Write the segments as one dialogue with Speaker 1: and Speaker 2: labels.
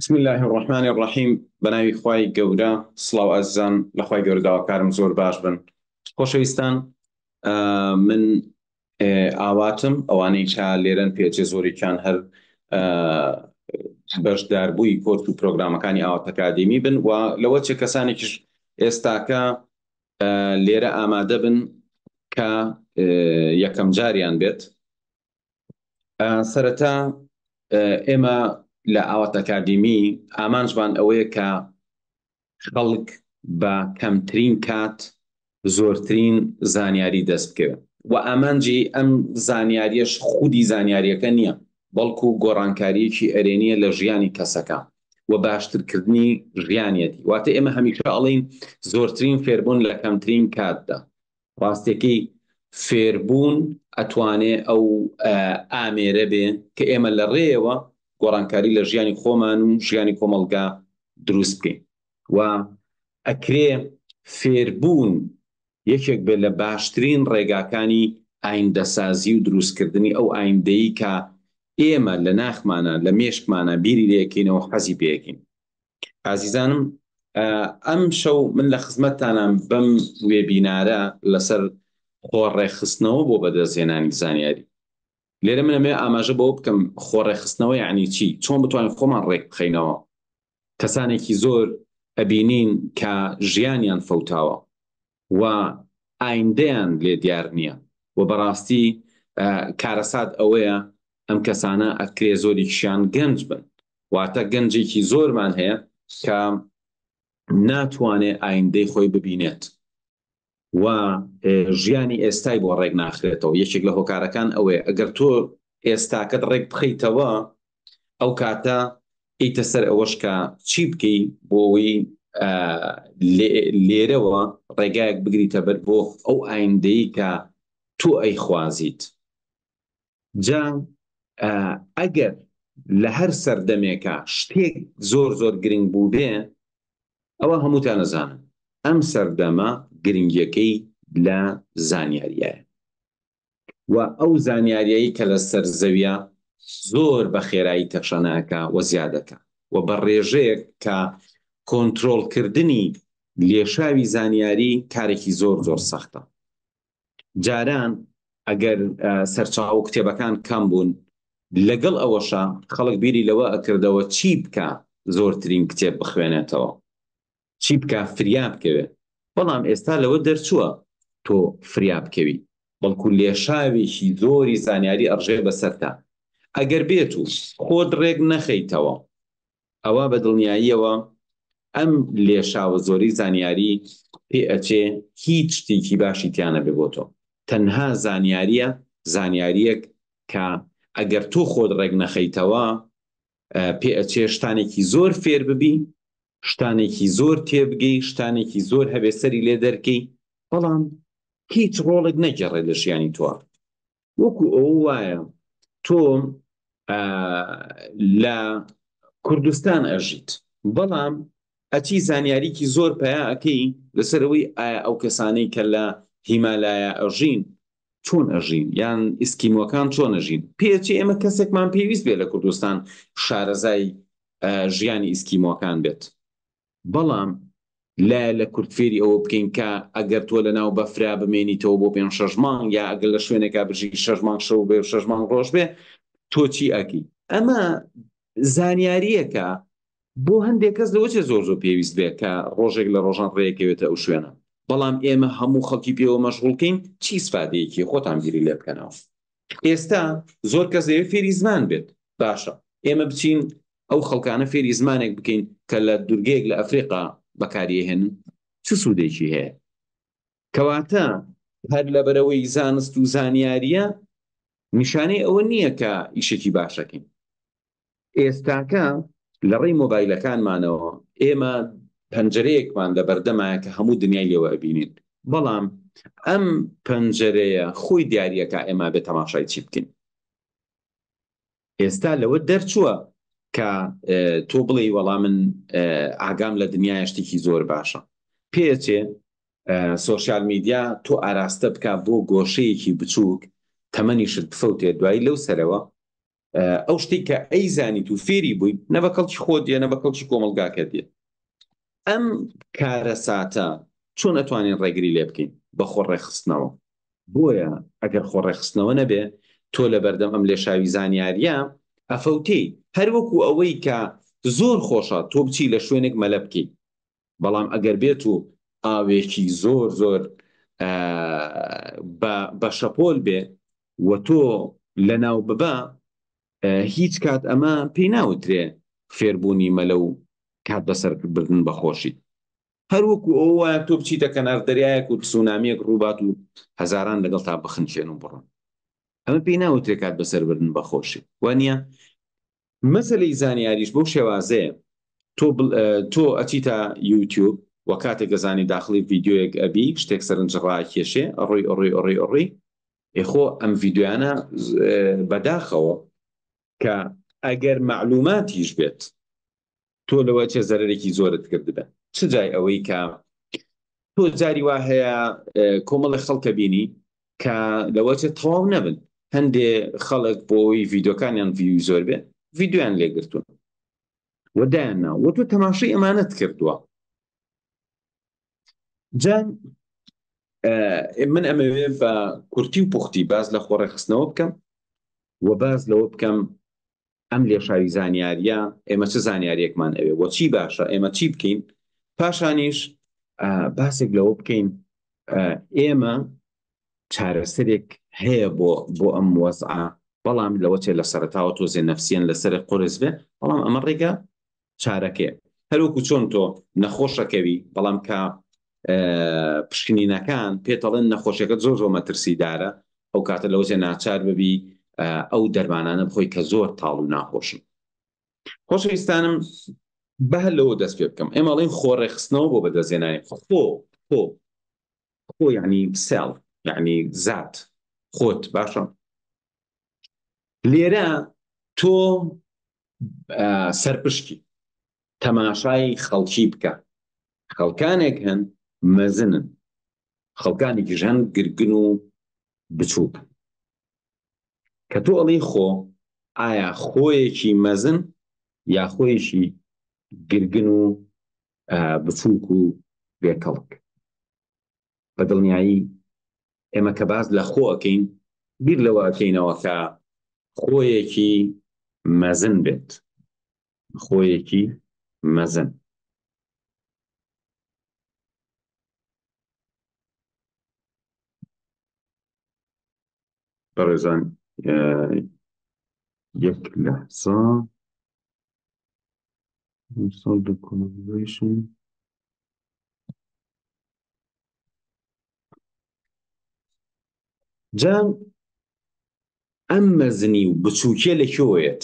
Speaker 1: بسم الله الرحمن الرحیم بەناوی خوای گەورە سڵاو ئەزیزان لە خوای گەورە داواکارم زۆر باش بن خۆشەویستان. من ئاواتم ئەوانەی چا لێرەن پێچێ زۆریان هەر بەشداربووی کۆرت و پرۆگرامەکانی ئاوات ئەکادمی بن و لەوە چه کەسانێکیش ئێستاکە لێرە ئامادە بن کە یەکەم جاریان بێت. سەرەتا ئێمە لە ئاوات ئەکادمی ئامانجمان ئەوەیە کە خەڵک بە کەمترین کات زۆرترین زانیاری دەست بکەوێت و ئامانجی ئەم زانیاریەش خودی زانیاریەکە نییە، بەڵکو گۆڕانکاریەکی ئەرێنیە لە ژیانی کەسەکە و باشترکردنی ژیانیەتی. واتە ئێمە هەمیشە ئەڵێن زۆرترین فێربوون لە کەمترین کاتدا. ڕاستێکی فێربوون ئەتوانێت ئەو ئامێرە بێ کە ئێمە لە ڕێەوە گۆڕانکاری لە ژیانی خۆمان و ژیانی کۆمەڵگا دروست بکەین و ئەکرێ فێربوون یەکێک بێت لە باشترین ڕێگاکانی ئایندەسازی و دروستکردنی ئەو ئایندەیی کە ئێمە لە ناخمانە لە مێشکمانە بیری لێکەینەوە حەزی پێەکەین. ئازیزانم، ئەم شەو من لە خزمەتتانم بەم وێبینارە لەسەر خۆڕێخستنەوە بۆ بەدەستهێنانی زانیاری. لێرە منەمێ ئاماژە بۆ بکەم خۆڕێخستنەوە یعنی چی، چۆن بتوانین خۆمان ڕێک بخەینەوە. کەسانێکی زۆر ئەبینین کە ژیانیان فەوتاوە و ئایندەیان لێ دیار نییە و بەڕاستی کارەسات ئەوەیە ئەم کەسانە ئەکرێ زۆریشیان گەنج بن، واتە گەنجێکی زۆرمان هەیە کە ناتوانێت ئایندەی خۆی ببینێت و ژیانی ئێستای بۆ ڕێک ناخرێتەوە. یەکێک لە هۆکارەکان ئەوەیە ئەگەر تۆ ئێستاکەت ڕێک بخەیتەوە ئەو کاتە ئیتە سەر ئەوەش کە چی بکەی بۆەوەی لێرەوە ڕێگایەک بگریتە بەر بۆ ئەو ئایندەی کە تۆ ئەیخوازیت. جا ئەگەر لە هەر سەردەمێکە شتێک زۆر زۆر گرنگ بوو بێ، ئەوە هەمووتان نەزانن ئەم سەردەمە گرنگیەکەی لە زانیاریایە و ئەو زانیاریایی کە لە سەر زەویە زۆر بە خێرایی تەخشەناکە و زیادەکە و بە ڕێژەیەک کە کۆنتڕۆڵکردنی لێشاوی زانیاری کارێکی زۆر زۆر سەختە. جاران ئەگەر سەرچاو کتێبەکان کەم بوون لەگەڵ ئەوەشە خەڵک بیری لەوە ئەکردەوە چی بکە زۆرترین کتێب بخوێنێتەوە، چی بکە فریا بکەوێت. بەڵام ئێستا لەوە دەرچووە تۆ فریا بکەوی، بەڵکو لێشاوێکی زۆری زانیاری ئەڕژێ بەسەرتا. ئەگەر بێت و خۆت ڕێک نەخەیتەوە ئەوە بە دڵنیاییەوە ئەم لێشاوە زۆری زانیاری پێ ئەچێ هیچ شتێکی باشی تیانە بێ بۆ تۆ. تەنها زانیاریە، زانیاریەک کە ئەگەر تۆ خۆت ڕێک نەخەیتەوە پێ ئەچێ شتانێکی زۆر فێر ببی، شتانێکی زۆر تێبگەی، شتانێکی زۆر هەبێ سەری لێ دەرکەی، بەڵام هیچ ڕۆڵێک نەگەڕێ لە ژیانی تۆ. وەکو ئەو وایە تۆ لە کوردستان ئەژیت، بەڵام ئەچی زانیاریکی زۆر پیا ئەەکەی لەسەرەوەی ئایا ئەو کەسانەی کە لە هیمالایە ئەژین چۆن ئەژین، یان ئیسکیمۆکان چۆن ئەژین. پێچی ئێمە کەسێکمان پێویست بێت لە کوردستان شارەزای ژیانی ئیسکیمۆکان بێت، بەڵام لە کورتفێری ئەوە بکەین کە ئەگەر تۆ لە ناو بەفرا بمێنیتەوە بۆ 5-6 مانگ، یا ئەگەر لە شوێنێکا بژی 6 مانگ شەو بێ و 6 مانگ ڕۆژ بێ، تۆ چی ئەکەی؟ ئەمە زانیاریەکە بۆ هەندێک کەس لەوەچێ زۆر زۆر پێویست بێت کە ڕۆژێک لە ڕۆژان ڕێیەکەوێتە ئەو شوێنە، بەڵام ئێمە هەموو خەڵکی پێوە مەشغوڵکەین چی سفادەیەکی خۆتان بیری لێ بکەنەوە. ئێستا زۆر کەس دەوێت فێری زمان بێت، باشە ئێمە بچین ئەو خەڵکانە فێری زمانێک بکەین کە لە دورگەیەک لە ئەفریقا بەکاریهێنن، چ سوودێکی هەیە؟ کەواتە هەر لەبەرەوەی زانست و زانیاریە نیشانەی ئەوە نییە کە ئیشێکی باشەکەین. ئێستاکە لە ڕێی مۆبایلەکانمانەوە ئێمە پەنجەرەیەکمان لە بەردەمایە کە هەموو دنیای لێوە ئەبینین، بەڵام ئەم پەنجەرەیە خۆی دیارەکە ئێمە بێت تەماشای چی بکەین. ئێستا لەوە دەرچووە کە تۆ بڵێ وەڵا من ئاگام لە دنیای شتێکی زۆر باشە، پێچێ سۆشیال میدیا تۆ ئاراستە بکە بۆ گۆشەیەکی بچووک تەمەنیشت بفەوتێ، دوایی لەو سەرەوە ئەو شتێک کە ئەیزانیت و فێری بووی نە بە کەڵکی خۆت دێ نە بە کەڵکی کۆمەلگاکە دێ. ئەم کارە ساتە چۆن ئەتوانین ڕێگری لێ بکەین؟ بە خۆڕێخستنەوە. بۆیە ئەگەر خۆڕێخستنەوە نەبێ تۆ لە بەردەم ئەم لێشاوی زانیاریە ئەفەوتەی هەروەکو ئەوەی کە زۆر خۆشە تۆ بچی لە شوێنێک مەلە بکەی، بەڵام ئەگەر بێت و ئاوێکی زۆر زۆر بە شەپۆل بێ و تۆ لە ناو ببە، هیچ کات ئەمە پێی ناوترێ فێربوونی مەلە و کات بەسەربردن بەخۆشی. هەروەکو ئەوە تۆ بچیتە کەنار دەریایەک و سونامیەک ڕووبات و هەزاران لەگەڵ تا بخنچێن و بڕۆن، ئەمە پێی ناوترێ کات بەسەربردن بەخۆشی، وانە؟ مەسەلەی زانیاریش بەو شێوازەیە تۆ ئەچیتە یوتیوب و کاتێک گەزانی داخلی ڤیددیۆیەک ئەبی شتێک سەرنجڕاکێشێ ئەڕۆی ئێخۆ ئەم ڤیددیویانە بەداخەوە کە ئەگەر معلوماتیش بێت تۆ لەوە چێ زەرێکی زۆرت کردبێ. چ جای ئەوەی کە تۆ جاری وا هەیە کۆمەڵی خەڵکە بینی کە لەوە چێ تەواو نەبن، هەندێ خەڵک بۆی ڤیددیۆکانیان ڤیوی زۆر بێ ڤیددیۆیان لێگرتوون وەدایان ناو وە تۆ تەماشای ئەمانەت کردووە. جان من ئەمەوێ بە کورتی و پوختی باز لە خۆڕێخستنەوە بکەم و باز لەوە بکەم ئەم لێشاوی زانیاریە ئێمە چه زانیاریەکمان ئەوێ وە چی باشە ئێمە چی بکەین، پاشانیش باسێک لەوە بکەین ئێمە چارەسەرێک هەیە بۆ ئەم وەزعە، بەڵام لەوە چێ لە سەرەتاوە تۆزێ نەفسیەن لەسەر قورس بێ، بەڵام ئەمە ڕێگە چارەکەیە. هەروەکو چۆن تۆ نەخۆشەکەوی بەڵام کە پشکنینەکان پێتەڵێن نەخۆشیەکەت زۆر زۆر مەترسیدارە، ئەو کاتە لەوەجێ ناچار ببی ئەو دەرمانانە بخۆی کە زۆر تاڵ و ناخۆشن. خۆشەویستانم بە هەر لەوە دەست پێ بکەم، ئێمەڵین خۆڕێخستنەوە بۆ بەدەستهێنانی خۆ یعنی سێڵ یعنی زات خۆت باشە. لێرە تۆ سەرپشکی تەماشای خەڵکی بکە، خەڵکانێک هەن مەزنن، خەڵکانێکیش هەن گرگن و بچووک، کە تۆ ئەڵی خۆ ئایا خۆیەکی مەزن یا خۆیشی گرگن و بچووک و بێکەڵک. بە دڵنیایی ئێمە کە باز لە خۆ ئەکەین بیر لەوە ئەکەینەوە کە خۆیەکی مەزن بێت، خۆیەکی مەزن. بەڕێزان یەک لەحزە install the collaboration. جان ئەم مەزنی و بچووکێ لەکوێیەت؟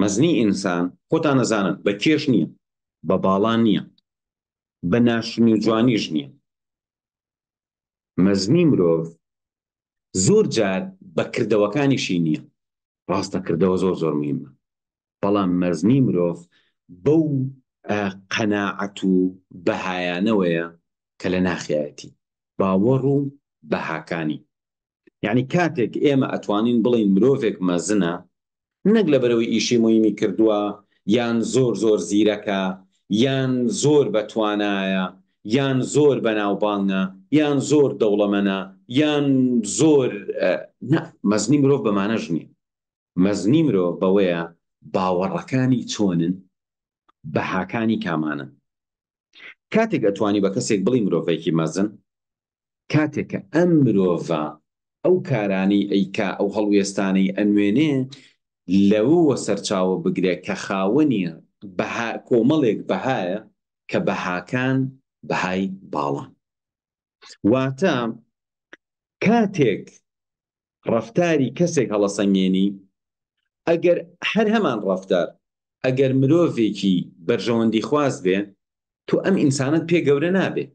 Speaker 1: مەزنی ئینسان خۆتان نەزانن بە کێش نییە، بە باڵان نییە، بە ناشنی و جوانیش نییە. مەزنی مرۆڤ زۆر جار بە کردەوەکانیشی نییە، ڕاستە کردەوە زۆر زۆر مهمە، بەڵام مەزنی مرۆڤ بەو قەناعەت و بەهایانەوەیە کە لە ناخیایەتی باوەڕ و بەهاکانی. یعنی کاتێک ئێمە ئەتوانین بڵین مرۆڤێک مەزنە، نەک لەبەرەوەی ئیشی مهمی کردووە یان زۆر زۆر زیرەکە یان زۆر بەتوانایە یان زۆر بەناوبانگە یان زۆر دەوڵەمەنە یان زۆر مەزنی مرۆڤ بەمانەش نییە. مەزنی مرۆڤ بەوەیە باوەڕەکانی چۆنن، بەهاکانی کامانن. کاتێک ئەتوانی بە کەسێک بڵی مرۆڤێکی مەزن، کاتێک کە ئەم مرۆڤە ئەو کارانی ئەیکا ئەو هەڵوێستانەی ئەنوێنێ لەوە سەرچاوە بگرێت کە خاوەنی کۆمەڵێک بەهایە کە بەهاکان بەهای باڵە. واتە کاتێک ڕەفتاری کەسێک هەڵەسەنگێنی، ئەگەر هەر هەمان ڕەفتار ئەگەر مرۆڤێکی بەرژەوەندی خواز بێ، تۆ ئەم ئینسانت پێ گەورە نابێ،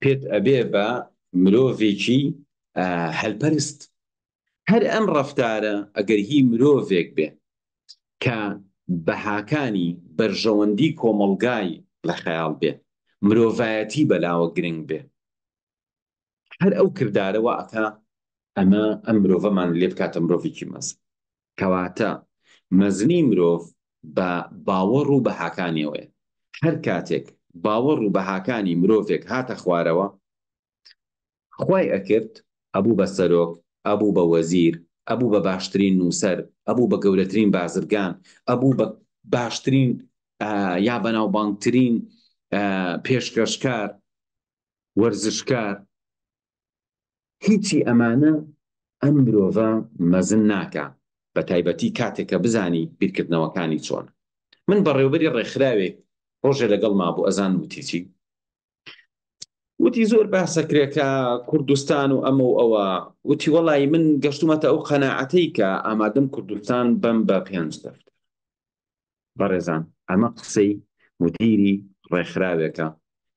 Speaker 1: پێت ئەبێ بە مرۆڤێکی هەلپەرست. هەر ئەم ڕەفتارە ئەگەر هی مرۆڤێک بێ کە بەهاکانی بەرژەوەندی کۆمەڵگای لە خەیاڵ بێ، مرۆڤایەتی بەلاوە گرنگ بێ، هەر ئەو کردارەوە ئەکا ئەم مرۆڤەمان لێ بکاتە مرۆڤێکی مەزن. کەواتە مەزنی مرۆڤ بە باوەڕ و بەهاکانیەوەیە. هەر کاتێک باوەڕ و بەهاکانی مرۆڤێک هاتە خوارەوە، خوای ئەکرد ئەبوو بە سەرۆک، ئەبوو بە وەزیر، ئەبوو بە باشترین نووسەر، ئەبوو بە گەورەترین بازرگان، ئەبوو بە باشترین یا بەناوبانگترین پێشکەشکار، وەرزشکار. هیچی ئەمانە ئەم مرۆڤە مەزن ناکە، بە تایبەتی کاتێک کە بزانی بیرکردنەوەکانی چۆنە. من بەڕێوەبەری ڕێکخراوێک ڕۆژێ لەگەڵ مابوو ئەزان وتی چی؟ وتی زۆر باسەکرێکە کوردستان و ئەمە و ئەوە. وتی وەڵی من گەشتومەتە ئەو قەناعەتەی کە ئامادەم کوردستان بەم بە 5 دەفتەر. بەڕێزان، ئەمە قسەی مدیری ڕێکخراوێکە،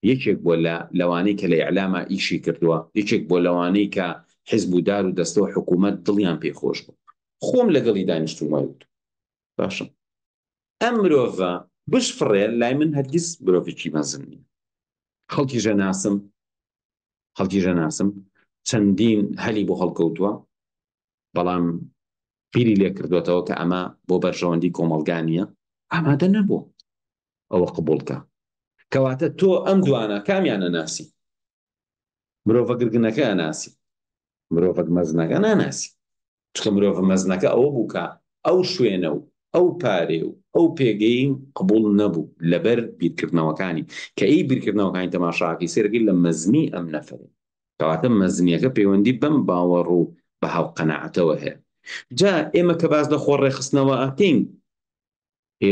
Speaker 1: یەکێک بۆ لەوانەی کە لە ئیعلامە ئیشی کردووە، یەکێک بۆ لەوانەی کە حیزب و دار و دەستە و حکوومەت دڵیان پێخۆش بوو. خۆم لەگەڵی دانیشتوومە وت باشە ئەم مرۆڤە بشفڕێ لای من هەرگیز مرۆڤێکی مەزن نییە. خەڵکی ژەناسم چەندین هەلی بۆ هەڵکەوتووە، بەڵام بیری لێ کردوێتەوە کە ئەمە بۆ بەرژەوەندی کۆمەڵگا نییە، ئامادە نەبوو ئەوە قبوڵکە. کەواتە تۆ ئەم دوانە کامیانە ناسی؟ مرۆڤە گرگنەکە ئەناسی، مرۆڤەک مەزنەکە ناناسی. چکە مرۆڤە مەزنەکە ئەوە بوو کە ئەو شوێنە و ئەو پارێ و ئەو پێگەی قبوڵ نەبوو لەبەر بیرکردنەوەکانی کە ئەی بیرکردنەوەکانی تەماشاکەی سێرەگەی لە مەزنی ئەم نەفەرێ. کەواتە مەزنیەکە پەیوەندی بەم باوەڕ و بە هاو قەناعەتەوە هەیە. جا ئێمە کە باز لە خۆڕێخستنەوە ئەکەین،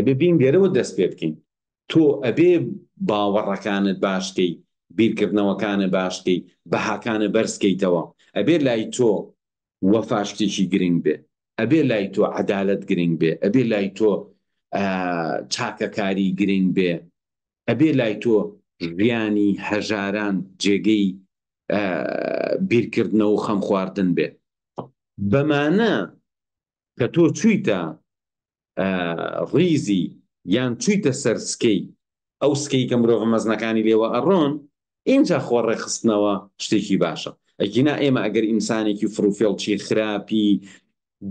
Speaker 1: ببین لێرەوە دەست پێ بکەین. تۆ ئەبێ باوەڕەکانت باشکەی، بیرکردنەوەکانت باشکەی، بەهاکانە بەرزکەیتەوە. ئەبێ لای تۆ وەفا شتێکی گرنگ بێ، ئەبێ لای تۆ عەدالەت گرنگ بێ، ئەبێ لای تۆ چاکەکاری گرنگ بێ، ئەبێ لای تۆ ژیانی هەژاران جێگەی بیرکردنەوە و خەم خواردن بێ. بەمانە کە تۆ چوویتە ڕیزی یان چوویتە سەر سکەی ئەو سکەی کە مرۆڤ مەزنەکانی لێوە ئەڕۆن، اینجا خۆڕێخستنەوە شتێکی باشە. ئەگینا ئێمە ئەگەر ئینسانێکی فڕوفێڵکی خراپی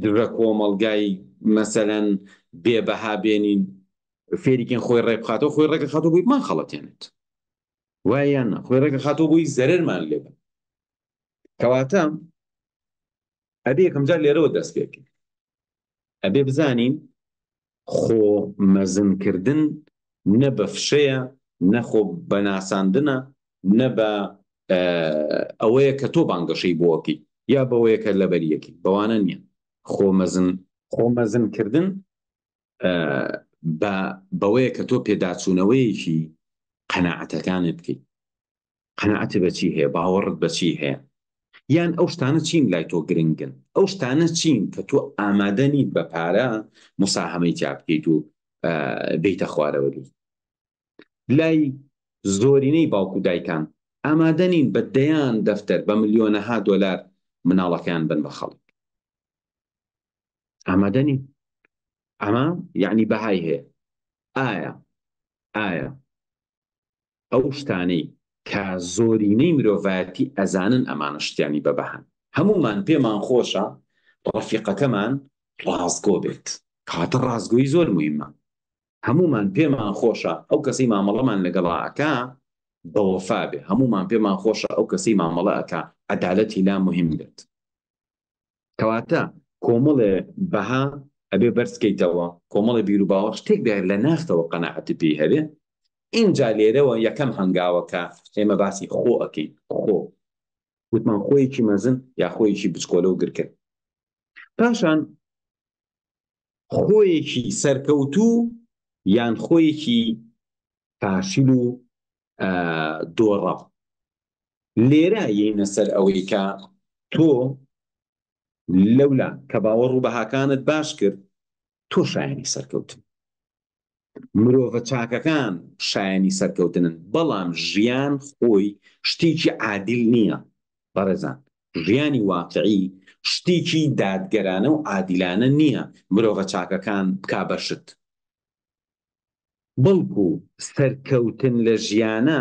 Speaker 1: درە کۆمەڵگای مەسەلەن بێبەها بێنین فێریکەن خۆی ڕێ بخاتەوە، خۆی ڕێگە خاتۆ بووی مان خەڵەتێنێت، وایە خۆی ڕێگە خاتۆ بووی زەرەرمان لێبن. کەواتە ئەبێ یەکەم جار لێرەوە دەست پێ بکەین. ئەبێ بزانین خۆ مەزنکردن نە بە فشەیە، نەخۆ بە ناساندنە، نە بە ئەوەیە کە تۆ بانگەشەی بۆکەی یا بەوەیە کە لەبەریەکی، بەوانە نییە. خۆمەزنکردن بەوەیە کە تۆ پێداچوونەوەیەکی قەناعەتەکانت بکەیت. قەناعەتت بەچی هەیە، باوەڕت بەچی هەیە، یان ئەو شتانە چین لای تۆ گرنگن، ئەو شتانە چین کە تۆ ئامادە نیت بە پارە موساهەمەی تیا بکەیت و بیتە خوارەوەری. لای زۆرینەی باوکو دایکان ئامادە نین بە دەیان دەفتەر بە ملیۆنەها دۆلار مناڵەکان بن بە خەڵک، ئامادە نین. ئەمە یعنی بەهای هەیە. ئایا ئەو شتانەی کە زۆرینەی مرۆڤایەتی ئەزانن ئەمانە شتیانی بەبەهان، هەمومان پێمان خۆشە ڕەفیقەکەمان ڕازگۆ بێت، کاتە ڕازگۆیی زۆر موهیمە. هەمومان پێمان خۆشە ئەو کەسەی مامەڵەمان لەگەڵا ئەکا بەوەفا بێ، هەمومان پێمان خۆشە ئەو کەسەی مامەڵە ئەکا عەدالەتی لا مهم بێت. کەواتە کۆمەڵێ بەها ئەبێ بەرزکەیتەوە، کۆمەڵێ بیر و باوەڕ شتێک بێ لە ناختەوە قەناعەت پێی هەبێ. اینجا لێرەوە یەکەم هەنگاوەکە ئێمە باسی خۆ ئەکەین. خۆ وتمان خۆیەکی مەزن یا خۆیەکی بچکۆلە و گرکە. پاشان خۆیەکی سەرکەوتوو یان خۆیەکی پاشیل و دۆڕە. لێرە یەینە سەر ئەوەی کە تۆ لەولا کە باوەڕ و بەهاکانت باش کرد، تۆ شایانی سەرکەوتن. مرۆڤە چاکەکان شایانی سەرکەوتنن، بەڵام ژیان خۆی شتێکی عادیل نییە. بەڕێزان، ژیانی واقعی شتێکی دادگەرانە و عادیلانە نییە مرۆڤە چاکەکان بکا بەشت. بەڵکو سەرکەوتن لە ژیانە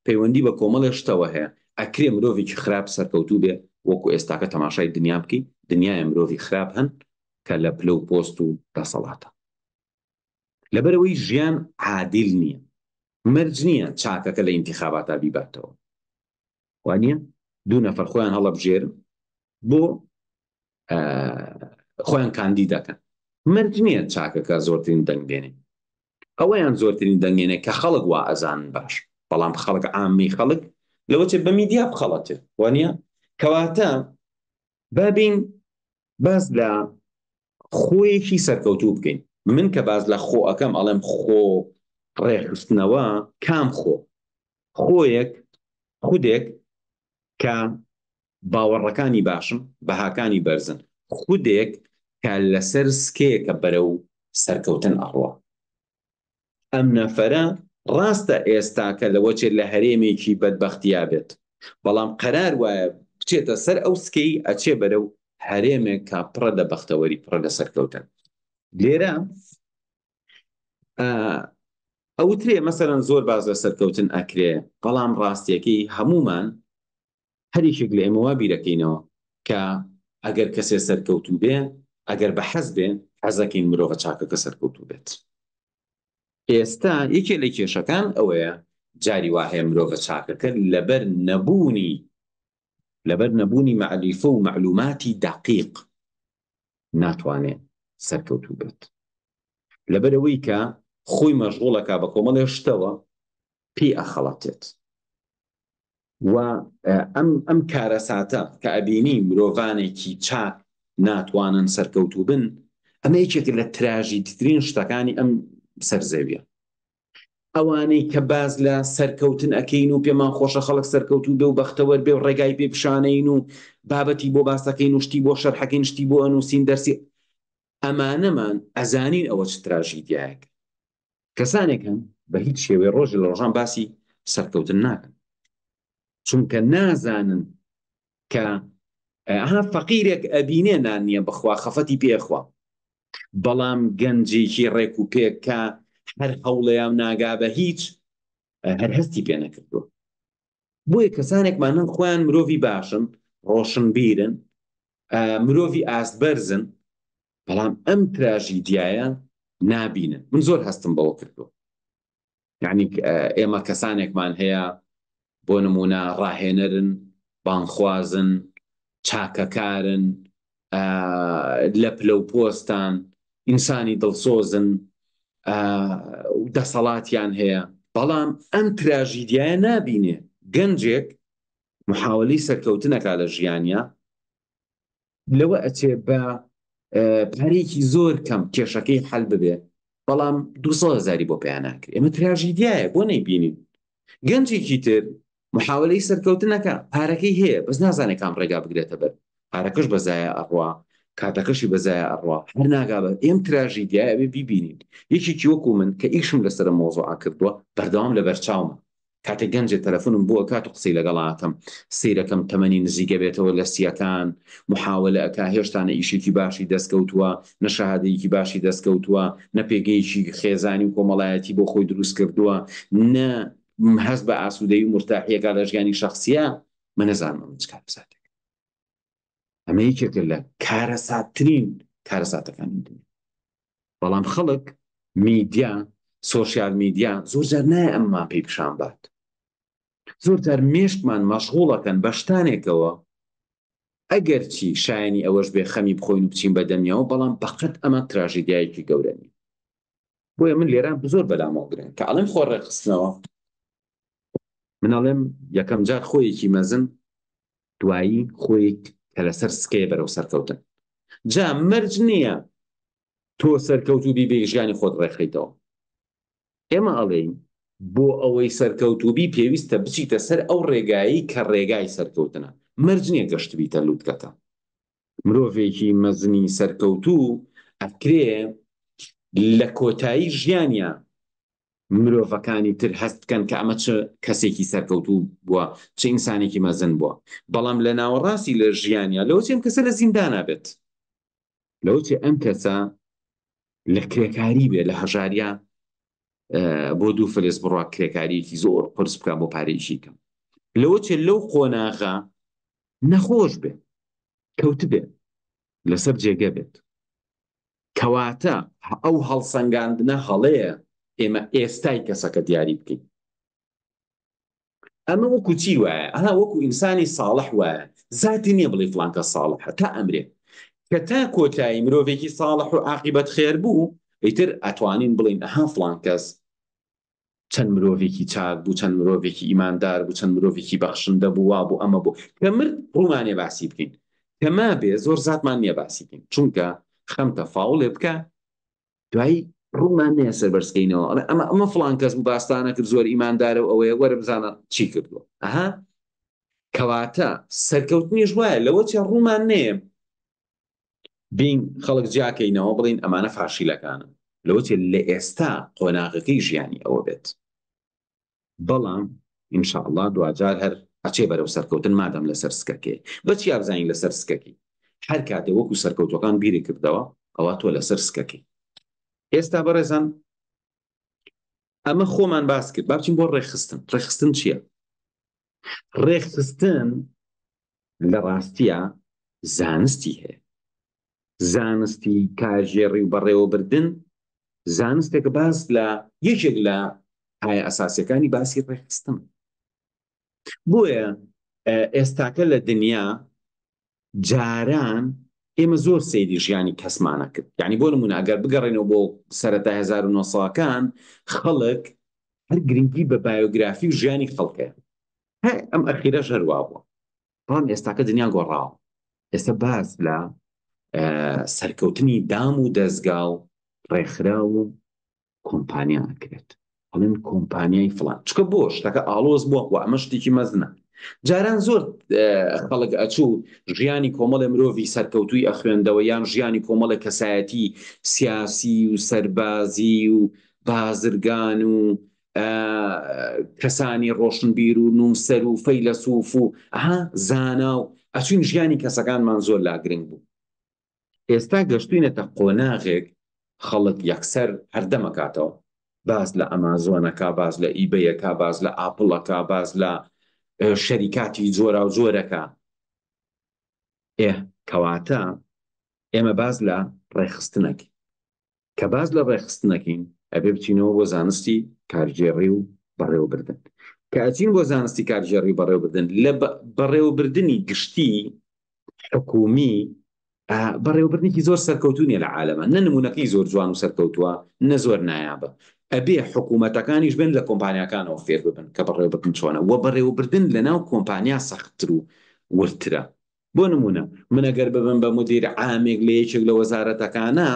Speaker 1: پەیوەندی بە کۆمەڵێ شتەوە هەیە. ئەکرێ مرۆڤێکی خراپ سەرکەوتوو بێ، وەکو ئێستاکە تەماشای دنیا بکەی دنیای مرۆڤی خراپ هەن کە لە پلە و پۆست و دەسەڵاتە لەبەرەوەی ژیان عادیل نییە مەرج نییە چاکەکە لە ئینتیخاباتە بیباتەوە وانە دوو نەفەر خۆیان هەڵەبژێرن بۆ خۆیان کاندی دەکەن مەرج نییە چاکەکە زۆرترین دەنگ بێنێ ئەوەیان زۆرترین دەنگێنێ کە خەڵک وا ئەزانن باش بەڵام خەڵک عامی خەڵک لەوەچێ بە میدیا بخەڵەتێ وانە کەواتە بابین باز لە خۆیەکی سەرکەوتوو بکەین من کە باز لە خۆ ئەەکەم ئەڵێم خۆ ڕێخستنەوە کام خۆیەک خودێک کە باوەڕەکانی باشم بەهاکانی بەرزن خودێک کە لەسەر سکەیەکە بەرەو سەرکەوتن ئەڕوە ئەم نەفەرە ڕاستە ئێستاکە لەوەچێت لە هەرێمێکی بەدبەختیا بێت بەڵام قەرار وایە بچێتە سەر ئەو سکەی ئەچێ بەرەو هەرێمێک کا پڕە لە بەختەوەری پڕە لە سەرکەوتن لێرە ئەوترێ مەسەرەن زۆر باز لە سەرکەوتن ئەکرێ بەڵام ڕاستیەکەی هەمومان هەریشێک لە ئێمەوا بیرەکەینەوە کە ئەگەر کەسێ سەرکەوتوو بێ ئەگەر بە حەز بێ حەزەکەین مرۆڤە چاکەکە سەرکەوتوو بێت ئێستا یەکێ لە کێشەکان ئەوەیە جاری وا هەیە مرۆڤە چاکەکە لەبەر نەبوونی معریفە و معلوماتی دەقیق ناتوانێت سەرکەوتوو بێت لەبەرەوەی کە خۆی مەشغوڵەکە بە کۆمەڵێ شتەوە پێی ئەخەڵەتێت و ئەم کارەساتە کە ئەبینی مرۆڤانێکی چاک ناتوانن سەرکەوتوو بن ئەمە یەکێک لە تراژیدترین شتەکانی ئەم سەرزەویە ئەوانەی کە باز لە سەرکەوتن ئەکەین و پێمان خۆشە خەڵک سەرکەوتوو بێ و بەختەوەر بێ و ڕێگای پێ پیشانەین و بابەتی بۆ باسەکەین و شتی بۆ شەرحەکەین شتی بۆ ئەنووسین دەرسی ئەمانەمان ئەزانین ئەوە چ تراژیدیایەکە کەسانێکن بە هیچ شێوەیە ڕۆژی لە ڕۆژان باسی سەرکەوتن ناکەن چونکە نازانن کە فەقیرێک ئەبینێ نان نییە بخوا خەفەتی پێخوا بەڵام گەنجێکی ڕێک و پێک کە هەر هەوڵەیان ناگا بە هیچ هەر هەستی پێ نەکردووە بۆیە کەسانێکمانن خۆیان مرۆڤی باشن ڕۆشنبیرن مرۆڤی ئاستبەرزن بەڵام ئەم تراژیدیایە نابینن من زۆر هەستم بەوە کردووە یعنی ئێمە کەسانێکمان هەیە بۆ نمونە ڕاهێنەرن بانخوازن چاکەکارن لە پلە و پۆستان ئینسانی دڵسۆزن دەسەڵاتیان هەیە بەڵام ئەم تراژیدیایە نابینێ گەنجێک محاوەلەی سەرکەوتنەکە لە ژیانیا لەوە ئەچێ بە پارێکی زۆر کەم کێشەکەی حەل ببێ بەڵام 200,000 بۆ پێیان ناکرێ ئێمە تراژیدیایە بۆ نەیبینین گەنجێکی تر محاوەلەی سەرکەوتنەکە پارەکەی هەیە بەس نازانێت کام ڕێگا بگرێتە بەر پارەکەش بەزایە ئەڕوا کاتەکەشی بەزایە ئەڕوا هەر ناگابە ئێم تراژیدیایە ئەبێ بیبینین یەکێکی وەکو من کە ئیشم لەسەر مۆزوعا کردووە بەردەوام لە بەرچاومە کاتێک گەنجێ تەلەفۆنم بووە کات و قسەی لەگەڵاتم سیرەکەم تەمەنی نزیکە بێتەوە لە سیەکان محاولە ئەکا هێشتانە ئیشێکی باشی دەستکەوتووە نە شەهادەیەکی باشی دەستکەوتووە نە پێگەیەکی خێزانی و کۆمەڵایەتی بۆ خۆی دروست کردووە نە هەست بە ئاسوودەی و مرتاحیەکە لە ژیانی شەخسیە من نەزانم چ کار بزاتێک ئەمە یەکێکە لە کارەساتترین کارەساتەکانی دنیا بەڵام خەڵک میدیا سۆشیال میدیا زۆر جار نایە ئەممان پێی پیشان بات زۆر جار مێشتمان مەشغوڵەکەن بە شتانێکەوە ئەگەر چی شایانی ئەوەش بێ خەمی بخۆین و بچین بە دەمیەوە بەڵام بەقەت ئەمە تراژیدیایەکی گەورە نیە بۆیە من لێران زۆر بەلامەوە گرن کە ئەڵێم خۆ ڕێخستنەوە من ئەڵێم یەکەم جار خۆیەکی مەزن دوایی خۆی کە لەسەر سکەیە بەرەو سەرکەوتن جا مەرج نییە تۆ سەرکەوتوو بێ ژیانی خۆت ڕێکخەیتەوە ئێمە ئەڵێین بۆ ئەوەی سەرکەوتوبی پێویستە بچیتە سەر ئەو ڕێگایی کە ڕێگای سەرکەوتنە مەرج نییە گەشت بیتە لووتکەتە مرۆڤێکی مەزنی سەرکەوتوو ئەکرێ لە کۆتایی ژیانیا مرۆڤەکانی تر هەست بکەن کە ئەمە چه کەسێکی سەرکەوتوو بووە چه ئینسانێکی مەزن بووە بەڵام لە ناوەڕاستی لە ژیانیا لەوە چێم کەسە لە زیندانە بێت لەوە چێ ئەم کەسە لە کرێکاری بێ لە هەژاریا بۆ 2 فلس بڕوا کرێکاریەکی زۆر قرس بکە بۆ پارێژی کەم لەوە چێ لەو قۆناغا نەخۆش بێ کەوت بێت لەسەر جێگە بێت کەواتە ئەو هەڵسەنگاندنە هەڵەیە ئێمە ئێستای کەسەکە دیاری بکەین ئەمە وەکو چی وایە ئەها وەکو ئینسانی ساڵح وایە زاتی نییە بڵێ فڵان کەس ساڵحە تا ئەمرێ کە تا کۆتایی مرۆڤێکی ساڵح و عاقیبەت خێر بوو ئیتر ئەتوانین بڵین ئەها فڵان کەس چەند مرۆڤێکی چاک بوو چەند مرۆڤێکی ئیماندار بوو چەند مرۆڤێکی بەخشندە بوو وا بوو ئەمە بوو کە مرد ڕوومانێ باسی بکەین کە ما بێ زۆر زاتمان نییە باسی بکەین چونکە خەمتە فاوڵێ بکە دوایی ڕوومان نییە سەربەرزکەینەوە ئەمە فڵان کەس بوو باستانە کرد زۆر ئیماندارە و ئەوەیە وەرە بزانە چی کردووە ئەها کەواتە سەرکەوتنیش وایە لەوە چێ ڕوومان نێ بین خەڵک جیاکەینەوە بڵین ئەمانە فاشیلەکانن لەوە چێ لە ئێستا قۆناغەکەی ژیانی ئەوە بێت بەڵام ئینشاءڵڵا دوجار هەر ئەچێ بەرەو سەرکەوتن مادەم لەسەر سکەکێ بەچی یابزانین لەسەر سکەکی هەر کاتێ وەکو سەرکەوتوەکان بیری کردەوە ئەوە تۆ لەسەر سکەکەی ئێستا بەڕێزان ئەمە خۆمان باس کرد با بچین بۆ ڕێخستن ڕێخستن چییە ڕێخستن لە ڕاستیە زانستی هەیە زانستی کاژێڕی و بەڕێوەبردن زانستێک باس لە یەکێک لە ئایا ئەساسیەکانی باسی ڕێخستن بۆیە ئێستاکە لە دنیا جاران ئێمە زۆر سەیری ژیانی کەسمانە کرد یعنی بۆ نمونە ئەگەر بگەڕێنەوە بۆ سەرەتای 1900ەکان خەڵک هەر گرنگی بە بایۆگرافی و ژیانی خەڵکەیە ئەم ئەخیرەش هەروە بووە بەڵام ئێستاکە دنیا گۆڕاوە ئێستا باس لە سەرکەوتنی دام و دەستگاڵ ڕێکخرا و کۆمپانیا ئەکرێت هەڵێن کۆمپانیای فڵان چکە بۆ شتەکە ئاڵۆز بووە و ئەمە شتێکی مەزنە جاران زۆر خەڵک ئەچوو ژیانی کۆمەڵی مرۆڤی سەرکەوتووی ئەخوێندەوە یان ژیانی کۆمەڵی کەسایەتی سیاسی و سەربازی و بازرگان و کەسانی ڕۆشنبیر و نووسەر و فەیلسوف و زانا و ئەچوین ژیانی کەسەکانمان زۆر لاگرنگ بوو ئێستا گەشتوینەتە قۆناغێک خەڵک یەکسەر هەردەمەکاتەوە باز لە ئەمازۆنەکە باز لە ئیبەیەکە باز لە ئاپڵەکە باز لە شەریکاتی جۆرا و جۆرەکە کەواتە ئێمە باز لە ڕێخستنەکەی کە باز لە ڕێخستنەکەین ئەبێ بچینەوە بۆ زانستی کارژێڕی و بەڕێوەبردن کە ئەچین بۆ زانستی کارژێڕی و بەڕێوەبردن لە بەڕێوەبردنی گشتی حکومی بەڕێوەبردنێکی زۆر سەرکەوتوونیە لە عالەمە نە نمونونەکەی زۆر جوان و سەرکەوتووە نە زۆر نایابە ئەبێ حکوومەتەکانیش بن لە کۆمپانیەکانەوە فێر ببن کە بەڕێوەبردن چۆنە و بەڕێوەبردن لەناو کۆمپانیا سەختتر و ورترە بۆ نمونە من ئەگەر ببم بە مدیر عامێک لە یەکێک لە وەزارەتەکانە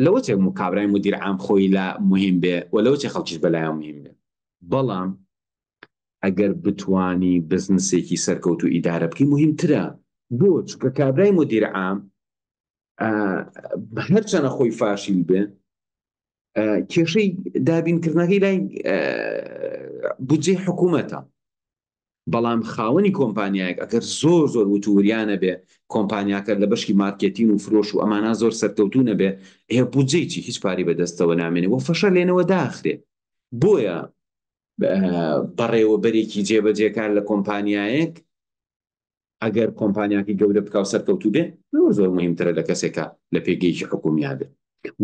Speaker 1: لەوە چێک کابرای مدیر عام خۆی لە مهم بێ و لەوە چێ خەڵکیش بەلایەن مهم بێ بەڵام ئەگەر بتوانی بزنسێکی سەرکەوت و ئیدارە بکەی مهمترە بۆ چونکە کابرای مدیر عام هەرچەنە خۆی فاشیل بێ کێشەی دابینکردنەکەی لای بودجێ حکوومەتە بەڵام خاوەنی کۆمپانیایەک ئەگەر زۆر زۆر وتوریانە بێ کۆمپانیاکە لە بەشی مارکێتین و فرۆش و ئەمانە زۆر سەرکەوتونە بێ بودجێکی هیچ پاری بەدەستەوە نامێنێ و فەشە لێنەوە داخرێ بۆیە بەڕێوەبەرێکی جێبەجێکار لە کۆمپانیایەک ئەگەر کۆمپانیاکی گەورە بکاو سەرکەوتوو بێ زۆر مهمترە لە کەسێکە لە پێگەیەکی حکوومیە بێت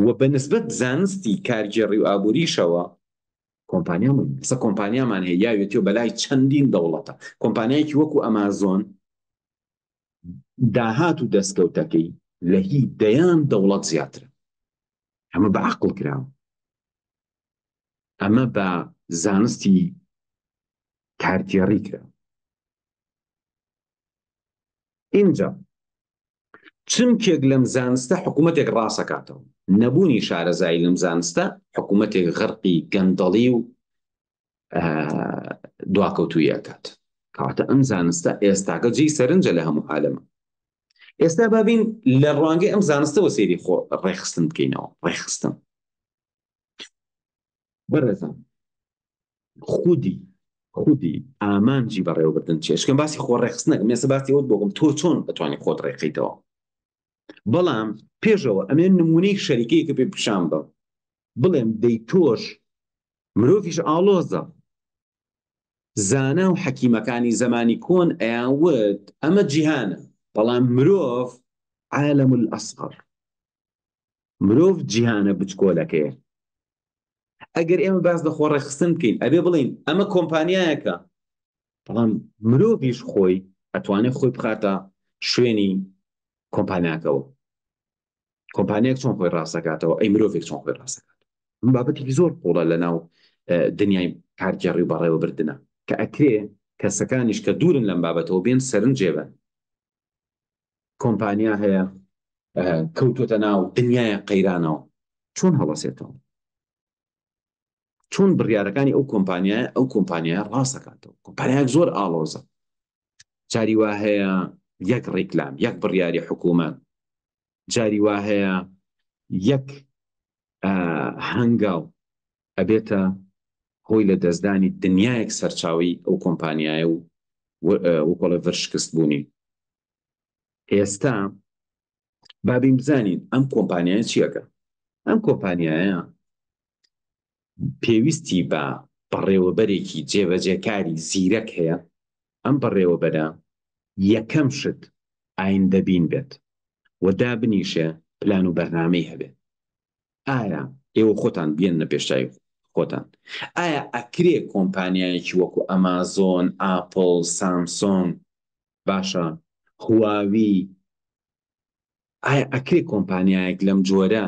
Speaker 1: و بەنسبەت زانستی کارگێڕی و ئابووریشەوە کۆمپانیامان هەیە یاوێتیەوە بەلای چەندین دەوڵەتە کۆمپانیایەکی وەکو ئەمازۆن داهات و دەستکەوتەکەی لە هی دەیان دەوڵەت زیاترە ئەمە بە عەقڵ کراوە ئەمە بە زانستی کارگێڕی کراوە اینجا چمکێک لەم زانستە حکوومەتێک ڕاستەکاتەوە نەبوونی شارەزایی لەم زانستە حکوومەتێک غەرقی گەندەڵی و دواکەوتووی ئەکات کەواتە ئەم زانستە ئێستاکە جێی سەرنجە لە هەموو عالەمە ئێستا بابین لە ڕوانگەی ئەم زانستەوە سێری ڕێخستن بکەینەوە ڕێخستن بەڕێزان خودی ئامانجی بەڕێوەبردن چێشکەم باسی خۆ ڕێخستنەکە مێستا باسی ئەوت بۆکەم تۆ چۆن بتوانانی خۆت ڕێکخیتەوە بەڵام پێشەوە ئەمێ نمونەی شەریکەیەکە پێ پیشان بە بڵێم دەی تۆش مرۆڤیش ئاڵۆزە زانا و حەکیمەکانی زەمانی کۆن ئەیانوت ئەمە جیهانە بەڵام مرۆڤ عالم الأصغر، مرۆڤ جیهانە بچکۆلەکەیە. ئەگەر ئێمە باس لە خۆڕێخستن بکەین ئەبێ بڵین ئەمە کۆمپانیایەکە، بەڵام مرۆڤیش خۆی ئەتوانێت خۆی بخاتە شوێنی کۆمپانیاکەەوە. کۆمپانیاک چۆن خۆی ڕاستەکاتەوە، ئەی مرۆڤێک چۆن خۆی ڕاستەکات. من بابەتێکی زۆر قوڵە لە ناو دنیای کارگەڕی و بەڕێوەبردنە کە ئەکرێ کەسەکانیش کە دوورن لەم بابەتەوە بێن سەرنجێبن. کۆمپانیا هەیە کەوتوتە ناو دنیای قەیرانەوە، چۆن هەڵەسێتەوە، چۆن بڕیارەکانی ئەو کۆمپانیایە ڕاستەکاتەوە. کۆمپانیاک زۆر ئاڵۆزە، جاری وا هەیە یەک ڕیکلام، یەک بڕیاری حکوومەت، جاری وا هەیە یەک هەنگاو ئەبێتە هۆی لە دەستدانی دنیایەک سەرچاوی ئەو کۆمپانیایە و وەکۆڵە ڤەرشکست بوونی. ئێستا بابین بزانین ئەم کۆمپانیایە چیەکە. ئەم کۆمپانیایە پێویستی بە بەڕێوەبەرێکی جێبەجێکاری زیرەک هەیە. ئەم بەڕێوەبەرە یەکەم شت ئایندەبین بێت و دابنیشە پلان و بەرنامەی هەبێت. ئایا ئێوە خۆتان بێننە پێشای خۆتان، ئایا ئەکرێ کۆمپانیایەکی وەکو ئەمازۆن، ئاپڵ، سامسۆنگ، باشە هواوی، ئایا ئەکرێ کۆمپانیایەک لەم جۆرە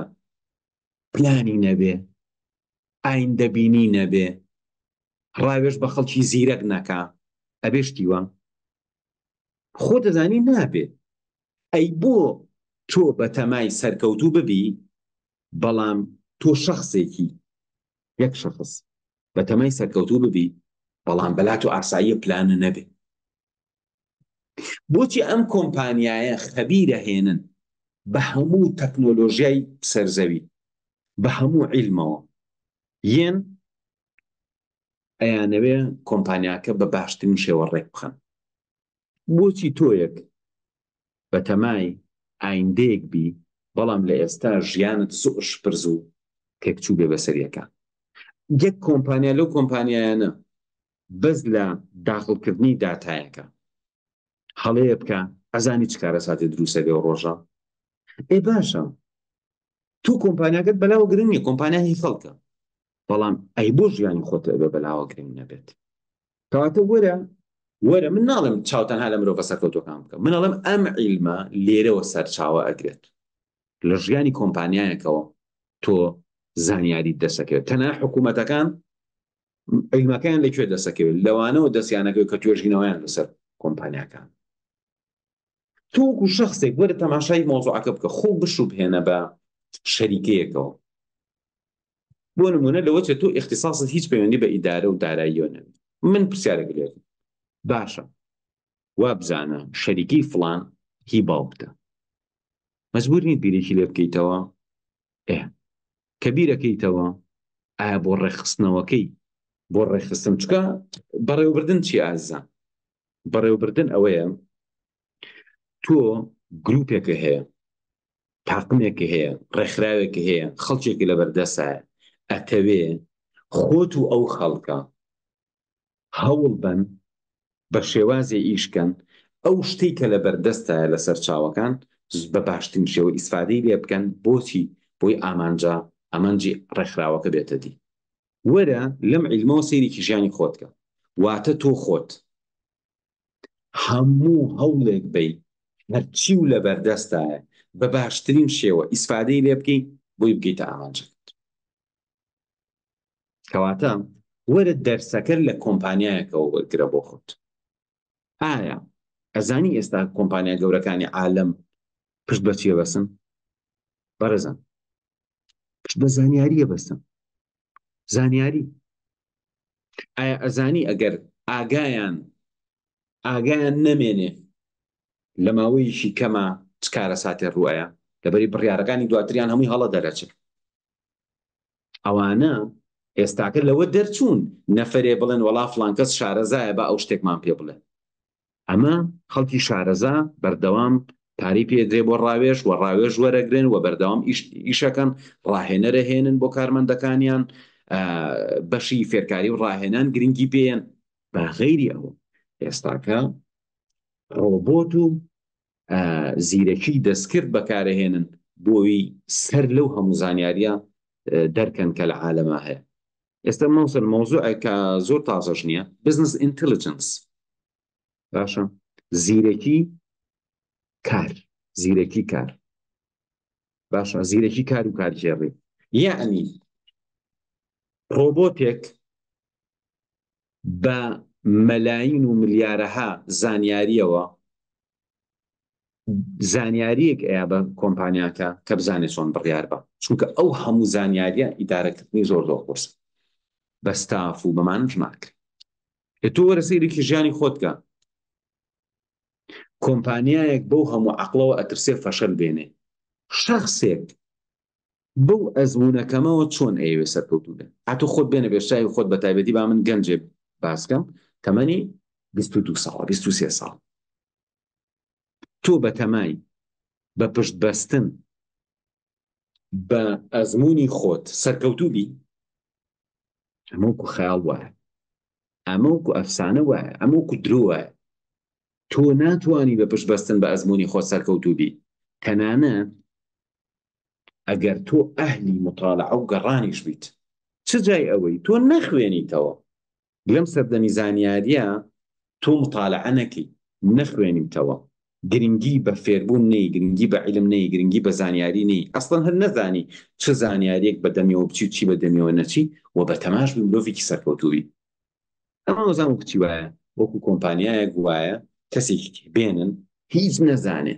Speaker 1: پلانی نەبێ، ئایندەبینی نەبێ، ڕاوێژ بە خەڵکی زیرەک نەکا، ئەبێ شتیوە خۆ دەزانی نابێ. ئەی بۆ تۆ بە تەمای سەرکەوتوو ببی، بەڵام تۆ شەخصێکی یەک شەخص بە تەمای سەرکەوتوو ببی، بەڵام بەلات و ئاساییە پلانە نەبێ. بۆچی ئەم کۆمپانیایە خەبیرە هێنن بە هەموو تەکنۆلۆژیای سەرزەوی، بە هەموو عیلمەوە، یەن ئەیانەوێ کۆمپانیاکە بە باشترین شێوە ڕێک بخەن. بۆچی تۆیەک بە تەمای ئایندەیەک بی، بەڵام لە ئێستا ژیانت زۆر شپرز و تێکچوو بێ بەسەریەکە. یەک کۆمپانیا لەو کۆمپانیایانە بەس لە داخڵکردنی داتایەکە هەڵەیە بکە، ئەزانی چ کارە ساتێ دروستە بێ ڕۆژە. ئێ باشە تو کۆمپانیاکەت بەلاوە گرنگ نیە، کۆمپانیا هی خەڵکە، بەڵام ئەی بۆ ژیانی خۆتە بە بەلاوە گرنگ نەبێت. کەواتە وەرە من ناڵێم چاوتەنها لە مرۆڤ سەرکەوتوەکان بکە، من ئەڵێم ئەم عیلمە لێرەوە سەرچاوە ئەگرێت. لە ژیانی کۆمپانیایەکەوە تۆ زانیاری دەسەکەوێت. تەنها حکوومەتەکان عیلمەکەیان لەکوێ دەسەکەوێت؟ لەوانەوە دەستیانەکەوێت کە توێژینەوەیان لەسەر کۆمپانیاکان. تۆ وەکو شەخصێک وەرە تەماشای مۆزوعەکە بکە، خۆ بشوبهێنە بە شەریکەیەکەوە. بۆ نمونە لەوە چێت تۆ اختصاصت هیچ پەیوەندی بە ئیدارە و داراییەوە نەبێت. من پرسیارێک لێرم، باشە وا بزانە شەریکەی فڵان هی باوکتە، مەجبور نیت بیرێکی لێ بکەیتەوە؟ کە بیرەکەیتەوە ئایا بۆ ڕێخستنەوەکەی بۆ ڕێخستن چکە بەڕێوەبردن چی ئازان؟ بەڕێوەبردن ئەوەیە تۆ گروپێکە هەیە، تاقمێکە هەیە، ڕێکخراوێکە هەیە، خەڵکێکی لەبەردەستە، ئەتەوێ خۆت و ئەو خەڵکە هەوڵ بن بە شێوازێ ئیشکەن ئەو شتەی کە لەبەردەستە لەسەر چاوەکان بە باشترین شێوە ئیسفادەی لێ بکەن. بۆچی؟ بۆی ئامانجی ڕێکخراوەکە بێتە دی. وەرە لەم عیلمەوە سەیرێکی ژیانی خۆتکە، واتە تۆ خۆت هەموو هەوڵێک بی هەرچی و لەبەردەستایە بە باشترین شێوە ئیسفادەی لێ بکەی بۆی بگەیتە ئامانجەکەت. کەواتە وەرە دەرسەکە لە کۆمپانیایەکەوە وەرگرە بۆ خۆت. ئایا ئەزانی ئێستا کۆمپانیا گەورەکانی عالەم پشت بە چیە بەسن؟ بەڕێزان پشت بە زانیاریە بەسن. زانیاری. ئایا ئەزانی ئەگەر ئاگایان نەمێنێ لە ماوەیەکی کەمە چ کارە ساتێ ڕوایە؟ لەبەری بڕیارەکانی دواتریان هەمووی هەڵە دەرەچێت. ئەوانە ئێستاکە لەوە دەرچوون نەفەرێ بڵێن وەڵا فڵان کەس شارەزایە بە ئەو شتێکمان پێ بڵێ. ئەمە خەڵکی شارەزا بەردەوام پارەی پێدرێ بۆ ڕاوێژ و ڕاوێژ وەرەگرن و بەردەوام ئیشەکەن، ڕاهێنەرە هێنن بۆ کارمەندەکانیان، بەشی فێرکاری و ڕاهێنان گرنگی پێیان. بە غەیری ئەوە ئێستاکە ڕۆبۆت و زیرەکی دەستکرد بەکارهێنن بۆی سەر لەو هەموو زانیاریە دەرکەن کە لە عالەما هەیە. ئێستا مەوسن مۆزوعێکە زۆر تازەش نییە، بزنس ئینتلیجنس، باشە، زیرەکی کار، زیرەکی کار، باشە، زیرەکی کار و کارژێڕی، یعنی ڕۆبۆتێک بە مەلاین و ملیارەها زانیاریەوە زانیاریەک ئەیە بە کۆمپانیاکە کە بزانێت چۆن بڕیار بە، چونکە ئەو هەموو زانیاریە ئیدارەکردنی زۆر قورسە بە ستاف و بەمانش ناکرێت. تۆ وەرە سەیرێکی ژیانی خۆتکە، کۆمپانیایەک بەو هەموو عەقڵەوە ئەترسێ فەشەل بێنێ، شەخسێک بەو ئەزموونەکەمەوە چۆن ئەیەوێ سەرکەوتوو بێت؟ هاتۆ خۆت بێنە بێشایی خۆت، بە تایبەتی با من گەنجێ باسکەم تەمەنی 22 ساڵ 23 ساڵ، تۆ بە تەمای بە پشت بەستن بە ئەزموونی خۆت سەرکەوتوو بی، ئەمە وەکو خەیاڵ وایە، ئەمە وەکو ئەفسانە وایە، ئەمە وەکو درۆ وایە. تۆ ناتوانی بە پشت بەستن بە ئەزموونی خۆت سەرکەوتوو بی. تەنانەت ئەگەر تۆ ئەهلی مطالعە و گەڕانیش بیت، چ جای ئەوەی تۆ نەخوێنیتەوە لەم سەردەمی زانیاریە، تۆ مطالعە نەکەی، نەخوێنیتەوە، گرنگی بە فێربوون نەی، گرنگی بە عیلم نەی، گرنگی بە زانیاری نەی، ئەسڵەن هەر نەزانی چ زانیاریەک بەدەمیەوە بچی و چی بەدەمیەوە نەچی، و بە تەماش بی مرۆڤێکی سەرکەوتووی. ئەمە وەزان وەکو چی وایە، وەکو کۆمپانیایەک وایە کەسێکی بێنن هیچ نەزانێ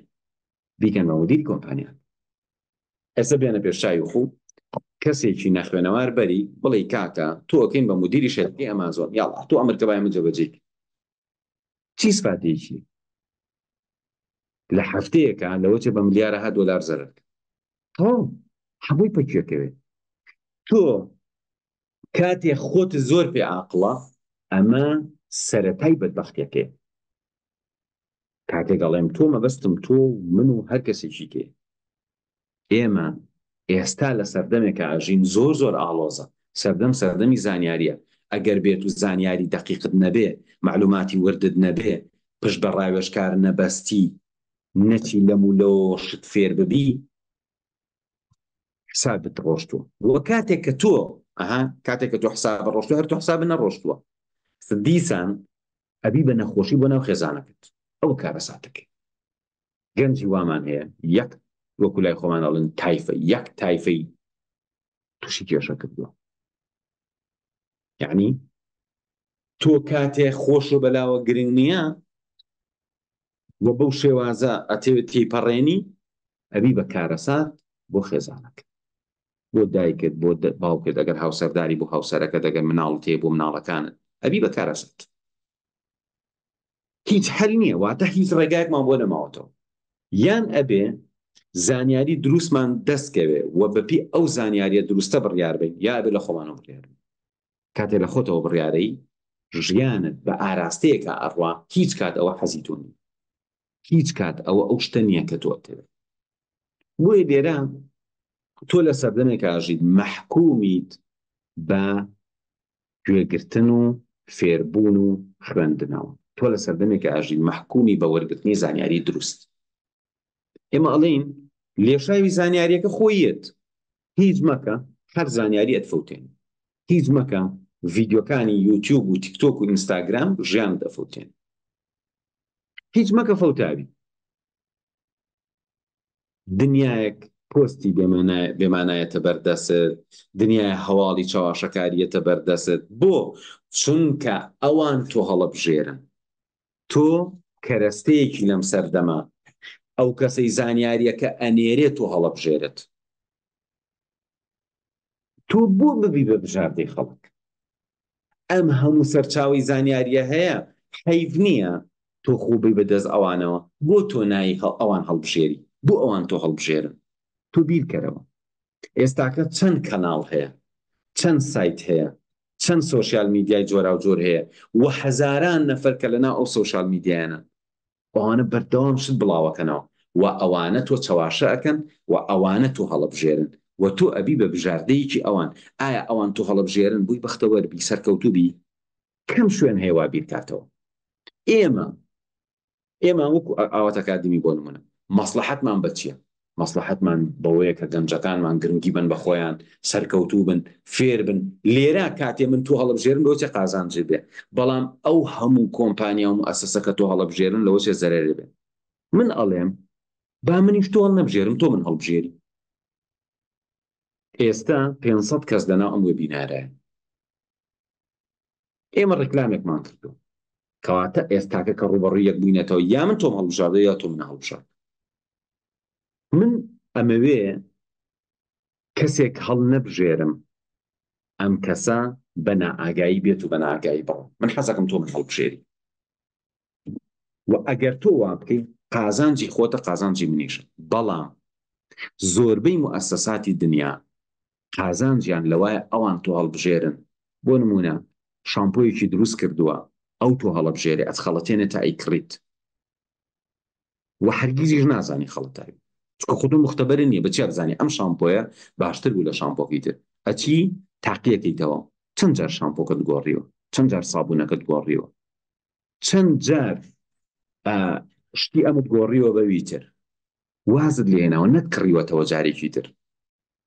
Speaker 1: بیکەن بە مودیری کۆمپانیا، ئێستا بێنە پێشچاوی خوو کەسێکی نەخوێنەوار بەری بڵێ کاکە تۆ ئەکەین بە مودیری شەرکی ئەمازۆن، یاڵا تۆ ئەمریکا باید من جێبەجێ چی سپاتێکی لە هەفتەیەکە لەوەچێ بە ملیارەها دۆلار زەرەر تەواو هەمووی پەکوێکەوێت. تۆ کاتێ خۆت زۆر پێ عاقڵە، ئەمە سەرەتای بەدبەختیەکەیە. کاتێک ئەڵێم تۆ مەبەستم تۆ من و هەر کەسێکی کێ، ئێمە ئێستا لە سەردەمێکە ئاژین زۆر زۆر ئاڵۆزە، سەردەمی زانیاریە. ئەگەر بێت و زانیاری دەقیقت نەبێ، معلوماتی وردت نەبێ، پشت بە ڕاوێژکار نەبەستی، نەچی لەم و لەوە شت فێر ببی، حسابت ڕۆشتووە. وە کاتێک کە تۆ کاتێک کە تۆ حساب ڕۆشتووە، هەر تۆ حساب نەڕۆشتووە، دیسان ئەبی بە نەخۆشی بۆ ناو خێزانەکەت، ئەوە کارە ساتەکەی. گەنجی وامان هەیە یەک وەکو لای خۆمان ئەڵێن تایفە، یەک تایفەی تووشی کێشە کردووە. یعنی تۆ کاتێ خۆش و بەلاوە گرنگ نییە وە بەو شێوازە ئەتەوێت تێیپەڕێنی، ئەبی بە کارەسات بۆ خێزانەکە، بۆ دایکت، بۆ باوکت، ئەگەر هاوسەرداری بۆ هاوسەرەکەت، ئەگەر مناڵت هەیە بۆ مناڵەکانت، ئەبی بە کارەسات. هیچ هەل نییە، واتە هیچ ڕێگایەکمان بۆ نەماوەتەوە. یان ئەبێ زانیاری دروستمان دەستکەوێ و بەپی ئەو زانیاریە دروستە بڕیار بین، یا ئەبێ لە خۆمانەوە بڕیار بین. کاتێ لە خۆتەوە بڕیارەی، ژیانت بە ئاراستەیەکە ئەڕوا، هیچ کات ئەوە حەزی تۆ نییە، هیچ کات ئەوە ئەو شتە نییە کە تۆ ئەتەوێت. بۆیە لێرە تۆ لە سەردەمێکە ئاژیت مەحکومیت بە گوێگرتن و فێربوون و خوێندنەوە، تۆ لە سەردەمێکە ئاژیت مەحکومی بە وەرگرتنی زانیاری دروست. ئێمە ئەڵێین لێشاوی زانیاریەکە خۆیت، هیچ مەکە هەر زانیاری ئەتفەوتێن، هیچ مەکە ڤیدیۆکانی یوتیوب و تیکتۆک و ئینستاگرام ژیان دەفەوتێن، هیچ مەکە فەوتاوی. دنیایەک پۆستی بێمانایەتە بەردەست، دنیای هەواڵی چاواشەکاریەتە بەردەست، بۆ چونکە ئەوان تۆ هەڵەبژێرن. تۆ کەرەستەیەکی لەم سەردەما، ئەو کەسەی زانیاریەکە ئەنێرێت و هەڵەبژێرت، تۆ بۆ ببی بە بژاردەی خەڵک. ئەم هەموو سەرچاوی زانیاریە هەیە، حەیف نییە تۆ خوبی بەدەست ئەوانەوە، بۆ تۆ نایی ئەوان هەڵبژێری، بۆ ئەوان تۆ هەڵبژێرن. تۆ بیرکەرەوە ئێستاکە چەند کەناڵ هەیە، چەند سایت هەیە، چەند سۆشیال میدیای جۆرا و جۆر هەیە، و هەزاران نەفەر کە لەناو ئەو سۆشیال میدیایانە، ئەوانە بەردەوام شت بڵاوەکەنەوە، و ئەوانە تۆ چەواشە ئەکەن، و ئەوانە تۆ هەڵەبژێرن، و تۆ ئەبی بە بژاردەیەکی ئەوان. ئایا ئەوان تۆ هەڵەبژێرن بووی بەختەوەربی، سەرکەوتوو بی؟ کەم شوێن هەیە وا بیرکاتەوە. ئێمە ئێمە وەکو ئاوات ئەکادمی بۆ نمونە مەسلحەتمان بە چییە؟ مەسلحەتمان بەوەیە کە گەنجەکانمان گرنگی بن بە خۆیان سەرکەوتوو بن فێر بن لێرە کاتێ من تۆ هەڵبژێرن لەوە چێ قازانجێ بێ بەڵام ئەو هەموو کۆمپانیا و مؤسسە کە تۆ هەڵبژێرن لەوە چێ زەرێرێ بێ من ئەڵێم با منیش تۆ هەڵ نەبژێرم تۆ من هەڵبژێری ئێستا 500 کەس لەناو ئەم وێبینارایە ئێمە ڕێکلامێکمان کردو کەواتە ئێستاکە کە ڕوبەڕووی یەک بووینێتەوە یا من تۆم هەڵبژاردە یا تۆ من هەڵبژار من ئەمەوێ کەسێک هەڵ نەبژێرم ئەم کەسە بە نائاگایی بێت و بە نائاگایی بڕۆ من حەزەکەم تۆ من هەڵبژێری و ئەگەر تۆ وا بکەی قازانجی خۆتە قازانجی منیشە بەڵام زۆربەی موسساتی دنیا قازانجیان لەوایە ئەوان تۆ هەڵبژێرن بۆ نمونە شامپۆیەکی دروست کردووە ئەو تۆ هەڵبژێری ئەتخەڵەتێنێ تا ئەیکڕیت و هەرگیزیش نازانی خەڵەتایی چکە خودت مختبەر نییە بەچی بزانانی ئەم شامپۆیە باشتر بوو لە شامپۆکی تر ئەچی تاقیەکەیتەوە چەند جار شامپۆکەت گۆڕیوە چەند جار سابوونەکەت گۆڕیوە چەند جار شتی ئەمت گۆڕیوە بەوی تر وازت لێناوە نەتکڕیوەتەوە جارێکی تر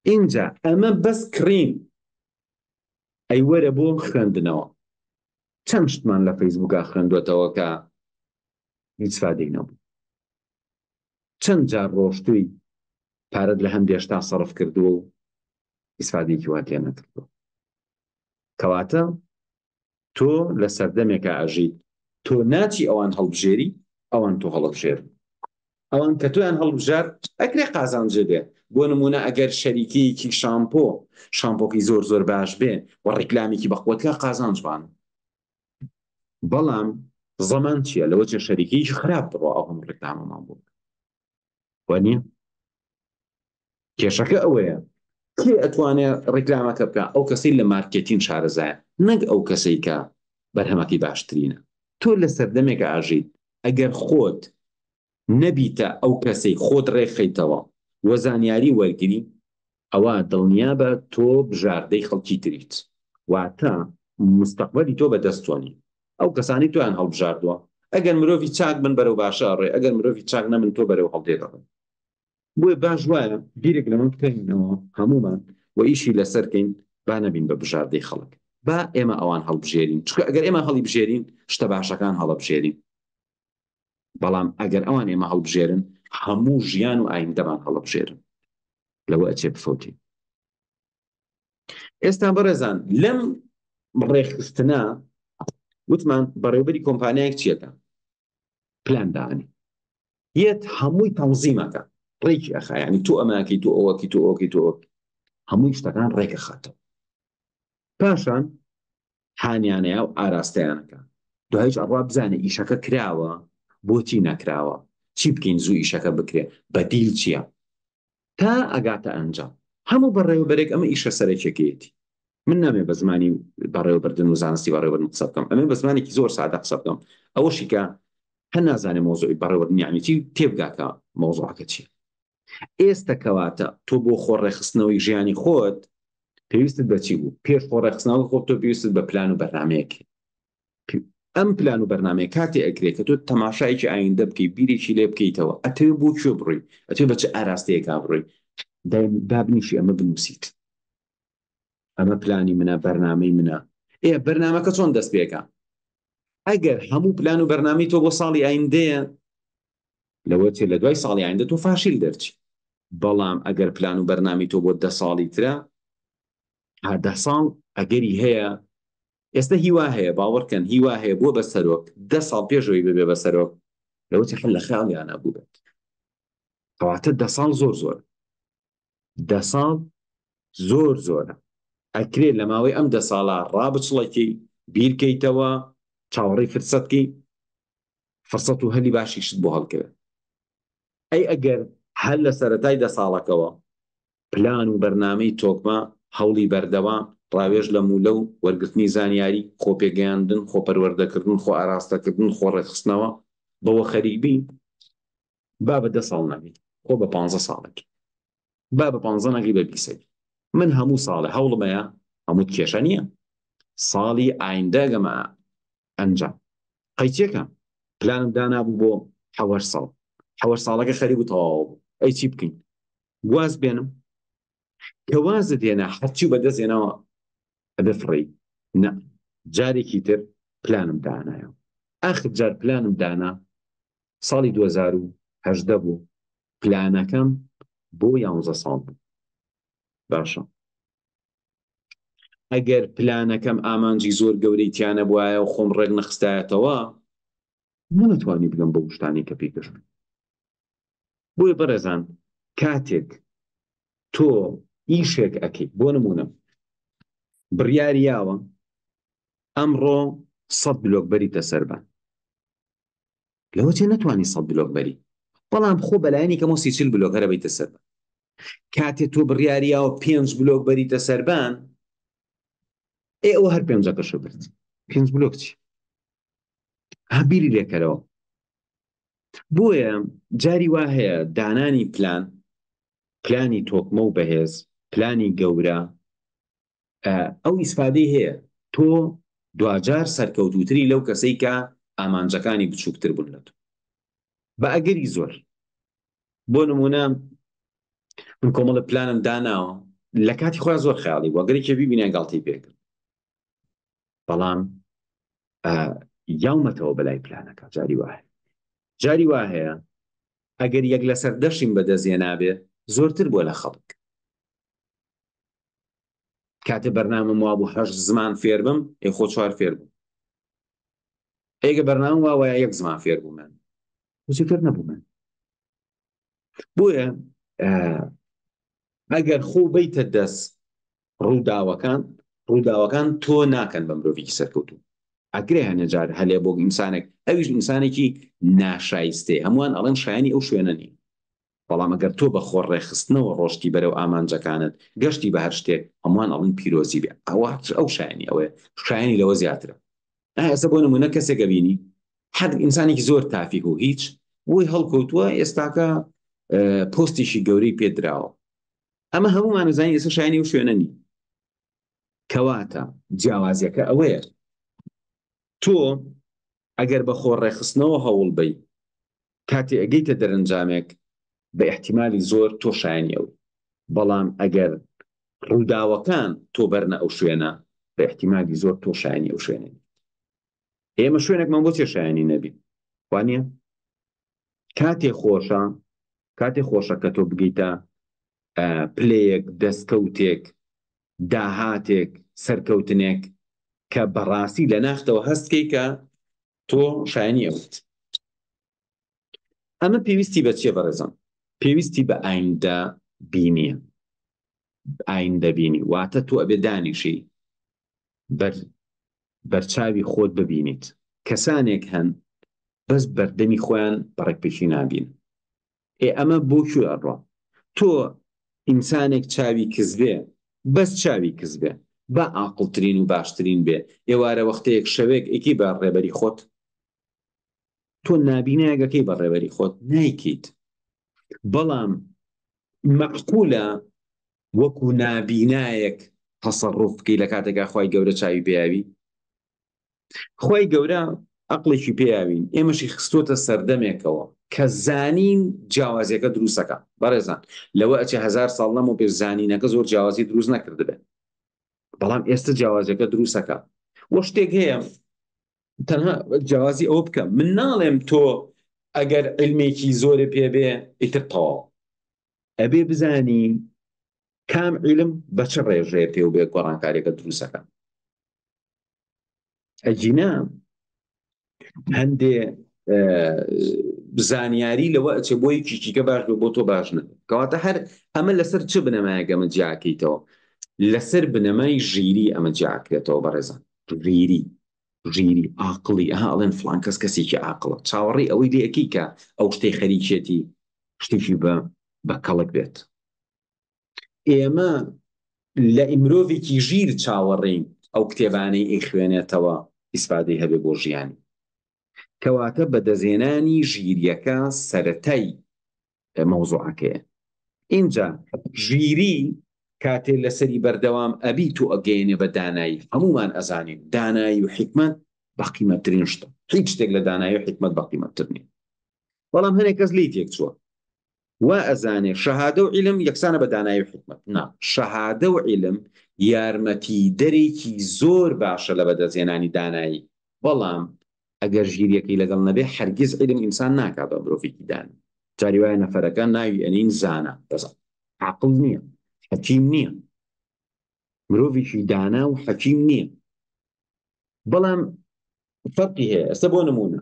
Speaker 1: اینجا ئەمە بەس کڕین ئەی وەرە بۆ خوێندنەوە چەند شتمان لە فەیسبووکە خوێندوێتەوە کە هیچ فادەی نەبوو چەند جار ڕۆشتووی پارەت لە هەندێشتا سەرف کردووە و ئیسفادەیەکی وات لێ نەکردووە کەواتە تۆ لە سەردەمێکە ئاژیت تۆ ناچی ئەوان هەڵبژێری ئەوان تۆ هەڵبژێر ئەوان کە تۆیان هەڵبژار ئەکرێ قازانجێ بێ بۆ نمونە ئەگەر شەریکەیەکی شامپۆکی زۆر زۆر باش بێ و ڕیکلامێکی بەخۆتکە قازانجبان بەڵام زەمان چییە لەوە چێ شەریکەیەکی خراپ بڕۆ ئەو هەموو ڕیکلامەمان بوو وانە کێشەکە ئەوەیە کێ ئەتوانێت ڕیکلامەکە بکە ئەو کەسەی لە مارکێتین شارەزایە نەک ئەو کەسەی کە بەرهەمەکەی باشترینە تۆ لە سەردەمێکە ئاژیت ئەگەر خۆت نەبیتە ئەو کەسەی خۆت ڕێکخەیتەوە وە زانیاری وەرگری ئەوە دڵنیا بە تۆ بژاردەی خەڵکی تریت واتە مستەقبەلی تۆ بەدەستۆنی ئەو کەسانی تۆیان هەڵبژاردووە ئەگەر مرۆڤی چاک بن بەرەو باشە ڕێ ئەگەر مرۆڤی چاک نەبن تۆ بەرەو هەڵدێڕێ بۆی باش وایە بیرێک لەمە بکەینەوە هەمومان و ئیشی لەسەرکەین با نەبین بە بژاردەی خەڵک با ئێمە ئەوان هەڵبژێرین چکە ئەگەر ئێمە هەڵی بژێرین شتە باشەکان هەڵەبژێرین بەڵام ئەگەر ئەوان ئێمە هەڵبژێرن هەموو ژیان و ئایندەمان هەڵەبژێرن لەوە ئەچێ بفەوتین ئێستا بەڕێزان لەم ڕێخستنە وتمان بەڕێوەبەری کۆمپانیایەک چیەکە پلاندانی یەت هەمووی تەنزیمەکە ڕێکی ئەخا یعنی تۆ ئەماکەی تۆ ئەوەکی تۆ ئەوەکی تۆ هەمووی شتەکان ڕێکە خاتەوە پاشان هانیانەیە و ئاراستەیانەکە دوایش ئەڕوا بزانێ ئیشەکە کراوە بۆچی نەکراوە چی بکەین زوو ئیشەکە بکرێ بەدیل چییە تا ئەگاتە ئەنجام هەموو بەڕێوەبەرێک ئەمە ئیشە سەرەکیەکەیەتی من نامێ بە زمانی بەڕێوەبەردن و زانستی بەڕێوەبەردن قسە بکەم ئەمە بە زمانێکی زۆر سادە قسە بکەم ئەوەشی کە هەر نازانێ مۆزوعی بەڕێوەبەردن یعنی چی تێبگاکە مۆزوعەکە چییە ئێستا کەواتە تۆ بۆ خۆڕێخستنەوەی ژیانی خۆت پێویستت بە چی بوو پێش خۆڕێخستنەوەی خۆت تۆ پێویستت بە پلان و بەرنامەیەکی ئەم پلان و بەرنامەیە کاتێ ئەکرێت کە تۆ تەماشایکی ئایندە بکەی بیرێکی لێ بکەیتەوە ئەتەوێ بۆ کوێ بڕۆی ئەتەوێ بە چه ئاراستەیەکا بڕۆی دابنیشی ئەمە بنووسیت ئەمە پلانی منە بەرنامەی منە بەرنامەکە چۆن دەست پێکە ئەگەر هەموو پلان و بەرنامەی تۆ بۆ ساڵی ئایندەیە لەوە چێ لە دوای ساڵی ئایندە تۆ فاشیل دەرچی بەڵام ئەگەر پلان و بەرنامی تۆ بۆ 10 ساڵی ترە ها 10 ساڵ ئەگەری هەیە ئێستا هیوا هەیە باوەڕکەن هیوا هەیە بۆ بە سەرۆک 10 ساڵ پێشەوەی ببێ بە سەرۆک لەوە چ لە خەیاڵیان نەبوو بێت کەواتە 10 ساڵ زۆر 10 ساڵ زۆرە ئەکرێت لە ماوەی ئەم 10 ساڵە ڕابچڵێکی بیرکەیتەوە چاوەڕێی فرسەتکی فرسەت و هەلی باشیشت بۆ هەڵکەوێت ئەگەر هەر لە سەرەتای 10 ساڵەکەوە پلان و بەرنامەی تۆکمە هەوڵی بەردەوام ڕاوێژ لە مولە و وەرگرتنی زانیاری خۆپێگەیاندن خۆپەروەردەکردن خۆ ئاراستەکردن خۆ ڕێخستنەوە بەوە خەریبی با بە 10 ساڵ نەبی خۆ بە 15 ساڵێکی با بە 15 نەگەی بە 20 من هەموو ساڵێ هەوڵمەیە هەموو کێشە نییە ساڵی ئایندە گەمە ئەنجام قەیچێکە پلانم دانابوو بۆ حەوەش ساڵ حەوەش ساڵەکە خەریب و تەواو ئەی چی بکەین واز بێنم کە وازت هێنا هەرچی بەدەستێنەوە ئەبێ فڕی نە جارێکی تر پلانم دانایەوە ئاخر جار پلانم دانا ساڵی 2018 بوو پلانەکەم بۆ 11 ساڵ بوو باشە ئەگەر پلانەکەم ئامانجی زۆر گەورەی تیانە بووایە و خۆم ڕێک نەخستایەتەوە نەمەتوانی بگەم بۆ شتانی کە پێکەشت بۆیە بەڕێزان کاتێک تۆ ئیشێک ئەکەیت بۆ نمونە بڕیاریاوە ئەمڕۆ 100 بلۆک بەریتە سەربان لەوە چێ نەتوانی 100 بلۆک بەری بەڵام خۆ بەلایەنی کەمەوە 30 بلۆکە بەیتە سەربان کاتێک تۆ بڕیاریاوە 5 بلۆک بەریتە سەربان ئەوە هەر پێنجەکەشە برد 5 بلۆک چی بیری لێکەرەوە بۆیە جاری وا هەیە دانانی پلانی تۆکمە و بەهێز پلانی گەورە ئەو ئیسفادەی هەیە تۆ دوجار سەرکەوتوتری لەو کەسەی کە ئامانجەکانی بچووکتر بوون لە تۆ بە ئەگەری زۆر بۆ نمونە من کۆمەڵە پلانم داناوە لە کاتی خۆیان زۆر خیاڵی بوو ئەگەرێکی بیبینە گاڵتەی پێکرد بەڵام یاومەتەوە بەلای پلانەکە جاری وا هەیە ئەگەر یەک لەسەر دەشیم بەدەستێنابێ زۆرتر بۆ لە خەڵک کاتێ بەرنامەم وا بوو 8 زمان فێر بم خۆ 4 فێر بوو ئێگە بەرنامەم وا وایە 1 زمان فێر بوو من هیچی فێر نەبوو من بۆیە ئەگەر خۆ بەیتە دەست ڕووداوەکان تۆ ناکەن بە مرۆڤێکی سەرکەوتوو ئەگرێ هەنێ جار هەلێ بۆ ئینسانێک ئەویش ئینسانێکی ناشایستێ هەمووان ئەڵێن شایانی ئەو شوێنە نین بەڵام ئەگەر تۆ بە خۆڕێخستنەوە ڕۆشتی بەرەو ئامانجەکانت گەشتی بە هەر شتێک هەمووان ئەڵێن پیرۆزی بێ ئەو شایانی ئەوەیە شایانی لەوە زیاترە ئێستا بۆ نمونە کەسێکە بینی حەد ئینسانێکی زۆر تافیک و هیچ بۆی هەڵکەوتووە ئێستاکە پۆستێکی گەورەی پێدراوە ئەمە هەمومان زانی ئێستا شایانی ئەو شوێنە نی کەواتە جیاوازیەکە ئەوەیە تۆ ئەگەر بە خۆڕێخستنەوە هەوڵ بی کاتی ئەگەیتە دەرەنجامێک بە احتیمالی زۆر تۆ شایانی ئەو بەڵام ئەگەر ڕووداوەکان تۆ بەرنە ئەو شوێنە بە احتیمالی زۆر تۆ شایانی ئەو شوێنە ئێمە شوێنێکمان بۆ چێ شایانی نەبی وانە کاتێ خۆشە کە تۆ بگەیتە پلەیەک دەستکەوتێک داهاتێک سەرکەوتنێک کە بەڕاستی لە ناختەوە هەستکەی کە تۆ شایانی ئەوت ئەمە پێویستی بە چیە بەڕێزم پێویستی بە ئایندە بینیە ئایندە بینی واتە تۆ ئەبێ دانیشی بەرچاوی خۆت ببینیت کەسانێک هەن بەس بەردەمی خۆیان بەڕێکپێکی نابین ئەمە بۆ کوێ ئەڕۆ تۆ ئینسانێک چاوی کزبێ بەس چاوی کزبێ بە عاقڵترین و باشترین بێ ئێوارە وەختەیەک شەوێک ئێکی بە ڕێبەری خۆت تۆ نابینایەکەی بە ڕێبەری خۆت نایکەیت بەڵام مەعقولە وەکو نابینایەک تەسەڕوف بکەی لە کاتێکا خوای گەورە چاوی پێیاوی خوای گەورە عەقڵێکی پێیاوین ئێمەشی خستۆتە سەردەمێکەوە کە زانین جیاوازیەکە دروستەکە بەڕێزان لەوە ئەچێ 1000 ساڵ لەمەوە پێش زانینەکە زۆر جیاوازی دروست نەکردبێت بەڵام ئێستا جیاوازیەکە دروستەکە وە شتێک هەیە تەنها جیاوازی ئەوە بکەم من ناڵێم تۆ ئەگەر علمێکی زۆرە پێبێ ئیتر تەواو ئەبێ بزانی کام علم بە چ ڕێژەیە پێ و بێ گۆڕانکاریەکە دروستەکە ئەجینا هەندێ زانیاری لەوە ئەچێ بۆی کیچیکە باش بۆ تۆ باش نەبێت کەواتە هەر ئەمە لەسەر چ بنەمایەکەمە جیاکەیتەوە لەسەر بنەمای ژیری ئەمە جیاکرێتەوە بەڕێزان ژیری عاقڵی ئەڵێن فڵان کەس کەسێکی عاقڵە چاوەڕێی ئەوەی لێەکەی کە ئەو شتەی خەریکێتی شتێکی بە کەڵک بێت ئێمە لە مرۆڤێکی ژیر چاوەڕێین ئەو کتێبانەی خوێنێتەوە ئیسفادەی هەبێ بۆ ژیانی کەواتە بەدەزێنانی ژیریەکە سەرەتای مەوزوعەکەیە اینجا ژیری کاتێ لەسەری بەردەوام ئەبیت و ئەگەیەنێ بە دانایی هەمومان ئەزانین دانایی و حکمت بە قیمەتترین شتە هیچ شتێک لە دانایی و حکمت بە قیمەتتر نیە بەڵام هەنێک کەس لی تێک چووە وا ئەزانێ شەهادە و عیلم یەکسانە بە دانایی و حکمت. نا، شەهادە و عیلم یارمەتی دەرێکی زۆر باشە لە بەدەستهێنانی دانایی، بەڵام ئەگەر ژیریەکەی لەگەڵ نەبێ هەرگیز عیلم ئینسان ناکات بە مرۆڤێکی دانا. جاری وایە نەفەرەکە ناوی ئەنین زانە، بەس عاقڵ نییە، حەکیم نییە، مرۆڤێکی دانا و حەکیم نییە. بەڵام فەرقی هەیە. ئێستا بۆ نمونە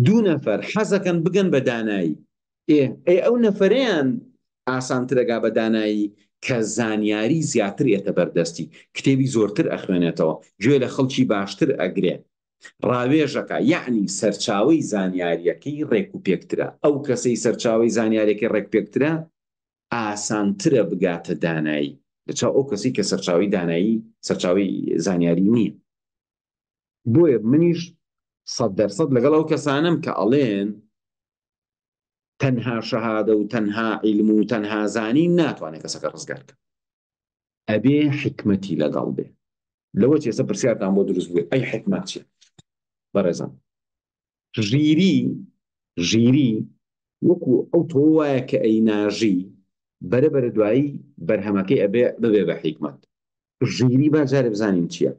Speaker 1: دوو نەفەر حەزەکەن بگەن بە دانایی، ئەو نەفەرەیان ئاسانترەگا بە دانایی کە زانیاری زیاتر ئێتە بەردەستی، کتێبی زۆرتر ئەخوێنێتەوە، گوێ لە خەڵکی باشتر ئەگرێ، ڕاوێژەکە، یعنی سەرچاوەی زانیاریەکەی ڕێک و پێکترە. ئەو کەسەی سەرچاوەی زانیاریەکەی ڕێک پێکترە ئاسانترە بگاتە دانایی لەچاو ئەو کەسی کە سەرچاوی دانایی سەرچاوی زانیاری نییە. بۆیە منیش 100% لەگەڵ ئەو کەسانم کە ئەڵێن تەنها شەهادە و تەنها عیلم و تەنها زانین ناتوانێت کەسەکە ڕزگارکە، ئەبێ حکمەتی لەگەڵ بێ. لەوە چێسە پرسیارتان بۆ دروست بووێ ئەی حکمەت چیە؟ بەڕێزم، ژیری وەکو ئەو تۆ وایە کە ئەی ناژی بەرەبەرە دوایی بەرهەمەکەی ئەبێ ببێ بە حکمەت. ژیری با جارێ بزانین چییە.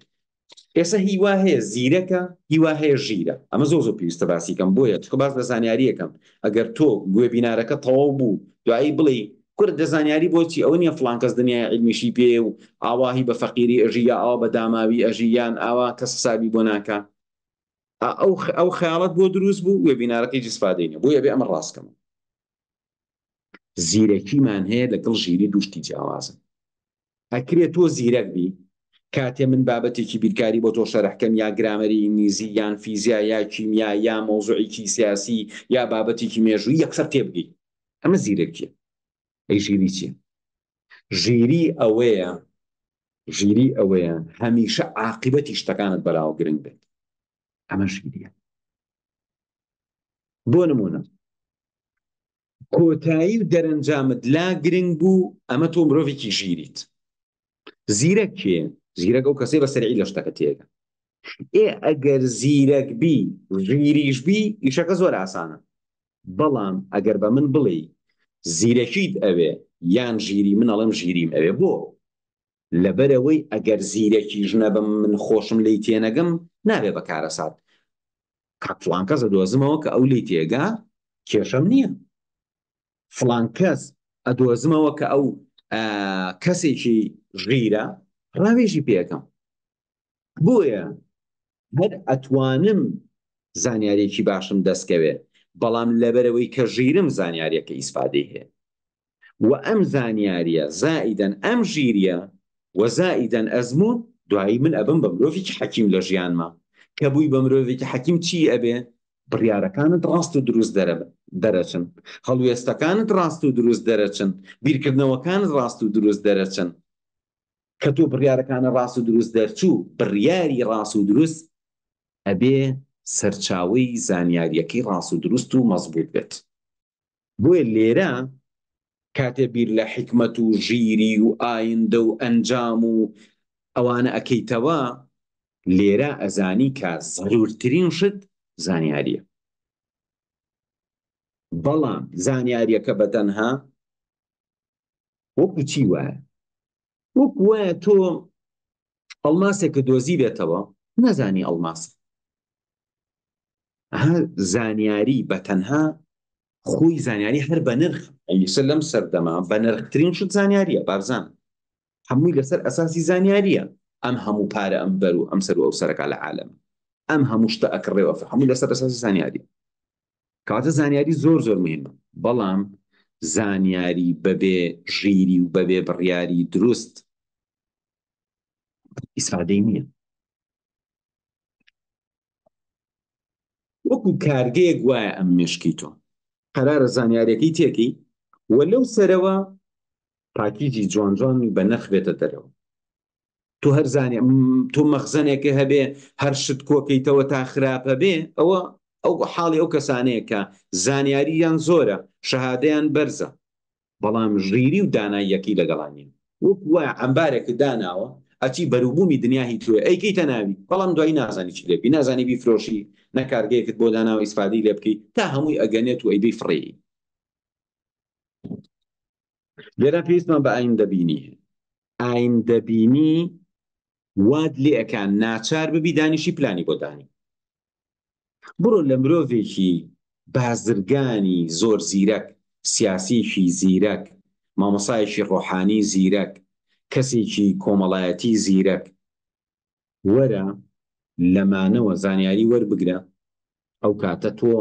Speaker 1: ئێستا هیوا هەیە زیرەکە، هیوا هەیە ژیرە. ئەمە زۆر زۆر پێویستە باسیکەم، بۆیە چکە باس بە زانیاریەکەم. ئەگەر تۆ گوێبینارەکە تەواو بوو دوایی بڵێ کورد دەزانیاری بۆچی ئەوە نییە فڵان کەس دنیای عیلمیشی پێ و ئاواهی بە فەقیری ئەژی یا ئاوا بە داماوی ئەژی یان ئاوا کەس حسابی بۆ ناکە، ئەو خەیاڵەت بۆ دروست بوو گوێبینارەکەی جسپادەینە. بۆیە بێ ئەمە ڕاستکەمە. زیرەکیمان هەیە لەگەڵ ژیری دوشتی جیاوازن. ئەکرێت تۆ زیرەک بی کاتێ من بابەتێکی بیرکاری بۆ تۆ شەرحکەم، یا گرامەری ئینگلیزی یان فیزیا یا کیمیا یا مۆزوعێکی سیاسی یا بابەتێکی مێژووی یەکسەر تێبگەی، ئەمە زیرەکیە. ئەی ژیری چییە؟ ژیری ئەوەیە هەمیشە عاقبەتی شتەکانت بەراو گرنگ بێت. ئەمە ژیریە. بۆ نمونە کۆتایی و دەرەنجامت لا گرنگ بوو، ئەمە تۆ مرۆڤێکی ژیریت. زیرەک کێ؟ زیرەک ئەو کەسەی بەسەرعی لە شتەکە تێگە. ئەگەر زیرەک بی ژیریش بی ئیشەکە زۆر ئاسانە. بەڵام ئەگەر بە من بڵێ زیرەکیت ئەوێ یان ژیری، من ئەڵێم ژیریم ئەوێ. بۆ لەبەرەوەی ئەگەر زیرەکیش نەبم من خۆشم لی تێنەگەم نابێ بەکارە سات. کاک فڵان کەس ئەدۆزمەوە کە ئەو لی تێگا کێشەم نییە. فڵان کەس ئەدۆزمەوە کە ئەو کەسێکی ژیرە ڕاوێژی پێەکەم. بۆیە هەر ئەتوانم زانیارێکی باشم دەستکەوێ، بەڵام لەبەرەوەی کە ژیرم زانیاریەکە ئیسفادەی هەیە و ئەم زانیاریە زائیدەن ئەم ژیریە و زائیدەن ئەزمون، دوایی من ئەبم بە مرۆڤێکی حەکیم لە ژیانما. کە بووی بە مرۆڤێکی حەکیم چی ئەبێ؟ بڕیارەکانت ڕاست و دروست دەرەچن، هەڵوێستەکانت ڕاست و دروست دەرەچن، بیرکردنەوەکانت ڕاست و دروست دەرەچن. کە تۆ بڕیارەکانە ڕاست و دروست دەرچوو، بڕیاری ڕاست و دروست ئەبێ سەرچاوەی زانیاریەکەی ڕاست و دروست و مەزبوط بێت. بۆیە لێرە کاتێ بیر لە حکمت و ژیری و ئایندە و ئەنجام و ئەوانە ئەکەیتەوە، لێرە ئەزانی کە زەرورترین شت زانیاریە. بەڵام زانیاریەکە بەتەنها وەکو چی وایە؟ وەکو وایە تۆ ئەڵماسێک کە دۆزی بێتەوە نەزانی ئەڵماس. زانیاری بەتەنها خۆی زانیاری هەر بە نرخ، ئەیسە لەم سەردەما بە نرخترین شت زانیاریە. بارزان هەمووی لەسەر ئەساسی زانیاریە. ئەم هەموو پارە ئەم بەر و ئەم سەر و ئەو سەرەکە لە عالەم، ئەم هەموو شتە ئەکڕێوە، هەمووی لەسەر ئەساسی زانیاریە. کەواتە زانیاری زۆر زۆر مهمە. بەڵام زانیاری بەبێ ژیری و بەبێ بڕیاری دروست ئیسفادەی نییە. وەکو کارگەیەک وایە ئەم مێشکی تۆ قەرارە زانیاریەکەی تێکی و لەو سەرەوە پاکیجی جوان جوانی بە نرخ بێتە دەرەوە. تۆ هەر زانیە تۆ مەخزنێکە هەبێ هەر شت کۆکەیتەوە تا خراپە بێ، ئەو حاڵی ئەو کەسانەیە کە زانیاریان زۆرە، شەهادەیان بەرزە، بەڵام ژیری و داناییەکەی لەگەڵانیە. وەکو وایە ئەمبارێکە داناوە، ئەچی بەروبوومی دنیا هی توێ ئەیکەیتە ناوی بەڵام دوایی نازانی چ لێبی نازانی بیفرۆشی نەکارگەیەکت بۆ داناوە ئیسفادەی لێ بکەی تا هەمووی ئەگەنێت و ئەیبەی فڕێی لێرە پێویستمان بە ئایندەبینی ئایندەبینی واد لێ ئەکان ناچار ببی دانیشی پلانی بۆ دانی بڕۆ لە مرۆڤێکی بازرگانی زۆر زیرەک سیاسیشی زیرەک مامۆسایەکی ڕۆحانی زیرەک کەسێکی کۆمەڵایەتی زیرەک وەرە لەمانەوە زانیاری وەربگرە ئەو کاتە تۆ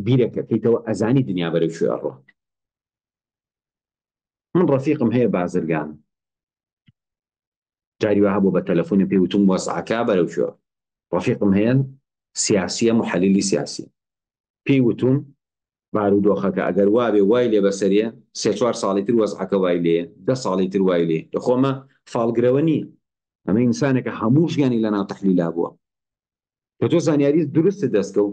Speaker 1: بیرەکەکەیتەوە ئەزانی دنیا بەرەو شوێ ئەڕۆ من ڕەفیقم هەیە بازرگان جاری وها بۆ بە تەلەفۆنی پێوتم وەسعەکە بەرەو شوێ ڕەفیقم هەیە سیاسیە محەلیلی سیاسی پێی وتم بارودۆخەکە ئەگەر وابێ وای لێ بەسەریە 3-4 ساڵی تر وەزعەکە وای لێ 10 ساڵی تر وای لێ دەخۆمە فاڵگرەوە نییە ئەمە ئینسانێکە هەموو ژیانی لەناو تەحلیلا بووە کە تۆ زانیاری درستت دەستکە و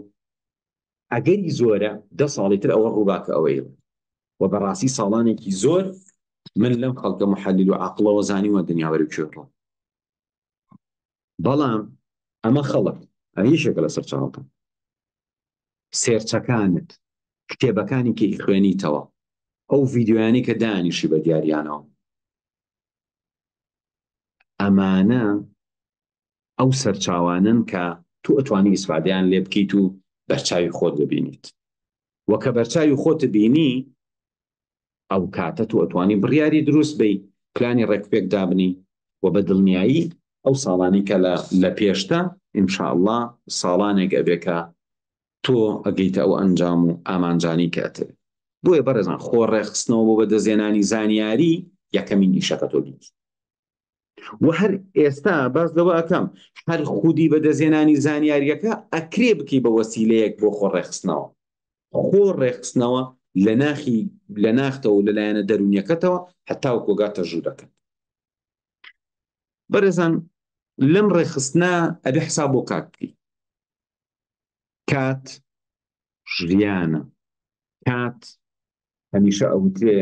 Speaker 1: ئەگەری زۆرە 10 ساڵی تر ئەوە ڕووباکە ئەوەی و بەڕاستی ساڵانێکی زۆر من لەم خەڵکە محەلیل و عەقڵەوە زانیوە دنیا بەرەو کوێڕۆ بەڵام ئەمە خەڵک هیچێکە لەسەر چاوەکە سێرچەکانت کتێبەکانی کە خوێنیتەوە ئەو ڤیدیۆیانی کە دانیشی بە دیاریانەوە ئەمانە ئەو سەرچاوانن کە تو ئەتوانی ئیسفادەیان لێ بکەیت و بەرچاوی خۆت ببینیت وەکە بەرچاوی خۆت بینی ئەو کاتە تو ئەتوانی بڕیاری دروست بی پلانی ڕێکپێک دابنی و بە دڵنیایی ئەو ساڵانی کە لە پێشتە ئینشاءالله ساڵانێک ئەبێکە تۆ ئەگەیتە ئەو ئەنجام و ئامانجانی کەتر بۆیە بەڕێزان خۆ ڕێخستنەوە بۆ بەدەستهێنانی زانیاری یەکەمین ئیشەکە تۆ بیت و هەر ئێستا باس لەوە ئەەکەم هەر خودی بەدەستهێنانی زانیاریەکە ئەکرێ بکەی بە وەسیلەیەک بۆ خۆ ڕێخستنەوە خۆ ڕێخستنەوە لە ناختەوە لەلایەنە دەرونیەکەتەوە هەتاو کۆگاتە ژوورەکە بەڕێزان لەم ڕێخستنە ئەبێ حساب بۆ کات بکەی کات ژیانە کات هەمیشە ئەوترێ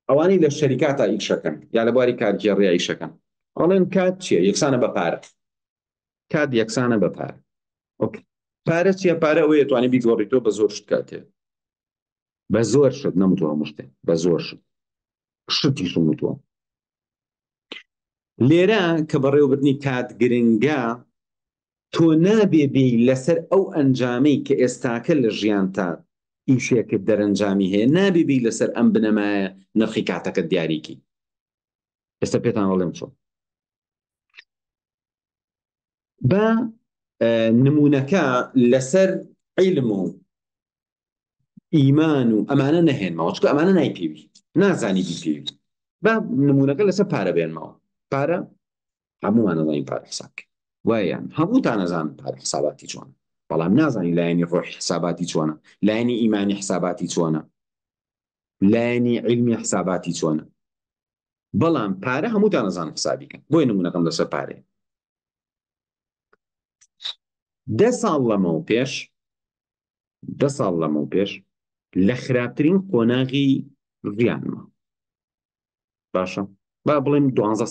Speaker 1: ئەوانەی لە شەریکاتە ئیشەکەن یا لە بواری کارگێڕی ئیشەکەن ئەڵێن کات چییە یەکسانە بە پارە کات یەکسانە بە پارە پارە چییە پارە ئەوەیە توانی بیگۆڕیتەوە بە زۆر شت کاتێ بە زۆر شت نەمتووە هەموو شتێک بە زۆر شتیشم وتووە لێرە کە بەڕێوەبردننی کات گرنگە تۆ نابێ بێ لەسەر ئەو ئەنجامەی کە ئێستاکە لە ژیانتا ئیشێکت دەرەنجامی هەیە نابێ بێ لەسەر ئەم بنەمایە نرخی کاتەکە دیاریکی ئێستا پێتان وەڵێم چۆن بە نمونونەکە لەسەر عیلم و ئیمان و ئەمانە نەهێنمەوە چکە ئەمانە نایپێوی نازانی بیپێوی بە نمونونەکە لەسەر پارە بێنمەوە پارە هەموومان نەزانین پارە حسابکە وایە هەمووتان نەزانن پارە حساباتی چۆنە بەڵام نازانی لایەنی ڕۆحی حساباتی چۆنە لایەنی ئیمانی حساباتی چۆنە لایەنی علمی حساباتی چۆنە بەڵام پارە هەمووتان نەزانن حسابیکەن بۆی نمونونەکەم لەسەر پارەیە 10 ساڵ لەمەو پێش لە خراپترین قۆناغی ڤیانمە باشە با بڵێم 12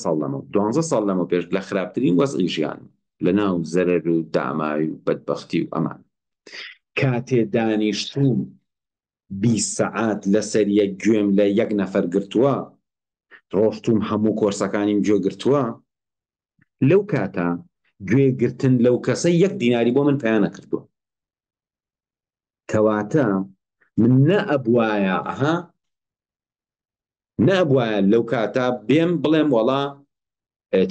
Speaker 1: ساڵ لەمەو پێش لە خراپترین وەزعی ژیانم لە ناو زەرەر و داماوی و بەدبەختی و ئەمان کاتێ دانیشتوم 20 سەعات لەسەر یەک گوێم لە یەک نەفەر گرتووە ڕۆشتوم هەموو کۆرسەکانیم گوێ گرتووە لەو کاتە گوێگرتن لەو کەسە 1 دیناری بۆ من پەیان نەکردووە کەواتە من نەبوایە لەو کاتە بێم بڵێم وەڵا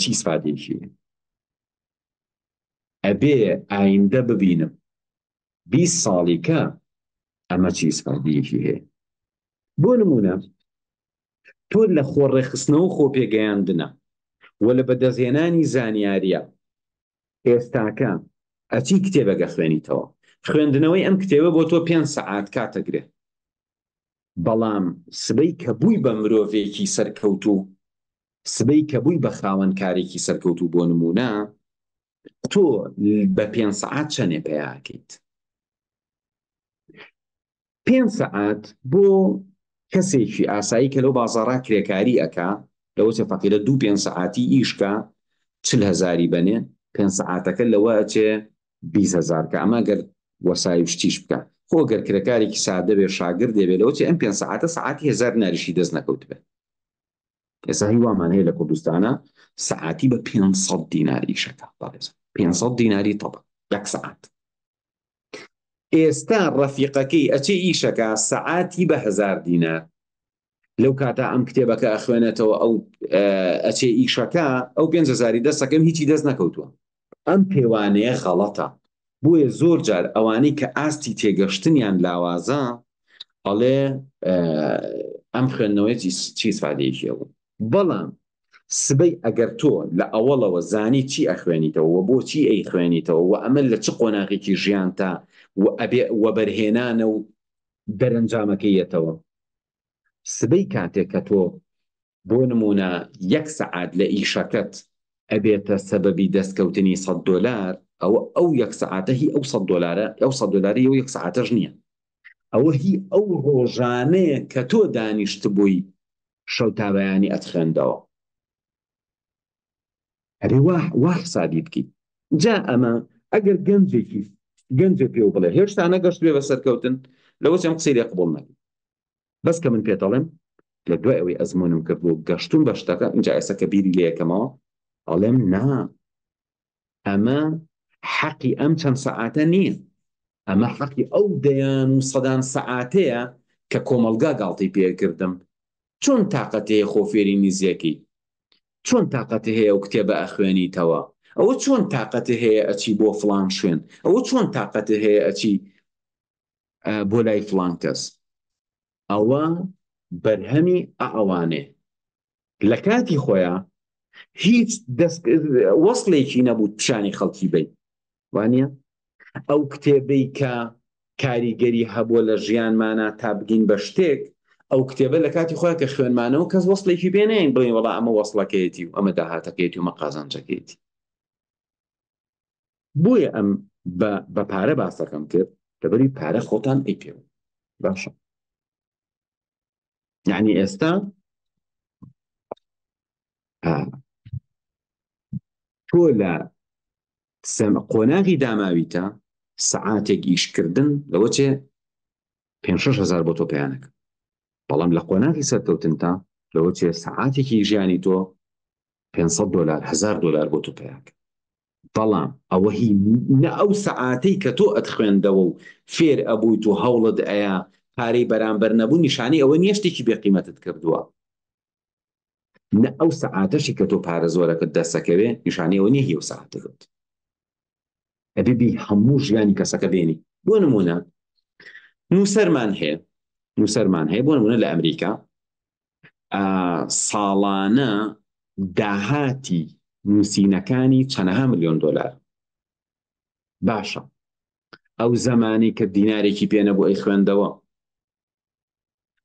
Speaker 1: چی سفادێکی ئەبێ ئایندە ببینم 20 ساڵی کە ئەمە چی سفادێکی هەیە بۆ نمونە تۆ لە خۆڕێخستنەوە خۆ پێگەیاندنە و لە بەدەستهێنانی زانیاریە ئێستاکە ئەچی کتێبەگە خوێنیتەوە خوێندنەوەی ئەم کتێبە بۆ تۆ 5 سەعات کاتەگرێ بەڵام سبەی کە بووی بە مرۆڤێکی سەرکەوتوو سبەی کە بووی بە خاوەنکارێکی سەرکەوتوو بۆ نمونە تۆ بە 5 سەعات چەندێ پێیاکەیت 5 سەعات بۆ کەسێکی ئاسایی کە لەو بازاڕا کرێکاری ئەکا لەوە چێ فەقیرە 2-5 سەعاتی ئیشکە 40,000 بەنێ 5 سەعاتەکە لەوە چێ 20,000 کە ئەمە گەر وەسای شتیش بکە خۆ گەر کرێکارێکی سادە بێ شاگرد دەبێت لەوە چێ ئەم 5 سەعاتە سەعاتی 1000 ناریشی دەست نەکەوت بێت. ئێستا هیوامان هەیە لە کوردستانە سەعاتی بە 500 دینار ئیشەکە بەڕێز 500 دیناری تەبە یەک سەعات. ئێستا ڕەفیقەکەی ئەچێ ئیشەکە سەعاتی بە 1000 دینار لەو کاتا ئەم کتێبەکە ئەخوێنێتەوە ئەو ئەچێ ئیشەکە ئەو 5,000 دەستەکەم هیچی دەست نەکەوتووە. ئەم پێوانەیە غەڵەتە بۆیە زۆر جار ئەوانەی کە ئاستی تێگەشتنیان لاوازە ئەڵێ ئەم خوێندنەوەی چی سفادەیەکیە بوو. بەڵام سبەی ئەگەر تۆ لە ئەوەڵەوە زانی چی ئەخوێنیتەوە و بۆچی ئەی خوێنیتەوە و ئەمە لە چ قۆناغێکی ژیان تا وە بەرهێنانە و دەرەنجامەکەیەتەوە سبەی کاتێک کە تۆ بۆ نمونە 1 سەعات لە ئیشەکەت ئەبێتە سەبەبی دەستکەوتنی $100 ئەو 1 سەعاتە هی ئەو $100 ئەو $100 و 1 سەعاتەش نییە ئەوە هی ئەو ڕۆژانەیە کە تۆ دانیشت بووی شەو تا بەیانی ئەتخێندەوە هەرێ وا حسابی بکەیت. جا ئەمە ئەگەر گەنجێ پێ بڵێ هێشتا نەگەشت بێ بە سەرکەوتن لەوە چەم قسەی لێ قبوڵ نەکەی بەس کە من پێت دەڵێم لە دوای ئەوەی ئەزمونم کرد بۆ گەشتون بە شتەکە اینجا ئێستا کە بیری لێ یەکەمەوە ئەڵێم نا ئەمە حەقی ئەم چەند سەعاتە نییە ئەمە حەقی ئەو دەیان و سەدان سەعاتەیە کە کۆمەلگا گاڵتەی پێکردم. چۆن تااقەت هەیە خۆفێری نزیەکەی چۆن تااقەت هەیە ئەو کتێبە ئەخوێنیتەوە ئەوە چۆن تااقەت هەیە ئەچی بۆ فڵان شوێن ئەوە چۆن تااقەت هەیە ئەچی بۆ لای فڵان کەس ئەوە بەرهەمی ئەوانێ لە کاتی خۆیان هیچ وەسڵێکی نەبوو پیشانی خەڵکی بێت وانە ئەو کتێبەی کە کاریگەری هەبووە لە ژیانمانە تا بگین بە شتێک ئەو کتێبە لە کاتی خۆیان کە خوێنمانەوە کەس وەسڵێکی پێنێن بڵێن وەڵا ئەمە وەسڵەکەیەتی و ئەمە داهاتەکەیەتی و مە قازانجەکەیەتی. بۆیە ئەم بە پارە باسەکەم کرد لەبەری پارە خۆتان ئەی پێوە باشە. یعنی ئێستا تۆ لە قۆناغی داماویتە سەعاتێک ئیشکردن لەوە چێ 5,000 بۆ تۆ پێیانەکە بەڵام لە قۆناغی سەرکەوتنتا لەوە چێ سەعاتێکی ژیانی تۆ $500 $1,000 بۆ تۆ پێیاکە. بەڵام ئەوە هی نە ئەو سەعاتەی کە تۆ ئەتخوێندەوە و فێر ئەبوویت و هەوڵت ئەیە پارەی بەرامبەر نەبوو نیشانەی ئەوە نییە شتێکی بێقیمەتت کردووە. نە ئەو سەعاتەشی کە تۆ پارە زۆرەکەت دەستەکەوێ نیشانەی ئەوە نییە هی ئەو سەعاتەکەت ئەبێبی هەموو ژیانی کەسەکە بێنی. بۆ نمونە نووسەرمان هەیە بۆ نمونە لە ئەمریکا ساڵانە داهاتی نووسینەکانی چەندەها $1,000,000 باشە ئەو زەمانی کە دینارێکی پێ نەبوو ئەی خوێندەوە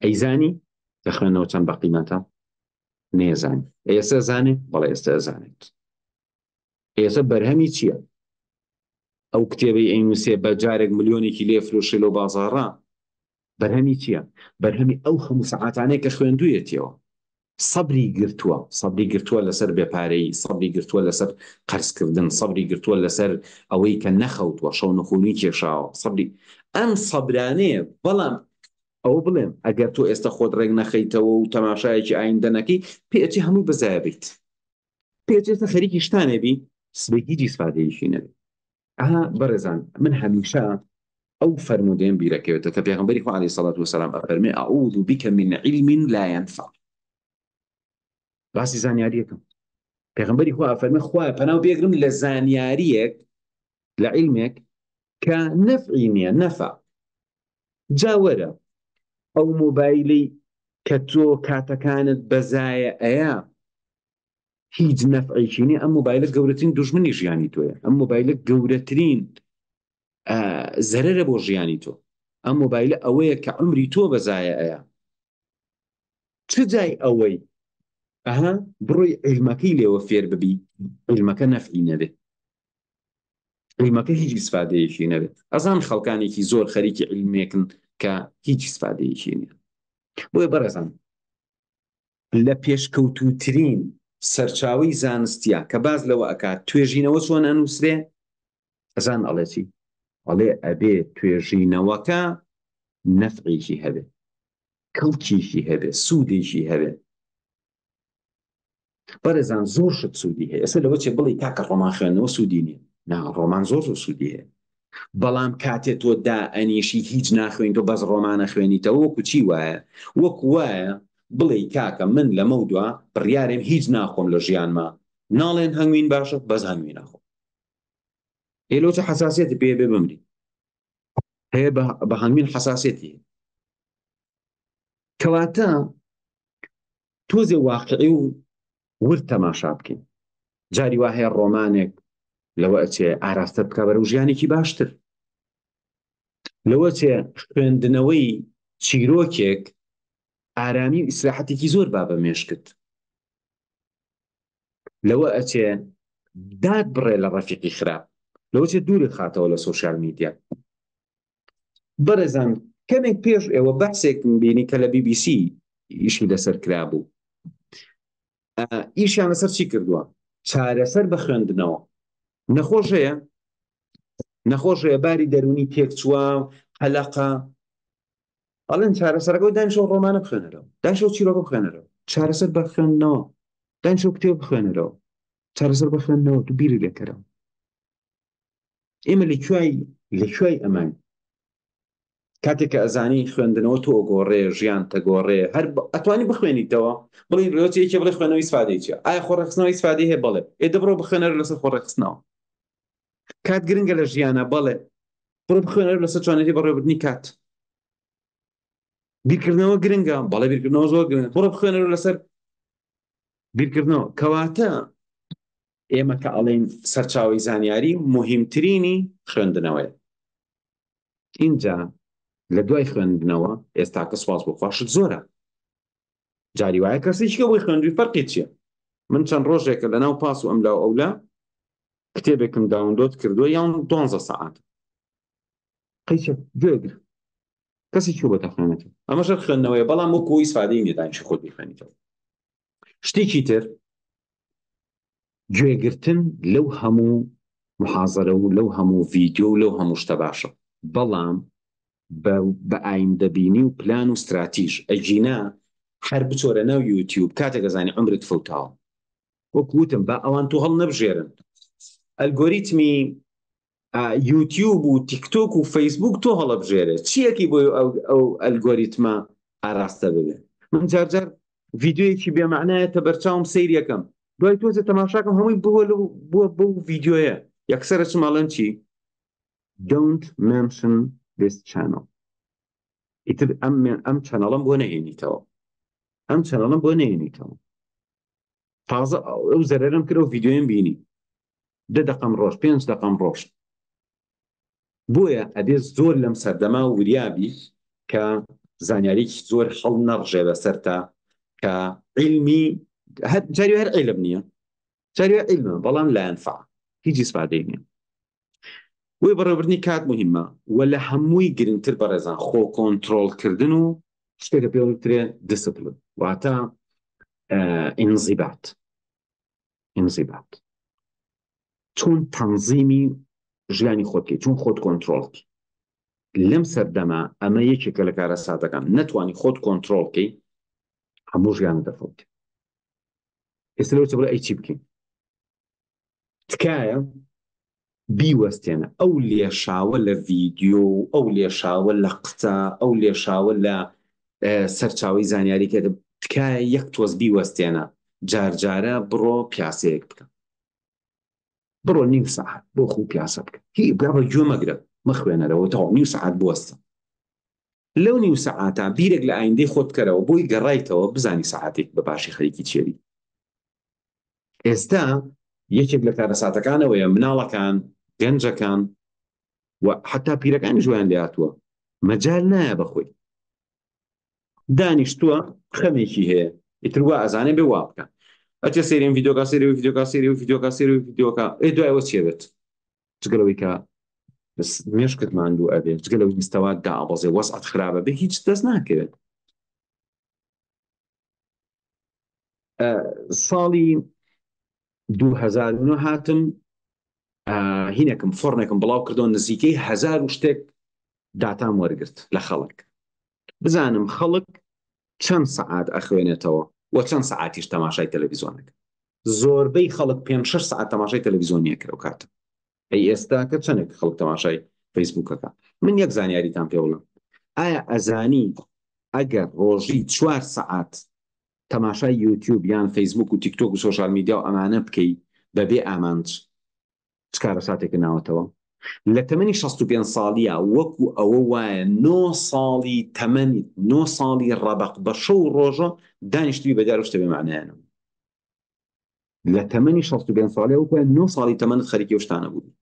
Speaker 1: ئەیزانی کە خوێندنەوە چەند بەقیمەتە نێزانی ئێستا زانێ بەڵێ ئێستا زانێت ئێستا بەرهەمی چییە ئەو کتێبەی ئەینووسێ بە جارێک ملیۆنێکی لێ فرۆشی لەو بازاڕە بەرهەمی چییە بەرهەمی ئەو هەموو سەعاتانەیە کە خوێندوویەتیەوە سەبری گرتووە لەسەر بێپارەی سەبری گرتووە لەسەر قەرزکردن سەبری گرتووە لەسەر ئەوەی کە نەخەوتووە شەو نەخوونی کێشاوە سەبری ئەم سەبرانەیە. بەڵام ئەوە بڵێم ئەگەر تۆ ئێستا خۆت ڕێک نەخەیتەوە و تەماشایەکی ئایندە نەکەی پێچی هەمووی بەزایە بیت پێچێتە خەریکی شتانێ بی سبەی جیسفادەیەشی نەبێت. بەڕێزان من هەمیشە ئەو فەرمودەیەم بیرەکەوێتە کە پێغەمبەری خوا عەلەیهی سەڵات وسەلام ئەفەرمێ ئەعوذ بیک من علم لا ينفع باسی زانیاریەکەم پێغەمبەری خوا ئەفەرمێ خوایە پەناو بێگرم لە زانیاریەک لە عیلمێک کە نەفعی نییە نەفع. جا وەرە ئەو مۆبایلی کە تۆ کاتەکانت بەزایە ئەیە هیچ نەفعێکی نییە ئەم مۆبایلە گەورەترین دوژمنی ژیانی تۆیە ئەم مۆبایلە گەورەترین زەرەرە بۆ ژیانی تۆ ئەم مۆبایلە ئەوەیە کە عمری تۆ بەزایە ئەیە چ جای ئەوەی بڕۆی عیلمەکەی لێوە فێر ببی عیلمەکە نەفعی نەبێت عیلمەکە هیچ ئیسفادەیەکی نەبێت. ئەزان خەڵکانێکی زۆر خەریکی عیلمێکن کە هیچ ئیسفادەیەکی نییە. بۆیە بەڕێزان لە پێشکەوتووترین سەرچاوەی زانستیە کە باز لەوە ئەکات توێژینەوە چۆن ئەنووسرێ ئەزان ئەڵێ چی ئەڵێ ئەبێ توێژینەوەکە نەفعێکی هەبێ کەڵکیشی هەبێ سوودێکی هەبێ بەڕێزان زۆر شت سوودی هەیە ئێستا لەوە چێ بڵێ کاکە ڕۆمان خوێندنەوە سوودی نییە نا ڕۆمان زۆر سوودی هەیە بەڵام کاتێ تۆ دائەنیشی هیچ ناخوێن تۆ بەس ڕۆمانە خوێنیتەوە وەکو چی وایە وەکو وایە بڵێ کاکە من لەمە دووە بڕیارێم هیچ ناخۆم لە ژیانما ناڵێن هەنگوین باشە بەس هەنگوین ناخۆم ئێلۆچە حەساسیەتی پێ بێ بمری هەیە بە هەنگوین حەساسیەتی کەواتە تۆزێ واقعی و ورد تەماشا بکەین جاری وا هەیە ڕۆمانێک لەوە ئەچێ ئاراستە بکە بەرەو ژیانێکی باشتر لەوە چێ خوێندنەوەی چیرۆکێک ئارامی و ئیسراحەتێکی زۆر با بەمێش کرد لەوە ئەچێ داد بڕێ لە ڕەفیقی خراپ لەوە چێ دوورە خاتەوە لە سۆشیال میدیا بەڕێزان کەمێک پێش ئێوە بەحسێکم بینی کە لە BBC ئیشی لەسەر کرا بوو ئیشیان لەسەر چی کردووە چارەسەر بە خوێندنەوە نەخۆشەیە باری دەرونی تێک چووە هەلەقە ئەڵێن چارەسەرەکە دانیشەوە ڕۆمانە بخوێنەرەوە دانیشەوە چیرۆکە بخوێنەرەوە چارەسەر بە خوێندنەوە دانیشەوە کتێب بخوێنەرەوە چارەسەر بە خوێندنەوە تو بیری لێکەرەوە ئێمە لەکوای ئەمان کاتێک کە ئەزانی خوێندنەوە تۆ ئۆگۆڕێ ژیان تەگۆڕێ هەر ئەتوانی بخوێنیتەوە بڵێ لۆچەیەکی بڵێ خوێنەوەی سفادەی چیە ئایا خۆڕێخستنەوەی سفادەی هەیە بڵێ دەبڕۆ بخوێنەرە لەسەر خۆڕێخستنەوە کات گرنگە لە ژیانە بەڵێ بڕۆ بخوێنەرە لەسەر توانێتی بەڕێوەبردنی کات بیرکردنەوە گرنگە بەڵێ بیرکردنەوە زۆر گرنگە بڕۆ بخوێنەرە لەسەر بیرکردنەوە کەواتە ئێمە کە ئەڵێن سەرچاوەی زانیاری مهمترینی خوێندنەوەیە اینجا لە دوای خوێندنەوە ئێستا کە سواز بۆ خواشت زۆرە جاری وایە کەسێکیکە بۆی خوێندووی فەرقی چییە من چەند ڕۆژێکە لە ناو پاس و ئەملا و ئەولا کتێبێکم داونلۆد کردووە یان 12 سەعات قەیچە گوێگر کەسی چوو بەتە خوێنێتەوە ئەمەشە خوێندنەوەیە بەڵام وەکو ئیسفادەی نییە دانیشی خۆت بیخوێنیتەوە شتێکی تر گوێگرتن لەو هەموو محازەرە و لەو هەموو ڤیدیۆ و لەو هەموو شتە باشە بەڵام بە ئایندەبینی و پلان و استراتیژ ئەجینا هەر بچۆرە ناو یوتیوب کاتێک دەزانی عمرت فەوتاوە وەکوتم با ئەوان تۆ هەڵ نەبژێرن ئەلگۆریتمی یوتیوب و تیکتۆک و فەیسبوک تۆ هەڵەبژێرێ چیەکی بۆ ئەو ئەلگۆریتمە ئاراستە ببێ من جارجار ڤیدیۆیەکی بێمەعنایەتە بەرچاوم سەیر یەکەم دوای تۆزە تەماشاکەم هەمووی بووە بەو ڤیدیۆیە یەکسەرە چماڵەن چی don't mention this channel ئیتر ئەم چەنەڵم بۆ نەهێنیتەوە تازە ئەو زەرەرم کرد و ڤیدیۆیم بینی 10 دقەم ڕۆژ 5 دقەم ڕۆژ بۆیە ئەبێ زۆر لەم سەردەما وریابی کە زانیاریی زۆر هەڵ نەڕژێ بەسەر تا کە عیلمی جاری هەر عیلم نییە جاری عیلمە بەڵام لا ينفع هیچ ئیسفادەی نییە وی بەڕێوەبردنی کات مهمە و لە هەمووی گرنگتر بەڕێزان خۆ کۆنتڕۆڵکردن و شتێکە پێوترێ دیسپلین واتە ئینزیبات چۆن تەنزیمی ژیانی خۆتکەی چۆن خۆت کۆنتڕۆڵکی لەم سەردەما ئەمە یەکێکە لە کارە سادەکان نەتوانی خۆت کۆنتڕۆڵکەی هەموو ژیانت دەفەوت ئێستا لەوە چ بڵێ ئەی چی بکەین تکایە بیوەستێنە ئەو لێشاوە لە ڤیدیۆ ئەو لێشاوە لە قسە ئەو لێشاوە لە سەرچاوی زانیاریکە تکایە یەک تۆز بیوەستێنە جارجارە بڕۆ پیاسەیەک بکە بڕۆ نیم سەعات بۆ خوو پیاسە بکە هی بڕۆ گوێ مەگرە مەخوێنەرەوە تەواو نیم سەعات بوەستە لەو نیم سەعاتە بیرێک لە ئایندەی خۆت کەرەوە بۆی گەڕایتەوە بزانی سەعاتێک بە باشی خەریکی چێری ئێستا یەکێک لە کارەساتەکانەوەیە مناڵەکان گەنجەکان و حتا پیرەکانی ژویان لێهاتووە مەجال نایە بەخۆی دانیشتووە خەمێکی هەیە ئیتر وا ئەزانێ بێ وا بکە ئەچێ سێریم ڤیدیۆکە دوایەوە چێ بێت جگەلەوەی کە مێشکت ماندوو ئەبێ جگەلەوەی مستەوات دائەبەزێ وەزعەت خراپە بێ هیچ دەست ناکەوێت ساڵی 2009 هاتم هینێکم فۆرمێکم بڵاو کردەوە نزیکەی 1000 شتێک داتام وەرگرت لە خەڵک بزانم خەڵک چەند سەعات ئەخوێنێتەوە و چەند سەعاتیش تەماشای تەلەڤیزۆنەکە زۆربەی خەڵک 5-6 سەعات تەماشای تەلەڤیزۆنیە کرد و کاتە ئەی ئێستا کە چەندێک خەڵک تەماشای فەیسبووکەکە من یەک زانیاریتان پێ بڵێم ئایا ئەزانی ئەگەر ڕۆژی 4 سەعات تەماشای یوتیوب یان فەیسبوک و تیکتۆک و سۆشال میدیا و ئەمانە بکەی بەبێ ئامانج چ کارە ساتێکە ناوەتەوە لە تەمەنی 65 ساڵیە وەکو ئەوە وایە 9 ساڵی تەمەنی 9 ساڵی ڕەبق بە شەو ڕۆژە دانیشتوی بەدار شتە بێمانایانە لە تەمەنی 65 ساڵی وەکو 9 ساڵی تەمەنت خەریکی ئەو شتانە بوو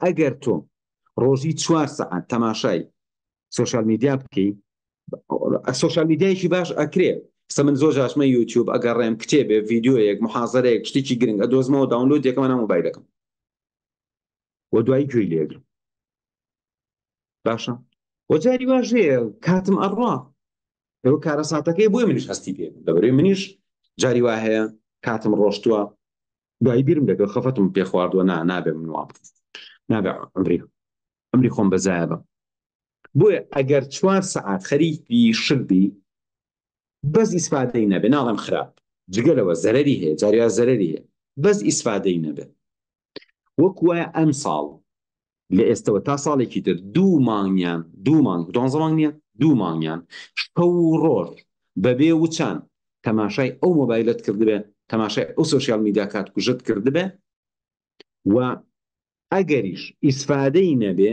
Speaker 1: ئەگەر تۆ ڕۆژی 4 سەعات تەماشای سۆشال میدیا بکەی سۆشال میدیایکی باش ئەکرێ سە من زۆر جاشمە یوتیوب ئەگەڕێم کتێبێ ڤیدیۆیەک محازەرەیەک شتێکی گرنگ ئەدۆزمەوە داونلۆد یەکەمە مۆبایلەکەم و دوایی گوێی لێگرم باشە و جاری باش هەیە کاتم ئەڕوا ئەوە کارە ساتەکەی بۆی منیش هەستی پێ دەبەرێ منیش جاری وا هەیە کاتم ڕۆشتووە دوایی بیرم دەکە خەفەتم پێ خواردووە نابێ من وا نابێ ئەمری خۆم بەزایە بە بۆیە ئەگەر 4 سەعات خەریکی شربی بەس ئیسفادەی نەبێ ناڵێم خراپ جگەلەوە زەرەری هەیە جاریا زەرەری هەیە بەس ئیسفادەی نەبێ وەک وایە ئەم ساڵ لە ئێستەوە تا ساڵێکی تر 2 مانگیان 2 مانگ 12 مانگ نییە 2 مانگیان شەو ڕۆژ بەبێ وچان تەماشای ئەو مۆبایلت کردبێ تەماشای ئەو سۆشیال میدیا کات کوژت کردبێ و ئەگەریش ئیسفادەی نەبێ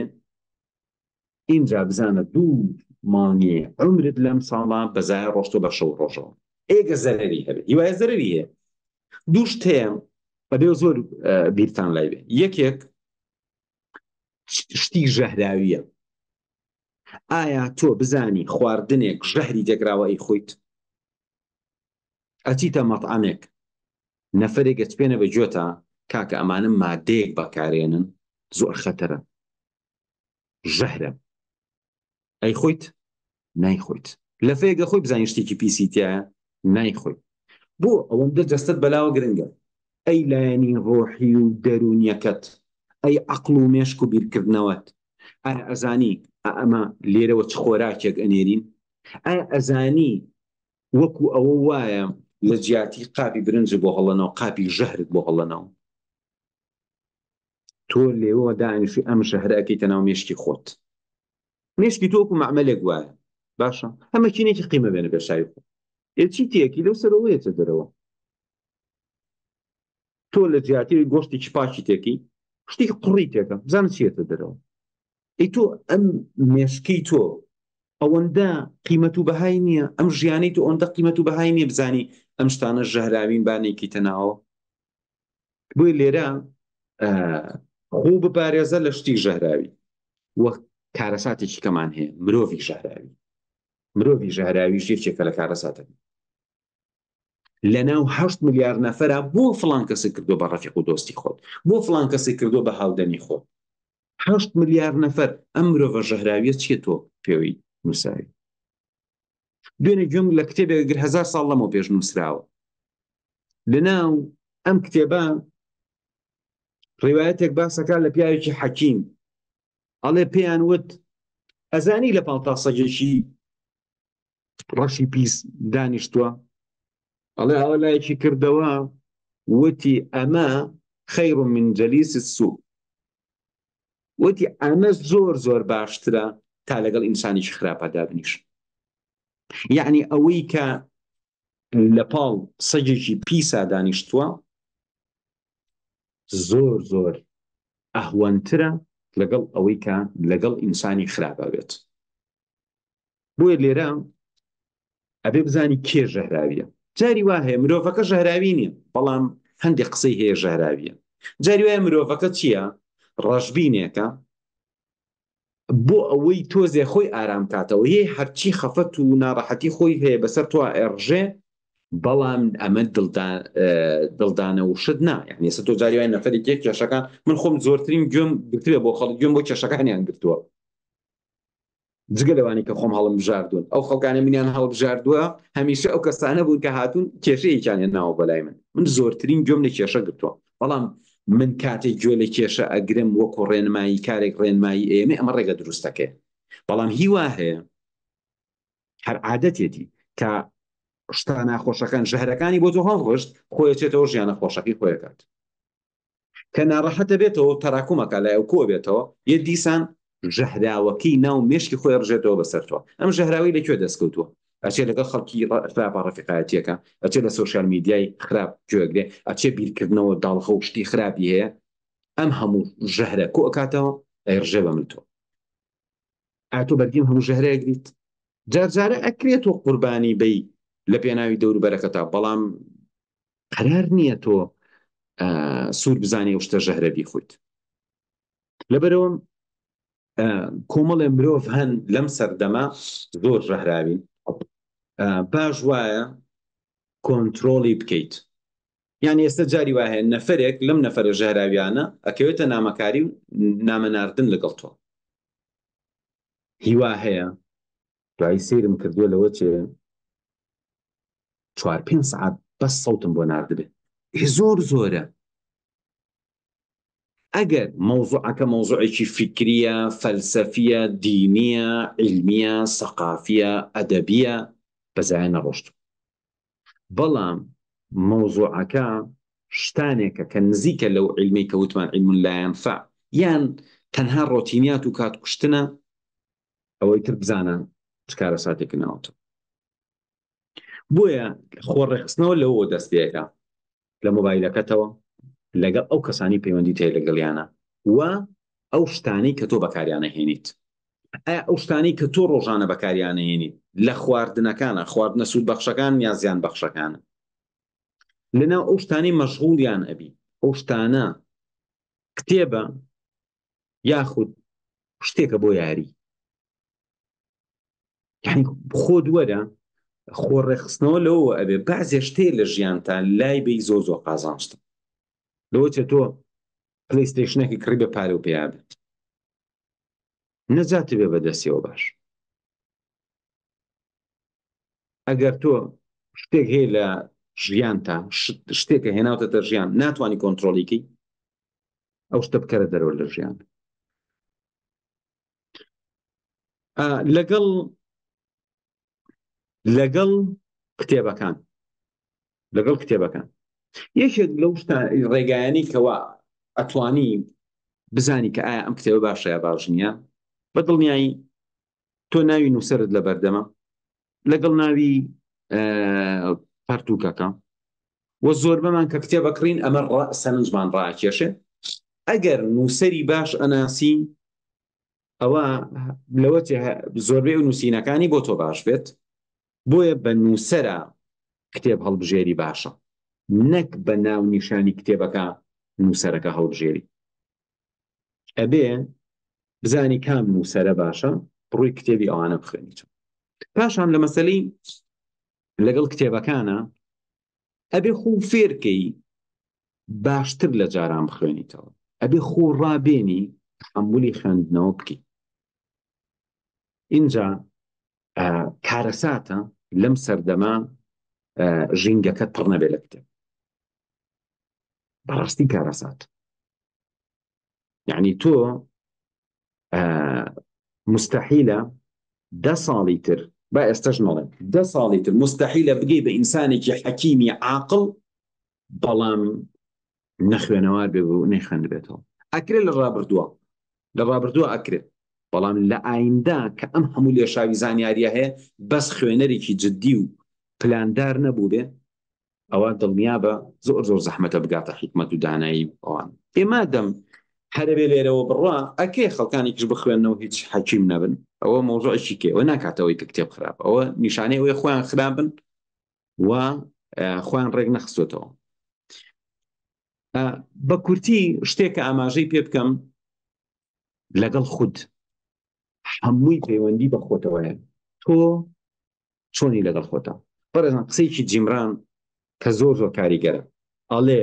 Speaker 1: اینجا بزانە 2 مانگی عمرت لەم ساڵا بەزای ڕۆشتۆ بە شەو ڕۆژەوە ئێگە زەرەری هەبێت هیوایە زەرەری هەیە دوو شت هەیە بەبێ زۆر بیرتان لای بێ یەکێک شتی ژەهراویە ئایا تۆ بزانی خواردنێک ژەهری تێکراوە ئەی خۆیت ئەچیتە مەطعەمێک نەفەرێک ئەچبێنە بە گوێتە کاکە ئەمانە مادەیەک بەکارێنن زۆر خەتەرە ژەهرە ئەی خۆیت نایخۆیت لەفەیەکە خۆی بزانی شتێکی پیسیتیایە نایخۆیت بۆ ئەوەندە جەستت بەلاوە گرنگە ئەی لایەنی ڕۆحی و دەرونیەکەت ئەی عەقڵ و مێشک و بیرکردنەوەت ئایا ئەزانی ئەمە لێرەوە چ خۆراکێک ئەنێرین ئایا ئەزانی وەکو ئەوە وایە لە جیاتی قاپی برنج بۆ هەڵەنەوە قاپی ژەهرت بۆ هەڵەنەوە تۆ لێوە دانیشی ئەم شەهرەکەیتە ناو مێشکی خۆت مێشکی تۆ وەکو مەعمەلێک وایە باشە ئەمە کینێکی قیمە بێنە بێشایی خۆ چی تێکی لەو سەرەوەیەتە دەرەوە تۆ لە جیاتی گۆشتێکی پاچی تێکی شتێکی قوڕی تێکە بزانە چیەتە دەرەوە ئەی تۆ ئەم مێشکەی تۆ ئەوەندە قیمەت و بەهای نییە ئەم ژیانەی تۆ ئەوەندە قیمەت و بەهای نییە بزانی ئەم شتانە ژەهراوین بانێکی تەناوە بۆی لێرە خۆ بپارێزە لە شتی ژەهراوی وەک کارەساتێکی کەمان هەیە مرۆڤی ژەهراوی ژێرچێکە لە کارەساتەکە لەناو 8 ملیار نەفەرە بۆ فڵان کەسێک کردو بە ڕەفیق و دۆستی خۆت بۆ فڵان کەسێک کردو بە هاودەمی خۆت 8 ملیار نەفەر ئەم مرۆڤە ژەهراویە چیە تۆ پێوەی نووساوی دوێنێ گوێم لە کتێبێک گر 1000 ساڵ لەمەوە پێش نووسراوە لەناو ئەم کتێبە ڕیوایەتێک باسەکە لە پیاوێکی حەکیم ئەڵێ پێیان وت ئەزانی لە پاڵتا سەگێکی ڕەشی پیس دانیشتووە ئەڵێ ئەوە لایەکی کردەوە وتی ئەمە خەیر من جەلیس السوء وتی ئەمە زۆر زۆر باشترە تا لەگەڵ ئینسانێکی خراپەدا بنیش یعنی ئەوەی کە لە پاڵ سەگێکی پیسا دانیشتووە زۆر زۆر ئەهوەنترە لەگەڵ ئەوەی کە لەگەڵ ئینسانی خراپە بێت بۆیە لێرە ئەبێ بزانی کێ ژەهراویە جاری وا هەیە مرۆڤەکە ژەهراوی نییە بەڵام هەندێک قسەی هەیە ژەهراویە جاری وایە مرۆڤەکە چییە ڕەشبینێکە بۆ ئەوەی تۆزێ خۆی ئارام کاتەوە هەیە هەرچی خەفەت و ناڕەحەتی خۆی هەیە بەسەر تۆ ئێڕژێ بەڵام ئەمە دڵدانە وشت نا یعنی ئێستا تۆ جاری وایە نەفەرێک یەک کێشەکان من خۆم زۆرترین گوێم گرتووە بۆ خەڵک گوێم بۆ کێشەکانیان گرتووە جگە لەوانی کە خۆم هەڵم بژاردوون ئەو خەڵکانە منیان هەڵبژاردووە هەمیشە ئەو کەسانە بوون کە هاتوون کێشەیەکیان ناوە بەلای من زۆرترین گوێم لە کێشە گرتووە بەڵام من کاتێک گوێ لە کێشە ئەگرم وەکو ڕێنمایی کارێک ڕێنمایی ئێمە ئەمە ڕێگە دروستەکەی بەڵام هیوا هەیە هەر عادەتێتی کە شتا ناخۆشەکان ژەهرەکانی بۆ تۆ هەڵڕشت خۆیەچێتەوە ژیانە خۆشەکەی خۆیەکات کە ناڕەحەتە بێتەوە تەراکومەکە لای ئەو کۆ بێتەوە یە دیسان ژەهراوەکەی ناو مێشکی خۆی ڕژێتەوە بەسەرتەوە ئەم ژەهراوی لەکوێ دەستکەوتووە ئەچێ لەگەڵ خەڵکی خراپە ڕەفیقایەتیەکە ئەچێ لە سۆشیال میدیای خراپ گوێگرێ ئەچێ بیرکردنەوە داڵخە و شتی خراپی هەیە ئەم هەموو ژەهرە کۆ ئەکاتەوە ئەیڕژێ بە ملتۆ ئاتۆ بەردیم هەموو ژەهرەیەگریت جارجارە ئەکرێتەوە قوربانی بەی لە پێناوی دەوروبەرەکەتا بەڵام قەرار نییە تۆ سوور بزانێ و شتە ژەهرە بیخویت لەبەرەوە کۆمەڵێ مرۆڤ هەن لەم سەردەما زۆر ژەهراوین باش وایە کۆنترۆڵی بکەیت یعنی ئێستا جاری وایە نەفرێک لەم نەفرە ژەهراویانە ئەکەوێتە نامەکاری و نامەناردن لەگەڵ تۆ هیوا هەیە دوایی سیرم کردووە لەوە چێ 4-5 سعات بەس سەوتم بۆ ناردبێ زۆر زۆرە ئەگەر مەوزوعەکە مەوزوعێکی فکریە فەلسەفیە دینیە علمیە سەقافیە ئەدەبیە بەزایە نەڕۆشت بەڵام مەوزوعەکە شتانێکە کە نزیکە لەو علمی کەوتمان علم لا ينفع یان تەنها ڕۆتینیات و کات کوشتنە ئەوەی تر بزانە چ کارە ساتێک ناوتە بۆیە خۆڕێخستنەوە لەوە دەست پێەکە لە مۆبایلەکەتەوە لەگەڵ ئەو کەسانی پەیوەندی تێ لەگەڵیانە و ئەو شتانەی کە تۆ بەکاریانە هێنیت ئایا ئەو شتانەی کە تۆ ڕۆژانە بەکاریانە هێنیت لە خواردنەکانە خواردنە سوود بەخشەکان یا زیان بەخشەکانە لەناو ئەو شتانەی مەشغوڵیان ئەبی ئەو شتانە کتێبە یاخود شتێکە بۆ یاری یعنی خۆ دووەرە خۆڕێخستنەوە لەوە ئەبێ بەعزێ شتێ لە ژیانتان لای بێی زۆ زۆ قازانشتە لەوە چێ تۆ پلەیستێشنێکی کڕی بە پارە و پێیا بێت نەجاتە بێ بەدەستیەوە باش ئەگەر تۆ شتێک هەیە لە ژیانتە شتێکە هێناوتە ژیان ناتوانانی کۆنترۆلیکەی ئەو شتە بکەرە دەرەوە لە ژیان لەگەڵ کتێبەکان یەکێک لەو ڕێگایانی کەوا ئەتوانی بزانی کە ئایا ئەم کتێبە باشە یا باش نییە بە دڵنیایی تۆ ناوی نووسەرت لە بەردەمە لەگەڵ ناوی پەرتووکەکە وە زۆر بەمان کە کتێبە کڕین ئەمە سەرنجمان ڕاکێشێ ئەگەر نووسەری باش ئەناسی ئەوە لەوە زۆربەی و نووسینەکانی بۆ تۆ باش بێت بۆیە بە نووسەرە کتێب هەڵبژێری باشە نەک بە ناو نیشانی کتێبەکە نووسەرەکە هەڵبژێری ئەبێ بزانی کام نووسەرە باشە بڕووی کتێبی ئەوانە بخوێنیت پاشان لە مەسەلەی لەگەڵ کتێبەکانە ئەبێ خۆ فێرکەی باشتر لە جاران بخوێنیتەوە ئەبێ خۆ ڕابێنی تحملی خوێندنەوە بکەی اینجا کارەساتە لەم سەردەما ژینگەکەت پڕ نەبێ لە کتێب بەڕاستی کارەسات یعنی تۆ مستحیلە 10 ساڵی تر با ئێستش نەڵێم 10 ساڵی تر مستحیلە بگەی بە ئینسانێکی حەکیمی عاقڵ بەڵام نەخوێنەوار بێ و نەیخوێند بێتەوە ئەکرێت لە ڕابردووە ئەکرێت بەڵام لە ئایندا کە ئەم هەموو لێشاوی زانیاریە هەیە بەس خوێنەرێکی جددی و پلاندار نەبوو بێ ئەوە دڵنیا بە زۆر زۆر زەحمەتە بگاتە حکمت و دانایی ئەوان ئێمە دەم هەرەبێ لێرەوە بڕوا ئەکێ خەڵکانێکیش بخوێنەوە هیچ حەکیم نەبن ئەوە مۆزوعێکی کێ ئەوە ناکاتەوەی کە کتێب خراپ ئەوە نیشانەی ئەوەی خۆیان خراپن و خۆیان ڕێک نەخستوێتەوە بە کورتی شتێکە ئاماژەی پێ بکەم لەگەڵ خود هەمووی پەیوەندی بە خۆتەوەیە تۆ چۆنی لەگەڵ خۆتە بەڕێزان قسەیەکی جیمران کە زۆر زۆر کاریگەرە ئەڵێ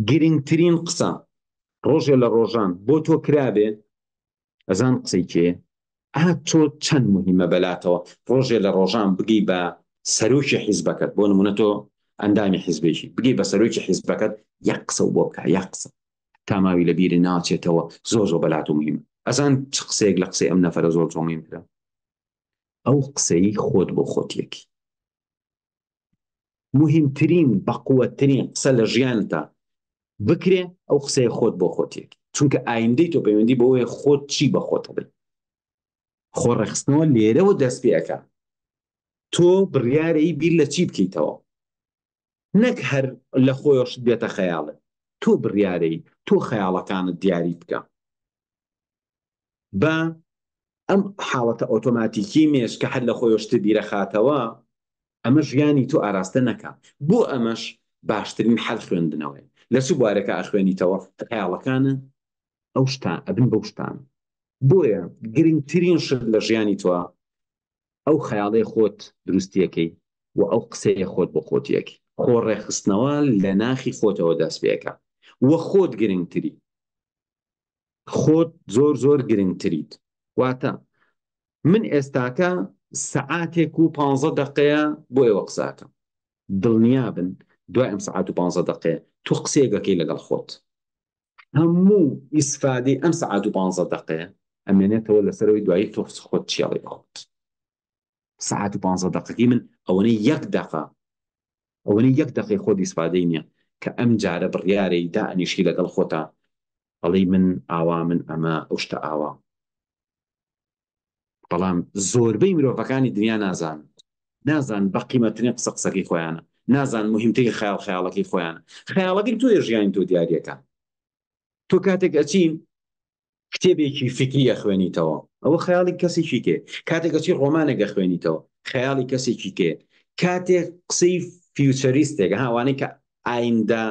Speaker 1: گرنگترین قسە ڕۆژێ لە ڕۆژان بۆ تۆ کرابێ ئەزان قسەی کێ تۆ چەند مهمە بەلاتەوە ڕۆژێ لە ڕۆژان بگەی بە سەرۆکی حیزبەکەت بۆ نمونە تۆ ئەندامی حیزبێکی بگەی بە سەرۆکی حیزبەکەت یەک قسە بۆ بکە یەک قسە تاماوی لە بیری ناچێتەوە زۆر بەلات و مهمە ئەزان چ قسەیەک لە قسەی ئەم نەفەرە زۆر مهمترە ئەو قسەی خۆت بۆ خۆتیەکی مهمترین بەقووەترین قسە لە ژیانتە بکرێ ئەو قسەی خۆت بۆ خۆتیەکی چونکە ئایندەی تۆ پەیوەندی بەوەی خۆت چی بە خۆتە بێت خۆڕێخستنەوە لێرەوە دەست پێەکە تۆ بڕیارەی بیر لە چی بکەیتەوە نەک هەر لە خۆیش بێتە خەیاڵە تۆ بڕیارەی تۆ خەیاڵەکانت دیاری بکە بە ئەم حاڵەتە ئۆتۆماتیکی مێش کە هەر لە خۆیشت بیرە خاتەوە ئەمە ژیانی تۆ ئاراستە نەکە بۆ ئەمەش باشترین حەل خوێندنەوەی لە چ بوارێکە ئەخوێنیتەوە خەیاڵەکانە ئەو شتان ئەبن بەو شتان بۆیە گرنگترین شت لە ژیانی تۆە ئەو خەیاڵەی خۆت دروستیەکەی و ئەو قسەیە خۆت بۆ خۆتیەکی خۆڕێخستنەوە لە ناخی خۆتەوە دەست پێەکە وە خۆت گرنگتری خۆت زۆر گرنگتریت واتە من ئێستاکە سەعاتێک و 15 دقەیە بۆ ئێوە قساکەم دڵنیا بن دوای ئەم سەعات و 15 دقەیە تو قسەیەکەکەی لەگەڵ خۆت هەموو ئیسفادەی ئەم سەعات و 15 دقەیە ئەمێنێتەوە لەسەرەوەی دوایی تۆ خۆت چیاڵی بخۆت ساعت و 15 دقیقی من ئەوەنەی یەک دقی خۆت ئیسفادەی نییە کە ئەم جارە بڕیارەی دائنیشی لەگەڵ خۆتە ئەڵێی من ئاوا من ئەمە ئەو شتە ئاوا بەڵام زۆربەی مرۆڤەکانی دنیا نازان بە قیمەترین قسەکەی خۆیانە نازان مهمترین خەیاڵەکەی خۆیانە خەیاڵەکەی تۆ ژیانی تۆ دیاریەکە تۆ کاتێک ئەچین کتێبێکی فکری ئەخوێنیتەوە ئەوە خەیاڵی کەسێکی کێ کاتێک ئەچی ڕۆمانێک ئەخوێنیتەوە خەیاڵی کەسێکی کێ کاتێک قسەی فیوچەریستێک هاوانەی کە ئایندە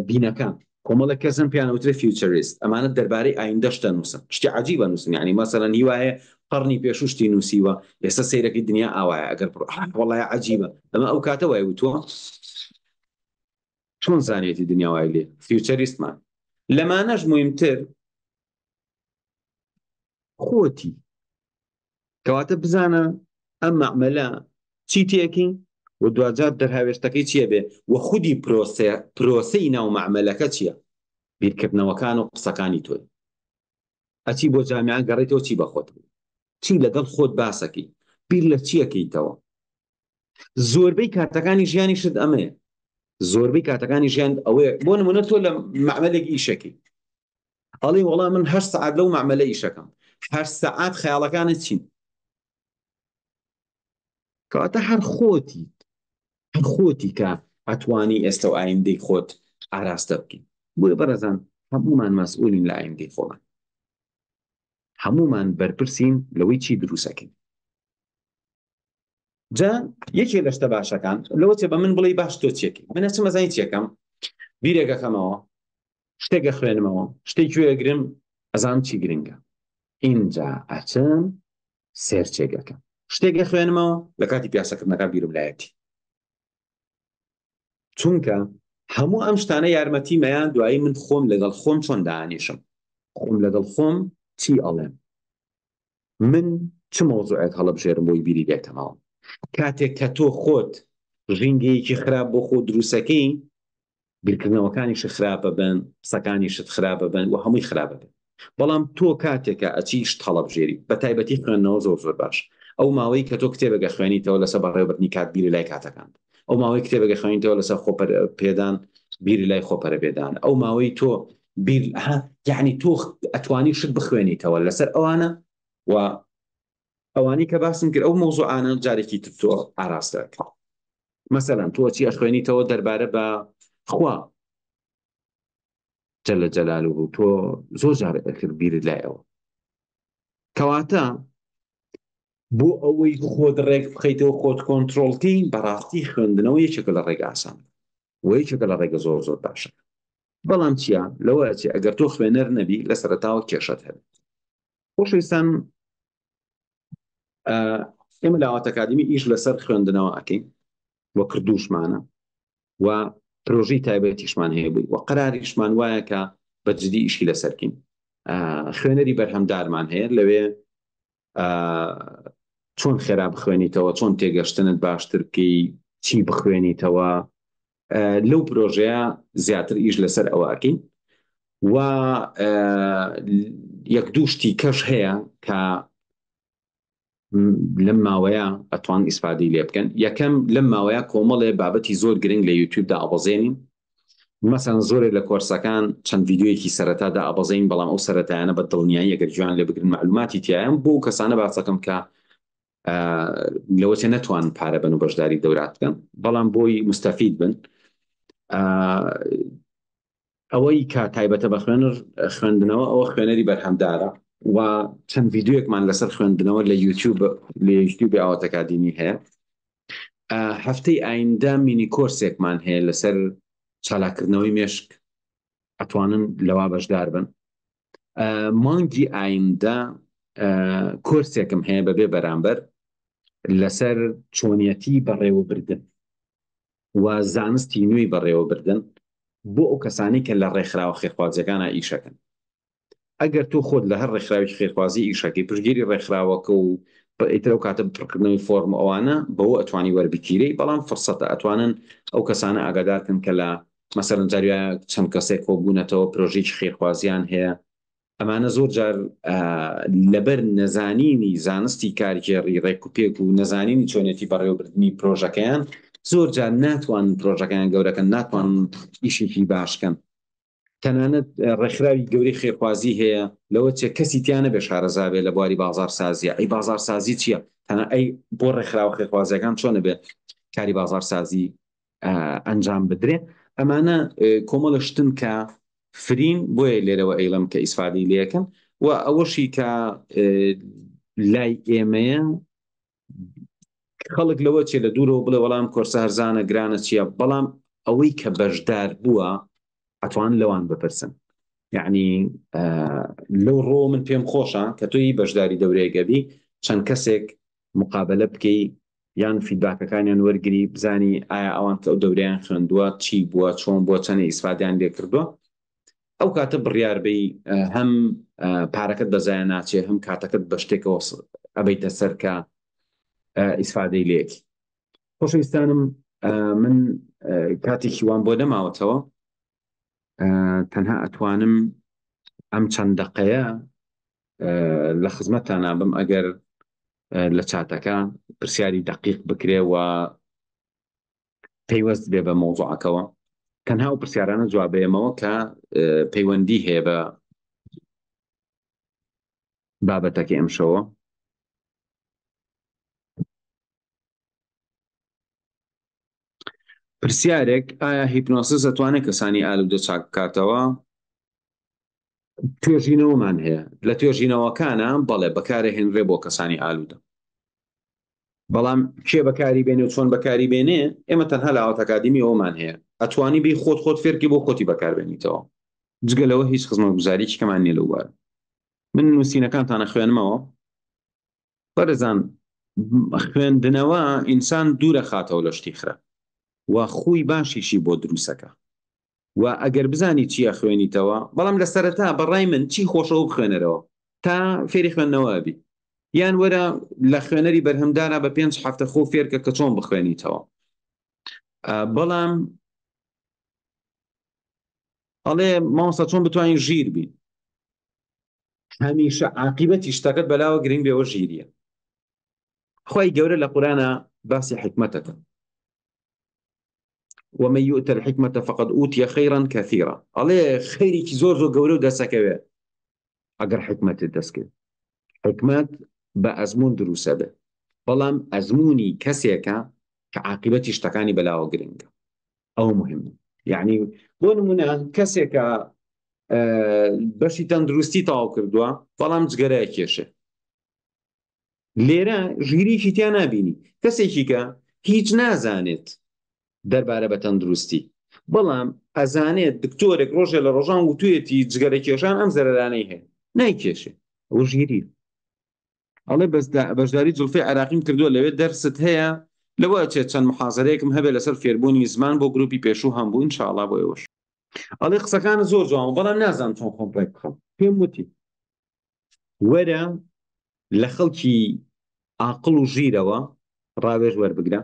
Speaker 1: بینەکان کۆمەڵە کەسن پیانەوترە فیوچەریست ئەمانە دەربارەی ئایندە شتە نووسن شتی عەجیبە نووسن یعنی مەسەلەن هیوایە قەرنی پێشوشتی نووسیوە ئێستا سەیرەکەی دنیا ئاوایە ئەگەر وەڵایە عەجیبە ئەمە ئەو کاتە وای وتووە چۆن زانێتی دنیا وای لێ فیوچەریستمان لەمانەش مهمتر خۆتی کەواتە بزانە ئەم مەعمەلە چی تێکی و دوجار دەرهاوێشتەکەی چییە بێ و خودی پرۆسەی ناو مەعمەلەکە چییە بیرکردنەوەکان و قسەکانی تۆی ئەچی بۆ جامیان گەڕێتەوە چی بەخۆت چی لەگەڵ خۆت باسەکەی بیر لە چیەکەیتەوە زۆربەی کاتەکانی ژیانی شت ئەمەیە زۆربەی کاتەکانی ژیان ئەوەیە بۆ نمونە تۆ لە مەعمەلێک ئیشەکەی هەڵی وەڵام من 8 ساعات لەو مەعمەلە ئیشەکەم 8 ساعات خەیاڵەکانت چین کەواتە هەر خۆتی کە ئەتوانی ئێستا و ئایندەی خۆت ئاراستە بکەین بۆیە بەڕێزان هەموومان مەسئولین لە ئایندەی خۆمان هەموومان بەرپرسین لەوەی چی دروستەکەین جا یەکێ لە شتە باشەکان لەوە چێ بە من بڵێ باش تۆ چێکی من ئەچم ئەزانی چێکەم بیرێکەکەمەوە شتێکە خوێنمەوە شتێکی وێگرم ئەزانم چی گرنگە اینجا ئەچم سێرچێکەکەم شتێکە خوێنمەوە لە کاتی پیاسەکردنەکە بیرم لایەتی چونکە هەموو ئەم شتانە یارمەتی مەیان دوایی من خۆم لەگەڵ خۆم چۆن دانیشم خۆم لەگەڵ خۆم چی ئەڵێم من چ مۆزوعێک هەڵەبژێرم بۆی بیری لێتەمەوە کاتێک کە تۆ خۆت ژینگەیەکی خراپ بۆ خۆ دروستەکەی بیرکردنەوەکانیش خراپە بن قسەکانیشت خراپە بن و هەمووی خراپە بن بەڵام تۆ کاتێکە ئەچی شت هەڵەبژێری بە تایبەتی خوێندنەوە زۆر باش ئەو ماوەی کە تۆ کتێبێکە خوێنیتەوە لەسەر بەڕێوەبردنی کات بیری لای کاتەکان ئەو ماوەی کتێبێکە خوێنیتەوە لەسەر خۆپەرپێدان بیری لای خۆپەرەپێدان ئەو ماوەی تۆ یعنی تۆ ئەتوانی شت بخوێنیتەوە لەسەر ئەوانە و ئەوانی کە باسم کرد ئەو مۆزوعانە جارێکی تۆ ئاراستەکە مەسەلەن تۆ چی ئەخوێنیتەوە دەربارە بە خوا جەلە جەلالوه تۆ زۆر جار ئەکرد بیرت لایەوە کەواتە بۆ ئەوەی خۆت ڕێک بخەیتەوە خۆت کۆنتترۆڵتی بەڕاستی خوێندنەوە یەکێکە لە ڕێگە ئاسان و یەکێکە لە ڕێگە زۆر باشە بەڵام چییە لەوە چی ئەگەر تۆ خوێنەر نەبی لە سەرەتاوە کێشەت هەبێت خۆشەویستان ئێمە لە ئاوات ئەکادمی ئیش لەسەر خوێندنەوە ئەکەین وە کردوشمانە و پرۆژەی تایبەتیشمان هەیە بووی و قەراریشمان وایە کە بەجددی ئیشی لەسەرکەین خوێنەری بەرهەمدارمان هەیە لەوێ چۆن خێرا بخوێنیتەوە، چۆن تێگەشتنت باشتر بکەی، چی بخوێنیتەوە. لەو پرۆژەیە زیاتر ئیش لەسەر ئەوەکەین و یەک دوو شتی کەش هەیە کە لەم ماوەیە ئەتوان ئیسپادەی لێ بکەن. یەکەم لەم ماوەیە کۆمەڵێ بابەتی زۆر گرنگ لە یوتیوبدا ئەبەزێنین. مەسەن زۆرێک لە کۆرسەکان چەند ڤیدیۆیەکی سەرەتادا ئەبەزین، بەڵام ئەو سەرەتایانە بە دڵنیایی ئەگەر گوێیان لێ بگرن معلوماتی تیایە. بۆ کەسانە باسەکەم کە لەوەتێ نەتوان پارە بن و بەشداری دەورات بکەن، بەڵام بۆی مستەفید بن. ئەوەی کە تایبەتە بە خوێندنەوە، ئەوە خوێنەری بەرهەمدارە و چەند ڤیدیۆیەکمان لەسەر خوێندنەوە لە یوتیوب ئاوات ئەکادیمی هەیە. هەفتەی ئایندە مینی کۆرسێکمان هەیە لەسەر چالاکردنەوەی مێشک، ئەتوانن لەوا بەشدار بن. مانگی ئایندە کۆرسێکم هەیە بەبێ بەرامبەر لەسەر چۆنیەتی بەڕێوەبردن و زانستی نوێی بەڕێوەبردن بۆ ئەو کەسانی کە لە ڕێکخراوە خێرخوازیەکانە ئیشەکەن. ئەگەر تۆ خۆت لە هەر ڕێکخراوی خێرخوازی ئیشەکەی پشتگیری ڕێکخراوەکە و ئیترە و کاتە پڕکردنەوەی فۆرم ئەوانە بەوە ئەتوانی وەربگیرەی، بەڵام فرسەتە ئەتوانن ئەو کەسانە ئاگادارکن کە لە مەسەرەن جاریە چەند کەسێک کۆبوونەتەوە پرۆژێکی خێرخوازیان هەیە. ئەمانە زۆر جار لەبەر نەزانینی زانستی کارگێڕی ڕێکوپێک و نەزانینی چۆنێتی بەڕێوەبردننی پرۆژەکەیان زۆر جار ناتوانن پرۆژەکەیان گەورەکەن، ناتوانن ئیشێکی باشکەن. تەنانەت ڕێکخراوی گەورەی خێرخوازی هەیە لەوە چێ کەسی تیانە بێ شارەزابێ لە بواری بازارسازیە. ئەی بازارسازی چییە؟ تەنها ئەی بۆ ڕێکخراوە خێرخوازیەکان چۆنە بێ کاری بازارسازی ئەنجام بدرێ. ئەمانە کۆمەڵە شتن کە فرین بۆیە لێرەوە ئەیڵم کە ئیسفادەی لێەکەن. و ئەوەشی کە لای ئێمەیە خەڵک لەوە چێ لە دوورەوە بڵێ وەڵام کۆرسە هەرزانە گرانە چییە، بەڵام ئەوەی کە بەشدار بووە ئەتوان لەوان بپرسن. یعنی لەو ڕۆ من پێم خۆشە کە تۆی بەشداری دەورەیەگەبی چەند کەسێک مقابلە بکەی یان فیدباکەکانیان وەرگری، بزانی ئایا ئەوان کە ئەو دەورەیان خوێندووە چی بووە، چۆن بووە، چەندی ئیسفادیان لێ کردووە. ئەو کاتە بڕیاربەی هەم پارەکەت بەزایە ناچێ، هەم کاتەکەت بە شتێکەوە ئەبەیتە سەر کە ئیسفادەی لێکی. خۆشەویستانم، من کاتێکی وان بۆ نەماوەتەوە، تەنها ئەتوانم ئەم چەند دەقەیە لە خزمەتتان نابم ئەگەر لە چاتەکە پرسیاری دقیق بکرێ و پەیوەست بێ بە مۆزوعەکەەوە. تەنها و پرسیارانە جوابێمەوە کە پەیوەندی هەیە بە بابەتەکە ئەمشەوە. پرسیارێک: ئایا هیپنۆسیس دەتوانێت کەسانی ئالوودە چاک بکاتەوە؟ توێژینەوەمان هەیە. لە توێژینەوەکانە بەڵێ بەکارهێنرێ بۆ کەسانی ئالوودە، بەڵام کێ بەکاری بێنێ و چۆن بەکاری بێنێ ئێمە تەنها لە ئاوات ئەکادیمی ئەومان هەیە. ئەتوانی بی خۆت فێرکی بۆ خۆتی بەکاربێنیتەوە، جگەلەوە هیچ خزمەتگوزاریی کەمان نییە لەو بارە. من نووسینەکانتانە خوێنمەوە. بەرەزان، خوێندنەوە ئینسان دوورە خاتەوە لە شتی خرە و خوی باشیشی بۆ دروستەکە. و ئەگەر بزانی چیە خوێنیتەوە، بەڵام لە سەرەتا بەڕای من چی خۆشەوە بخوێنەرەوە تا فێری خوێندنەوە بی، یان وەرە لە خوێنەری بەرهەمدارە بە 5 هەفتە خۆ فێرکە کە چۆن بخوێنیتەوە. بەڵام ئەڵێ مامۆستا چۆن بتوانین ژیر بین؟ هەمیشە عاقبەتی شتەکەت بەلاوە گرنگ بێەوە ژیریە. خوای گەورە لە قورئانە باسی حکمەتەکە: ومن يؤت الحكمة فقد أوتي خيرا كثيرا. ئەڵێ خەیرێکی زۆر گەورە و دەسەکەوێ ئەگەر حکمەتت دەستکرد. حکمت بە ئەزمون دروسە بێ، بەڵام ئەزمونی کەسێکە کە عاقبەتی شتەکانی بەلاوە گرنگە. ئەوە مهمە. یعنی بۆ نمونە کەسێکە بەشی تەندروستی تەواو کردووە بەڵام جگەرەیە کێشێ، لێرە ژیریکی تیا نابینی. کەسێکی کە هیچ نازانێت دەربارە بە تەندروستی، بەڵام ئەزانێت دکتۆرێک ڕۆژێ لە ڕۆژان وتوێتی جگەرە کێشان ئەم زەرەرانەی هەیە، نایکێشێ، ئەوە ژیری. ئەڵێ بەشداری جوڵفەی عراقیم کردووە، لەوێ دەرست هەیە، لەوە چێت چەند محازەرەیەکم هەبێ لەسەر فێربوونی زمان بۆ گروپی پێشوو هەمبوو، ئینشاءڵڵا بۆ ئێوەش. ئەڵێ قسەکانە زۆر جوانە، بەڵام نازانم چۆن خۆم پێ بخەم. پێم وتی وەرە لە خەڵکی عاقڵ و ژیرەوە ڕاوێژ وەربگرە،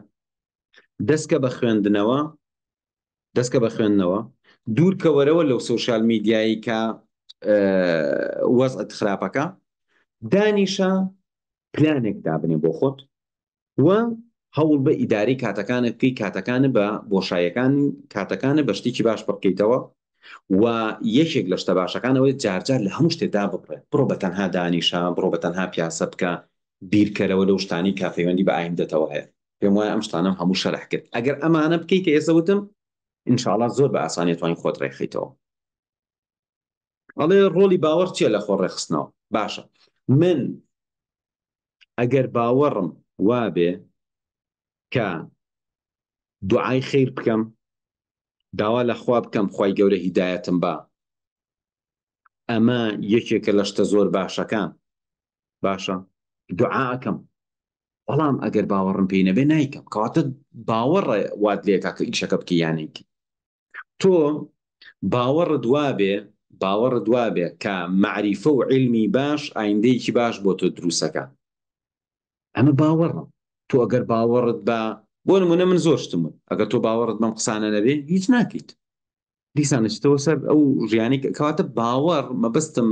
Speaker 1: دەستکە بە خوێندنەوە دوورکەوەرەوە لەو سۆشیال میدیایی کە وەزعت خراپەکە، دانیشە پلانێک دابنێ بۆ خۆت و هەوڵ بە ئیداری کاتەکانت بکەی، کاتەکانە بە بۆشاییەکان، کاتەکانە بە شتێکی باش بڕکەیتەوە و یەکێک لە شتە باشەکانەوەی جارجار لە هەموو شتێدا بڕێ، بڕۆ بە تەنها دانیشە، بڕۆ بە تەنها پیاسە بکە، بیرکەرەوە لەو شتانی کە پەیوەندی بە ئایندەتەوە هەیە. پێم وایە ئەم شتانەم هەموو شەرح کرد. ئەگەر ئەمانە بکەی کە ئێستا وتم، ئینشاءڵڵا زۆر بە ئاسانی توانین خۆت ڕێکخەیتەوە. ئەڵێ ڕۆلی باوەڕ چییە لە خۆ ڕێخستنەوە؟ باشە، من ئەگەر باوەڕم وابێ کە دوعای خەیر بکەم، داوا لە خوا بکەم خوای گەورە هیدایەتم با، ئەمە یەکێکە لە شتە زۆر باشەکان. باشە، دوعاکەم. بەڵام ئەگەر باوەڕم پێی نەبێ نایکەم، کەواتە باوەڕە وات لێکە کە ئیشەکە بکە یانێکی. تۆ باوەڕت وابێ کە معریفە و علمی باش ئایندەیەکی باش بۆ تۆ دروستەکە. ئەمە باوەڕە. تۆ ئەگەر باوەڕت بۆ نمونە من زۆر شتم، ئەگەر تۆ باوەڕت بەم قسانە نەبێ هیچ ناکەیت، دیسانەچێتەوە سەر ئەو ژیانی. کەواتە باوەڕ، مەبەستم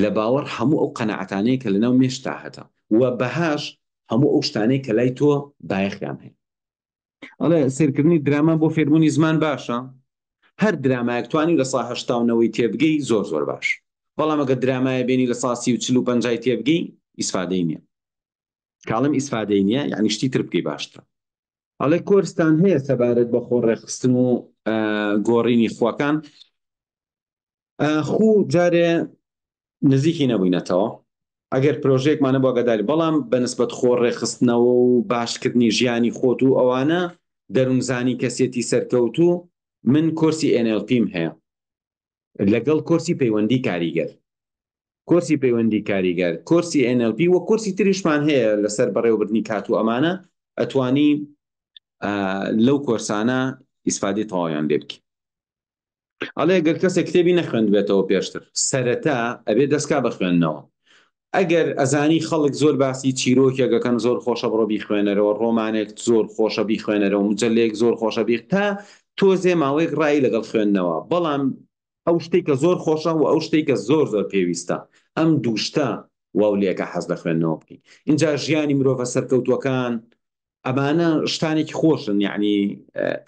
Speaker 1: لە باوەڕ هەموو ئەو قەنەعەتانەیە کە لەناو مێشتا هەتا و بەهاش هەموو ئەو شتانەی کە لای تۆ بایەخیان هەیە. ئەڵێ سیرکردنی دراما بۆ فێربوونی زمان باشە. هەر درامایەک توانی لە سا 89 تێبگەی زۆر زۆر باش، بەڵام ئەگەر درامایە بێنی لە سا 30 و 40 و 50 تێبگەی ئیسفادەی نییە. کاڵم ئیسفادەی نییە یعنی شتی تر بکەی باشترە. ئەڵێ کۆرستان هەیە سەبارەت بە خۆ ڕێخستن و گۆڕینی خواکان. خوو جارێ نزیکی نەبووینەتەوە، ئەگەر پرۆژێکمانە بۆ گەداری، بەڵام بەنسبەت خۆ ڕێخستنەوە و باشکردنی ژیانی خۆت و ئەوانە دەروونزانی کەسێتی سەرکەوتو، من کۆرسی NLPم هەیە لەگەڵ کۆرسی پەیوەندی کاریگەر، کۆرسی NLP و کۆرسی تریشمان هەیە لەسەر بەڕێوەبردنی کات و ئەمانە. ئەتوانی لەو کۆرسانە ئیسفادەی تەواویان لێ بکەی. ئەڵێ ئەگەر کەسێک کتێبی نەخوێندبێتەوە پێشتر، سەرەتا ئەبێ دەستکا بە خوێندنەوە. ئەگەر ئەزانی خەڵک زۆر باسی چیرۆکێکەکەن زۆر خۆشە بڕۆ بیخوێنەرەوە، ڕۆمانێک زۆر خۆشە بیخوێنەرەوە، مجەلەیەک زۆر خۆشە تا تۆزێ ماوەیەک ڕایی لەگەڵ خوێندنەوە. بەڵام ئەو شتێک کە زۆر خۆشە و ئەو شتێک کە زۆر زۆر پێویستە، ئەم دووشتە واولێکە حەز لە خوێندنەوە بکەین. اینجا ژیانی مرۆڤە سەرکەوتووەکان ئەمانە شتانێکی خۆشن، یعنی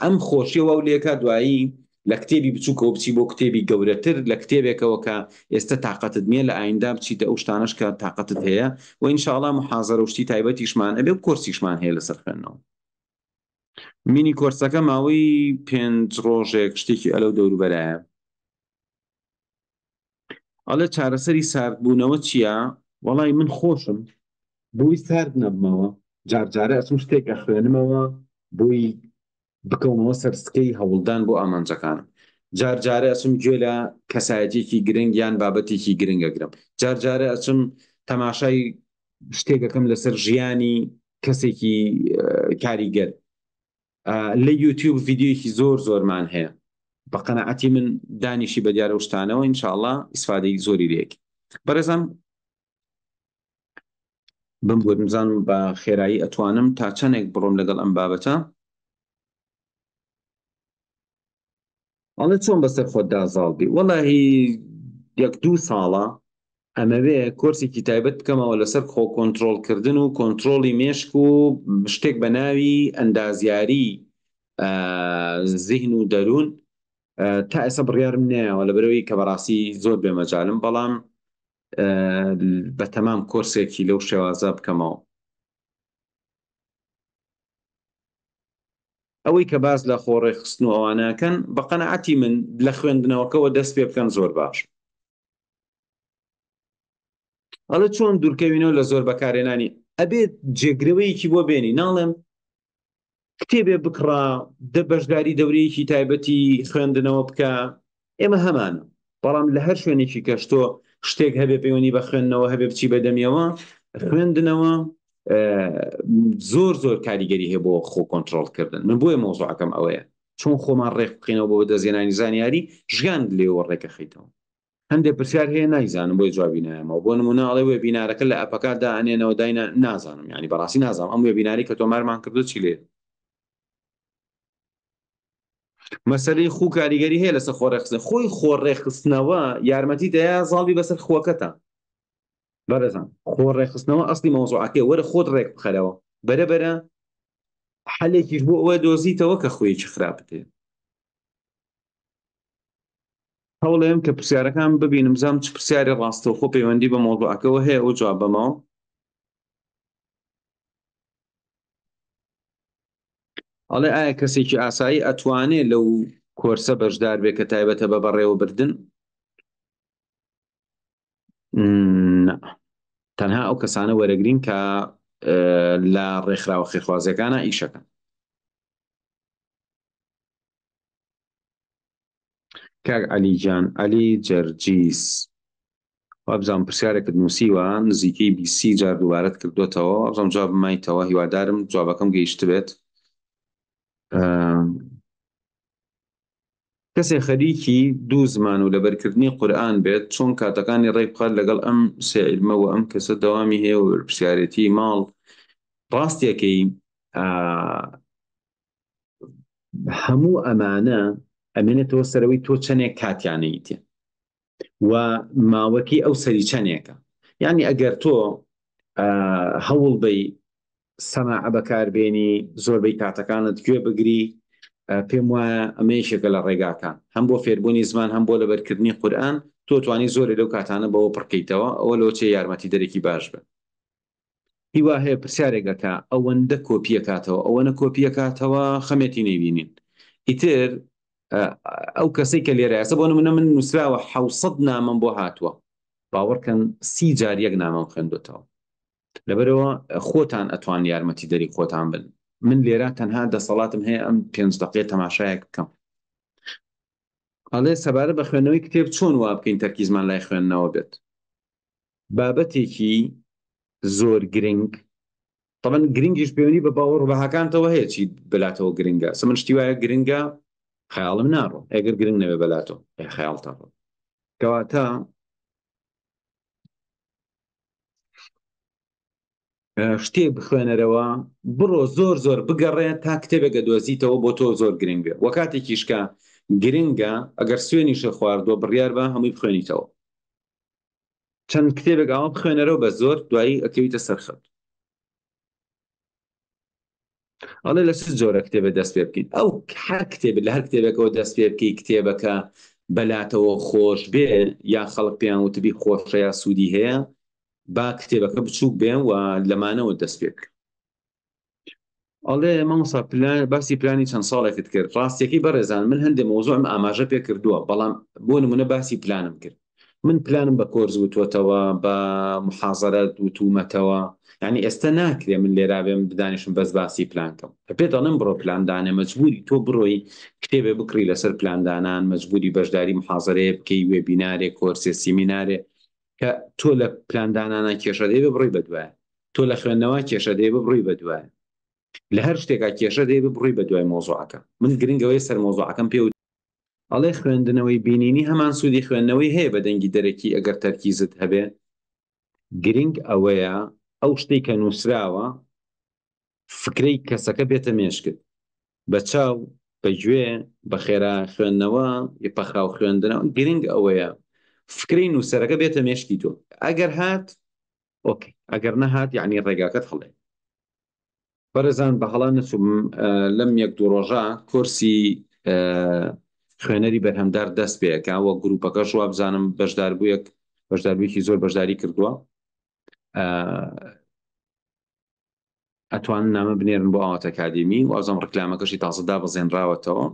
Speaker 1: ئەم خۆشیە واولێکە دوایی لە کتێبی بچووکەوە بچی بۆ کتێبی گەورەتر، لە کتێبێکەوە کە ئێستا تااقەتت نییە لە ئایندا بچیتە ئەو شتانەش کە تااقەتت هەیە و ئینشاءڵڵا محازەرە و شتی تایبەتیشمان ئەبێ و کۆرسیشمان هەیە لەسەر خوێندنەوە. مینی کۆرسەکە ماوەی 5 ڕۆژێک شتێکی ئەلەو دەوروبەرایە. ئەڵێ چارەسەری ساردبوونەوە چییە؟ وەڵی من خۆشم بۆی سارد نەبمەوە، جارجارە ئەچم شتێکە خوێنمەوە بۆی بکەمەوە سەرسکەی هەوڵدان بۆ ئامانجەکانم. جارجارە ئەچم گوێ لە کەسایەتێکی گرنگ یان بابەتێکی گرنگە گرم. جارجارە ئەچم تەماشای شتێکەکەم لەسەر ژیانی کەسێکی کاریگەر. لە یوتیوب ڤیدیۆیەکی زۆر زۆرمان هەیە. بە قەنەعەتی من دانیشی بە دیارە شتانەوە ئینشاءڵڵا ئیسفادەی زۆری لێکی. بەڕێزم بمزانم بە خێرایی ئەتوانم تا چەندێک بڕۆم لەگەڵ ئەم بابەتە. ئەڵێ چۆن بەسەر خۆت دازاڵبی؟ وەڵاهی 1-2 ساڵە ئەمەوێ کۆرسێکی تایبەت بکەمەوە لەسەر خۆ کۆنتڕۆڵکردن و کۆنتڕۆڵی مێشک و شتێک بە ناوی ئەندازیاری زیهن و دەروون. تا ئێستا بڕیارم نایەوە لەبەرەوەی کە بەڕاستی زۆر بێمەجالم، بەڵام بە تەمام کۆرسێکی لەو شێوازە بکەمەوە. ئەوەی کە باز لە خۆڕێخستن و ئەوانەکەن بە قەنەعەتی من لە خوێندنەوەکەوە دەست پێ بکەن زۆر باش. ئەڵە چۆن دوورکەوینەوە لە زۆر بەکارهێنانی؟ ئەبێت جێگرەوەیەکی بۆ بێنی. ناڵێم کتێبێ بکڕا، بەشداری دەورەیەکی تایبەتی خوێندنەوە بکە، ئێمە هەمانە. بەڵام لە هەر شوێنێکی کەشتۆ شتێک هەبێ پەیوەندی بە خوێندنەوە هەبێ بچی بەدەمیەوە، خوێندنەوە زۆر زۆر کاریگەری هەیە بۆ خۆ کۆنتڕۆڵکردن. من بۆیە مۆزوعەکەم ئەوەیە، چۆن خۆمان ڕێک بقینەوە بۆ دەستهێنانی زانیاری ژیان لێوە ڕێکەخەیتەوە. هەندێک پرسیار هەیە نایزانم بۆی جوابی نایەمەوە بۆ نمونە ئەڵێ وێبینارەکە لە ئەپەکە دائەنێنەوە داینە نازانم یعنی بەڕاستی نازانم ئەم وێبیناری کە تۆمارمان کردو چی لێ مەسەلەی خوو کاریگەری هەیە لەسەر خۆڕێخستن خۆی خۆڕێخستنەوە یارمەتی دەیە زاڵبی بەسەر خۆکەتە بەڕێزان خۆڕێخستنەوە ئەسلی مەوزوعەکەی وەرە خۆت ڕێک بخەرەوە بەرەبەرە حەلێکیش بۆ ئەوە دۆزیتەوە کە خۆیەکی خراپتێ هەوڵێم کە پرسیارەکان ببینم زانم چ پرسیاری ڕاستەوخۆ پەیوەندی بە مۆضوعەکەەوە هەیە ئەو جواب بەمەوە ئەڵێ ئایا کەسێکی ئاسایی ئەتوانێت لەو کۆرسە بەشدار بێت کە تایبەتە بە بەڕێوەبردن تەنها ئەو کەسانە وەرەگرین کە لە ڕێکخراوە خێرخوازیەکانە ئیشەکەن کاک عەلیجان عەلی جەرجیس وابزان پرسیارێکت نووسیوە نزیکەی 20 جار دووبارەت کردوێتەوە ئەبزانم جواب مایتەوە هیوادارم جوابەکەم گەیشت بێت کەسێ خەریکی دوو زمان و لەبەرکردنی قورئان بێت چۆن کاتەکانی ڕێک بخات لەگەڵ ئەم سێ عیلمەوە ئەم کەسە دەوامی هەیە و پرسیارەتی ماڵ ڕاستیەکەی هەموو ئەمانە ئەمێنێتەوە سەرەوەی تۆ چەندێک کاتیانەیتێ و ماوەکی ئەو سەری چەندێکە یعنی ئەگەر تۆ هەوڵ بەی سەماع بەکاربێنی زۆربەی کاتەکانت گوێ بگری پێم وایە ئەمەیەشێکە لە ڕێگاکان هەم بۆ فێربوونی زمان هەم بۆ لەبەرکردنی قورئان تۆ توانی زۆرێ لەو کاتانە بەوە پڕکەیتەوە ئەوە لەوە چێ یارمەتی دەرێکی باش بێت هیوا هەیە پرسیارێکەکە ئەوەندە کۆپیە کاتەوە ئەوەنە کۆپیە کاتەوە خەمێتی نەیبینین ئیتر ئەو کەسەی کە لێرە ئەسە بۆ نمونە من نووسراوە 700 نامەم بۆ هاتووە باوەڕکەن 30 جار یەک نامەم خوێندوتەوە لەبەرەوە خۆتان ئەتوان یارمەتی دەری خۆتان بن من لێرە تەنها دەسەڵاتم هەیە ئەم 5 دقیقە تەماشایەک بکەم ئەڵێ سەبارەت بە خوێندنەوەی کتێب چۆن وا بکەین تەرکیزمان لای خوێندنەوە بێت بابەتێکی زۆر گرنگ طبعا گرنگیش پەیوەندی بە باوەڕ بەهاکانتەوە هەیە چی بەلاتەوە گرنگە من شتی وایە گرنگە خەیاڵم ناڕۆ ئەگەر گرنگ نەبێ بەلاتەوە خەیاڵتە ڕۆ کەواتە شتێک بخوێنەرەوە بڕۆ زۆر زۆر بگەڕێ تا کتێبێکە دۆزیتەوە بۆ تۆ زۆر گرنگ بێ وە کاتێکیشکە گرنگە ئەگەر سوێنیشە خواردووە بڕیار بە هەمووی بخوێنیتەوە چەند کتێبێک ئاوە بخوێنەرەوە بە زۆر دوایی ئەکەویتە سەرخەوت ئەڵێ لە چ جۆرە کتێبە دەست پێ بکەیت ئەو هەر کتێب لە هەر کتێبەکەەوە دەست پێ بکەی کتێبەکە بەلاتەوە خۆش بێ یا خەڵک پێیان وتبی خۆشە یا سوودی هەیە با کتێبەکە بچووک بێن و لەمانەوە دەست پێ بکە ئەڵێ مامۆستا باسی پلانی چەند ساڵێکت کرد ڕاستیەکەی بەڕێزان من هەندێک مۆزوعم ئاماژە پێ کردووە بەڵام بۆ نمونە باسی پلانم کرد من پلانم بە کۆرز وتوەتەوە بە محازەرەت وتومەتەوە یعنی ئێستا ناکرێ من لێرابێم بدانیشم بەس باسی پلانکەم پێ دەڵێم بڕۆ پلاندانێ مەجبوری تۆ بڕۆی کتێبێ بکڕی لەسەر پلاندانان مەجبوری بەشداری محازەرەیە بکەی وێبینارێ کۆرسێ سیمینارێ کە تۆ لە پلاندانانە کێشە دەیە بڕۆی بەدوایە تۆ لە خوێندنەوە کێشە دەیە بڕۆی بەدوایە لە هەر شتێکا کێشە دەیە بڕۆی بەدوای مۆزوعەکە من گرنگەوەی سەر مۆزوعەکەم پێ ئەڵێ خوێندنەوەی بینینی هەمان سوودی خوێندنەوەی هەیە بە دەنگی دەرەکی ئەگەر تەرکیزت هەبێ گرنگ ئەوەیە ئەو شتەی کە نووسراوە فکرەی کەسەکە بێتە مێشکت بە چاو بە گوێ بە خێرا خوێندنەوە پەخراو خوێندنەوە گرنگ ئەوەیە فکرەی نووسەرەکە بێتە مێشکی تۆ ئەگەر هات ئۆکێ ئەگەر نەهات یعنی ڕێگاکەت هەڵێ بەرەزان بە هەڵا نەچووم لەم یەک دوو ڕۆژە کۆرسی خوێنەری بەرهەمدار دەست پێەکەوە گروپەکەش وا بزانم بەشداربوویەکی زۆر بەشداری کردووە ئەتوانن نامە بنێرن بۆ ئاوات ئەکادمی و ئازەم ڕکلامەکەشی تازەدا بەزێنراوەتەوە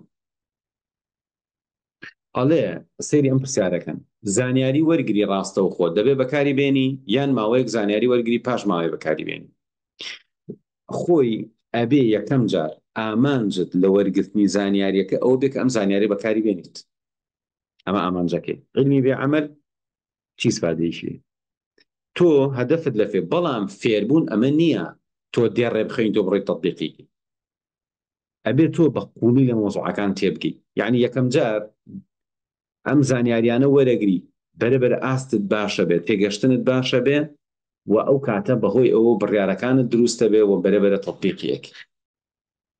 Speaker 1: ئەڵێ سەیری ئەم پرسیارەکەن زانیاری وەرگری ڕاستە و خۆ دەبێ بەکاری بێنی یان ماوەیەک زانیاری وەرگری پاش ماوەیە بەکاری بێنی خۆی ئەبێ یەکەم جار ئامانجت لە وەرگرتنی زانیاریەکە ئەو بێک ئەم زانیاری بەکاری بێنیت ئەمە ئامانجەکەی علمی بێ عەمەل چی سپادەیشی تۆ هەدەفت لە فێر بەڵام فێربوون ئەمە نییە تۆ دێڕێ بخەین تۆ بڕۆی تەطبیقی ئەبێ تۆ بە قوڵی لە مۆزوعەکان تێبگەی یعنی یەکەم جار ئەم زانیاریانە وەرەگری بەرەبەر ئاستت باشە بێت تێگەشتنت باشە بێ و ئەو کاتە بەهۆی ئەوە بڕیارەکانت دروستە بێ و بەرەبەرە تەطبیقیەک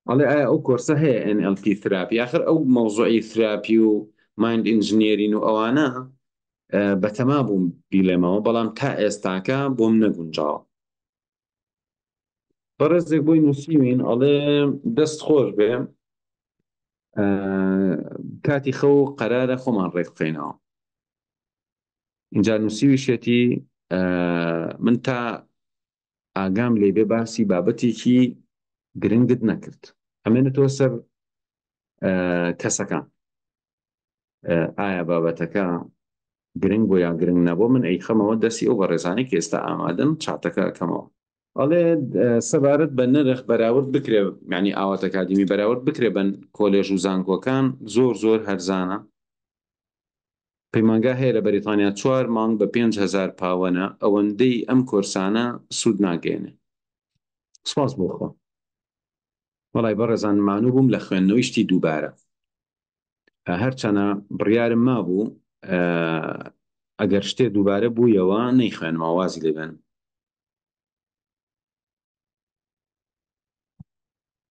Speaker 1: ئەڵێ ئایا ئەو کۆرسە هەیە NLP تراپی آخر ئەو مەوزوعی تراپی و مایند ئینجینێرین و ئەوانە بەتەما بووم بیلێمەوە بەڵام تا ئێستاکە بۆم نەگونجاوە بەڕێزێک بۆی نووسیوین ئەڵێ دەست خۆش بێ کاتی خەو قەرارە خۆمان ڕێک بخەینەوە اینجا نووسیویشێتی من تا ئاگام لێبێ باسی بابەتێکی گرنگت نەکرد ئەمێنێتەوە سەر کەسەکان ئایا بابەتەکە گرنگ بۆ یا گرنگ نەبوو من ئەیخەمەوە دەستی ئەو بەڕێزانی کە ئێستا ئامادەن چاتەکە ئەکەمەوە ئەڵێ سەبارەت بە نرخ بەراورد بکرێ یعنی ئاوات ئەکادمی بەراورد بکرێ بن کۆلێژ و زانکۆکان زۆر هەرزانە پەیمانگا هەیە لە بەریتانیا 4 مانگ بە 5,000 پاوەنە ئەوەندەی ئەم کۆرسانە سوود ناگەێنێ سپاس بۆ خۆ وەڵای بەڕێزان مانوو بووم لە خوێندنەوەیشتی دووبارە هەرچەنە بڕیارم مابوو ئەگەر شتێ دووبارە بوویەوە نەیخوێنمەوە وازی لێبێن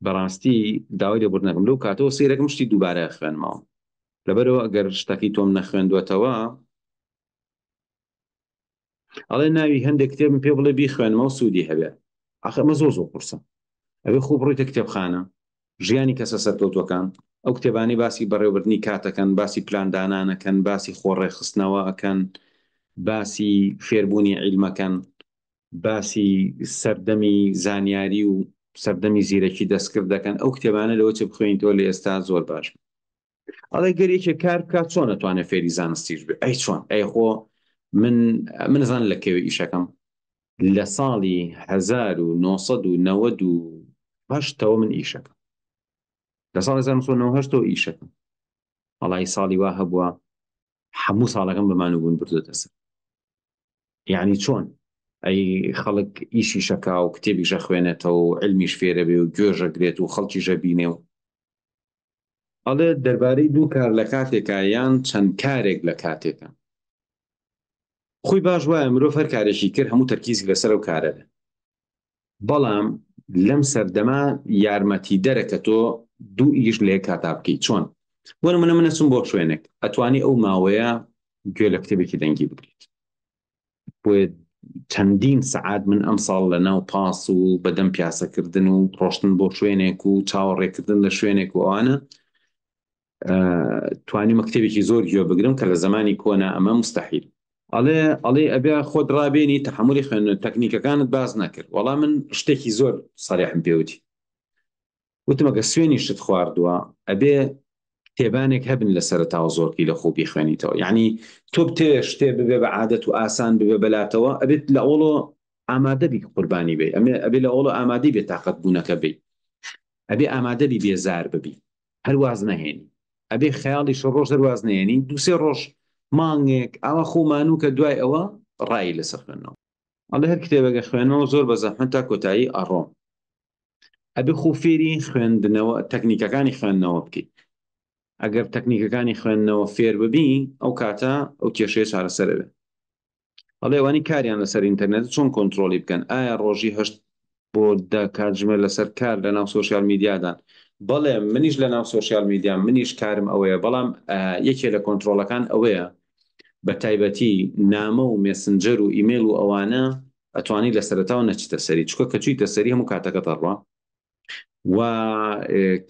Speaker 1: بەڕاستی داوای لێبوردن نەکەم لەو کاتەوە سیرەکەم شتی دووبارە خوێنمەوە لەبەرەوە ئەگەر شتەکەی تۆم نەخوێندوێتەوە ئەڵێ ناوی هەندێک کتێبم پێ بڵێ بیخوێنمەوە سوودی هەبێ ئەخە مە زۆر قورسە ئەوێ خوب ڕوویتە کتێبخانە ژیانی کەسە سەرکەوتوەکان ئەو کتێبانی باسی بەڕێوەبردنی کاتەکەن باسی پلاندانانەکەن باسی خۆڕێخستنەوە ئەکەن باسی فێربوونی عیلمەکەن باسی سەردەمی زانیاری و سەردەمی زیرەکی دەستکرد دەکەن ئەو کتێبانە لەوە چ بخوێنیتەوە لە ئێستا زۆر باش ئەڵێ گەرێکێ کار بکات چۆن نەتوانێت فێری زانستیش بێ ئەی چۆن ئەی خۆ من زان لەکەوێ ئیشەکەم لە ساڵی 1998 من ئیشەکەم لە ساڵی 1998 ئیشەکەم هەڵای ساڵی وا هەبووە هەموو ساڵەکەم بەمانوو بوون بردوتە سەر یعنی چۆن ئەی خەڵک ئیشی شەکا و کتێبیشە خوێنێتەوە و علمیش فێرە بێ و گوێژەگرێت و خەڵکیشە بینێ و ئەڵێ دەربارەی دوو کار لە کاتێکە یان چەند کارێک لە کاتێکە خۆی باش وایە مرۆڤ هەر کارێکی کرد هەموو تەرکیزی لەسەر و کارەدە بەڵام لەم سەردەما یارمەتی دەرەکە تۆ دوو ئیش لێ کاتا بکەیت چۆن بۆ نمونە من ئەچم بۆ شوێنێک ئەتوانی ئەو ماوەیە گوێ لە کتێبێکی دەنگی بگریت بۆیە چەندین سەعات من ئەم ساڵ لە ناو پاس و بەدەم پیاسەکردن و ڕۆشتن بۆ شوێنێک و چاوەڕێکردن لە شوێنێک و ئەوانە توانیمە کتێبێکی زۆر گوێ بگرم کە لە زمانی کۆنا ئەمە مستەحیل ئەڵێ ئەبێ خۆت ڕابێنی تەحملی خوێن تەکنیکەکانت باز نەکرد وەڵام من شتێکی زۆر سەریحم پێوتی وتمەگە سوێنی شت خواردووە ئەبێ کتێبانێک هەبن لە سەرەتاوە زۆرکی لە خوبی خوێنیتەوە یعنی تۆ بتێ شتێ ببێ بە عادەت و ئاسان ببێ بەلاتەوە ئەبێت لە ئەوڵۆ ئامادە بی قوربانی بێ ئەبێ لە ئەوڵۆ ئامادەی بێ تاقەت بوونەکە بێ ئەبێ ئامادە بی بێزار ببی هەر واز نەهێنی ئەبێ خەیاڵی ڕۆژ هەرواز نهێنی دووسێ ڕۆژ مانگێک ئەوە خۆمانوو کە دوای ئەوە ڕایی لەسەر خوێنەوە ئەڵێ هەر کتێبەکە خوێنەوە زۆر بە زەحمەت تا کۆتایی ئەڕۆم ئەبێ خۆ فێری خوێندنەوە تەکنیکەکانی خوێندنەوە بکەیت ئەگەر تەکنیکەکانی خوێندنەوە فێر ببی ئەو کاتە ئەو کێشەیە چارەسەر بێ ئەڵێوانی کاریان لەسەر ئینتەرنێت چۆن کۆنتترۆلی بکەن ئایا ڕۆژی هەشت بۆ کاتژمێر لەسەر کار لە ناو سۆشیال میدیادان بەڵێ منیش لە ناو سۆشیال میدیا منیش کارم ئەوەیە بەڵام یەکێ لە کۆنتترۆلەکان ئەوەیە بە تایبەتی نامە و مێسنجەر و ئیمێل و ئەوانە ئەتوانی لە سەرەتاوە نەچتە سەری چکە کە چوویتە سەری هەموو کاتەکە دەڕوا و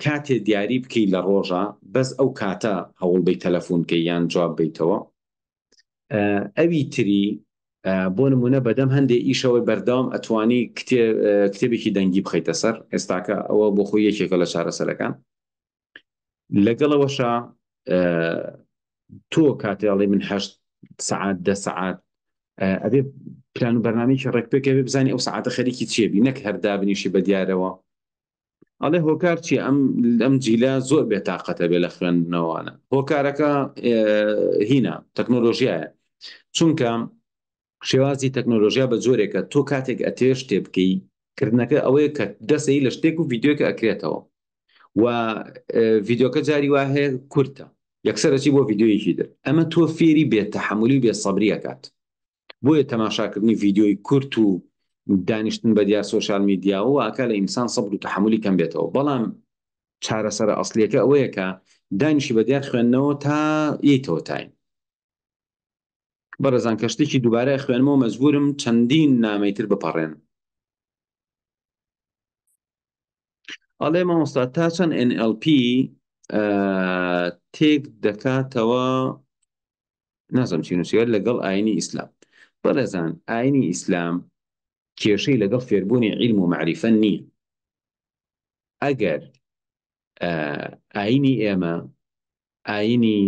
Speaker 1: کاتێ دیاری بکەی لە ڕۆژە بەس ئەو کاتە هەوڵبەی تەلەفۆن بکەی یان جواب بیتەوە ئەوی تری بۆ نمونە بەدەم هەندێک ئیشەوەی بەردەوام ئەتوانی کتێبێکی دەنگی بخەیتە سەر ئێستاکە ئەوە بۆ خۆی یەکێکە لە چارەسەرەکان لەگەڵەوەشە تۆ کاتێڵێ من 8 سعات 10 سعات ئەبێ پلان و بەرنامەیەکی ڕێکپێکە بێ بزانانی ئەو سعاتە خەریکی چێبی نەک هەردا بنیشی بە دیارەوە ئەڵێ هۆکار چی ئەم جیلا زۆر بێتاقەتە بێ لە خوێندنەوەوانە هۆکارەکە هینە تەکنۆلۆژیایە چونکە شێوازی تەکنۆلۆژیا بە جۆرێکە تۆ کاتێک ئەتێ شتێ بکەی کردنەکە ئەوەیە کە دەسەی لە شتێک و ڤیددیۆکە ئەکرێتەوە و ڤیددیۆکە جاری وا هەیە کورتە یەکسەرەی بۆ ڤیددیۆیەکی در ئەمە تۆ فێری بێتەحملی و بێسەبری ئەکات. بۆیە تەماشاکردنی ڤیددیۆی کورت و دانیشتن بە دیار سۆشال میدیا و ئاکا لە ئینسان سەبر و تەحملی کەم بێتەوە. بەڵام چارەسەرە ئەسڵیەکە ئەوەیە کە دانیشی بە دیار خوێندنەوە تا یەیتەوە تایم. بەڕێزان کە شتێکی دووبارە خوێنمەوە مەجبورم چەندین نامەیتر بپەڕێنم. ئەڵێ مامۆستا تا چەند NLP تێک دەکاتەوە نازەم چی نووسیوە لەگەڵ ئاینی ئیسلام. بەڕێزان ئاینی ئیسلام کێشەی لەگەڵ فێربوونی عیلم و معریفە نییە. ئەگەر ئاینی ئێمە ئاینی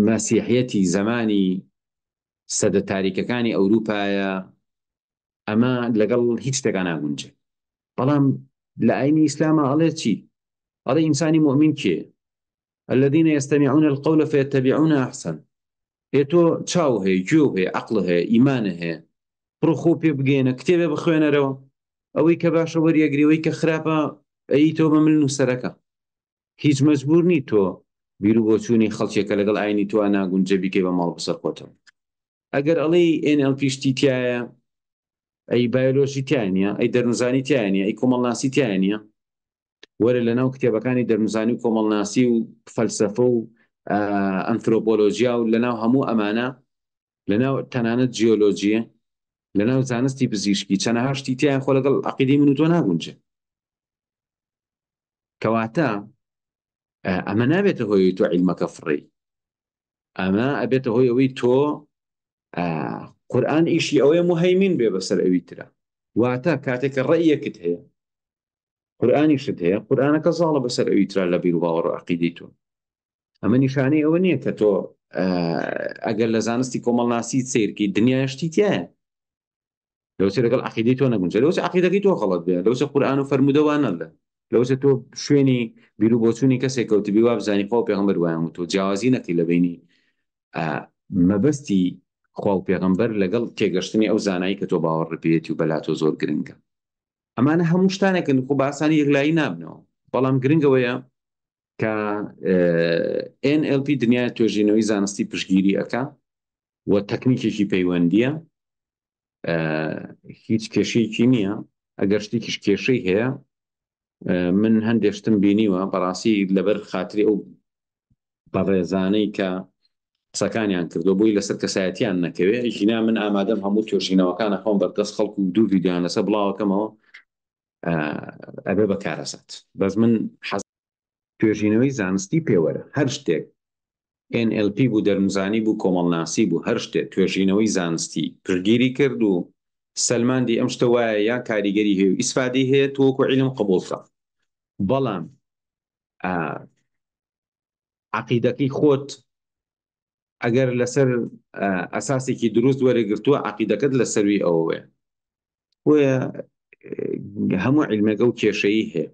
Speaker 1: مەسیحیەتی زەمانی سەدە تاریکەکانی ئەوروپایە ئەمە لەگەڵ هیچ شتێکا ناگونجێ. بەڵام لە ئاینی ئیسلامە ئەڵێ چی؟ ئەڵێ ئینسانی مؤمن کێ؟ الذين يستمعون القول فيتبعون أحسن. تۆ چاو هەیە، گوێ هەیە، عەقڵ هەیە، ئیمانە هەیە، بڕۆ خۆ پێ بگەێنە، کتێبێ بخوێنەرەوە، ئەوەی کە باشە وەریەگریەوەی کە خراپە ئەی تۆ بە ملن و سەرەکە. هیچ مەجبور نی تۆ بیر و بۆچوونی خەڵکێکە لەگەڵ ئاینی تۆ ناگونجە بیکەی بە ماڵ بەسەر خۆتەوە. ئەگەر ئەڵێ NLP شتی تایە، ئەی بایۆلۆژی تیان نییە، ئەی دەرمزانی تیان نییە، ئەی کۆمەڵناسی تیان نییە، وەرە لەناو کتێبەکانی دەرمزانی و کۆمەڵناسی و فەلسەفە و ئەنترۆپۆلۆژیا و لەناو هەموو ئەمانە، لەناو تەنانەت جیۆلۆجیە، لەناو زانستی پزیشکی چەنەها شتی تیان خۆ لەگەڵ عەقیدەی من و تۆ ناگونجێ. کەواتە ئەمە نابێتە هۆی تۆ عیلمەکە فڕی، ئەمە ئەبێتە هۆی ئەوەی تۆ قورئان ئیشی ئەوەیە مهەیمین بێ بەسەر ئەوی ترە. واتە کاتێککە ڕەیەکت هەیە، قورئانیشت هەیە، قورئانەکە زاڵە بەسەر ئەوی ترە لە بیر و باوەڕ و عەقیدەی تۆ. ئەمە نیشانەی ئەوە نییە کە تۆ ئەگەر لە زانستی کۆمەڵناسی سیرکی دنیای شتی تایە لەوچە لەگەڵ عەقیدەی تۆ نەگونجێ، لەوچە عەقیدەکەی تۆ غەڵەت بێ، لەوچە قورئان و فەرموودەوان نەڵێ، لەوچە تۆ شوێنی بیر و بۆچوونی کەسێک کەوتبی وا بزانی خوا و پێغەمبەر وایان و تۆ جیاوازی نەکەی لە بینی مەبەستی خوا و پێغەمبەر لەگەڵ تێگەشتنی ئەو زانایی کە تۆ باوەڕ پێیەتی و بەلا تۆ زۆر گرنگە. ئەمانە هەموو شتانێکن خۆ بە ئاسانی یەکلایی نابنەوە، بەڵام گرنگەوەیە کە NLP دنیای توێژینەوەی زانستی پشتگیری ئەکا و تەکنیکێکی پەیوەندیە، هیچ کێشەیەکی نییە. ئەگەر شتێکیش کێشەی هەیە من هەندێک شتم بینیوە بەڕاستی لەبەر خاتری ئەو بەڕێزانەی کە قسەکانیان کردو بۆی لەسەر کەسایەتیان نەکەوێ. ژینا من ئامادەم هەموو توێژینەوەکانە خۆم بەردەست خەڵکو و دوو ڤیدیۆیان لەسەر بڵاوەکەمەوە ئەبێ بەکارەسات. بەس من توێژینەوەی زانستی پێوەرە، هەر شتێک NLP بوو، دەرمزانی بوو، کۆمەڵناسی بوو، هەر شتێک توێژینەوەی زانستی پشتگیری کرد و سەلماندی ئەم شتە وایە یا کاریگەری هەیە و ئیسفادەی هەیە تۆ وەکو عیلم قبوڵکە. بەڵام عەقیدەکەی خۆت ئەگەر لەسەر ئەساسێکی دروست وەرەگرتووە عەقیدەکەت لەسەروی ئەوەیە، بۆیە هەموو عیلمێکە و کێشەیی هەیە.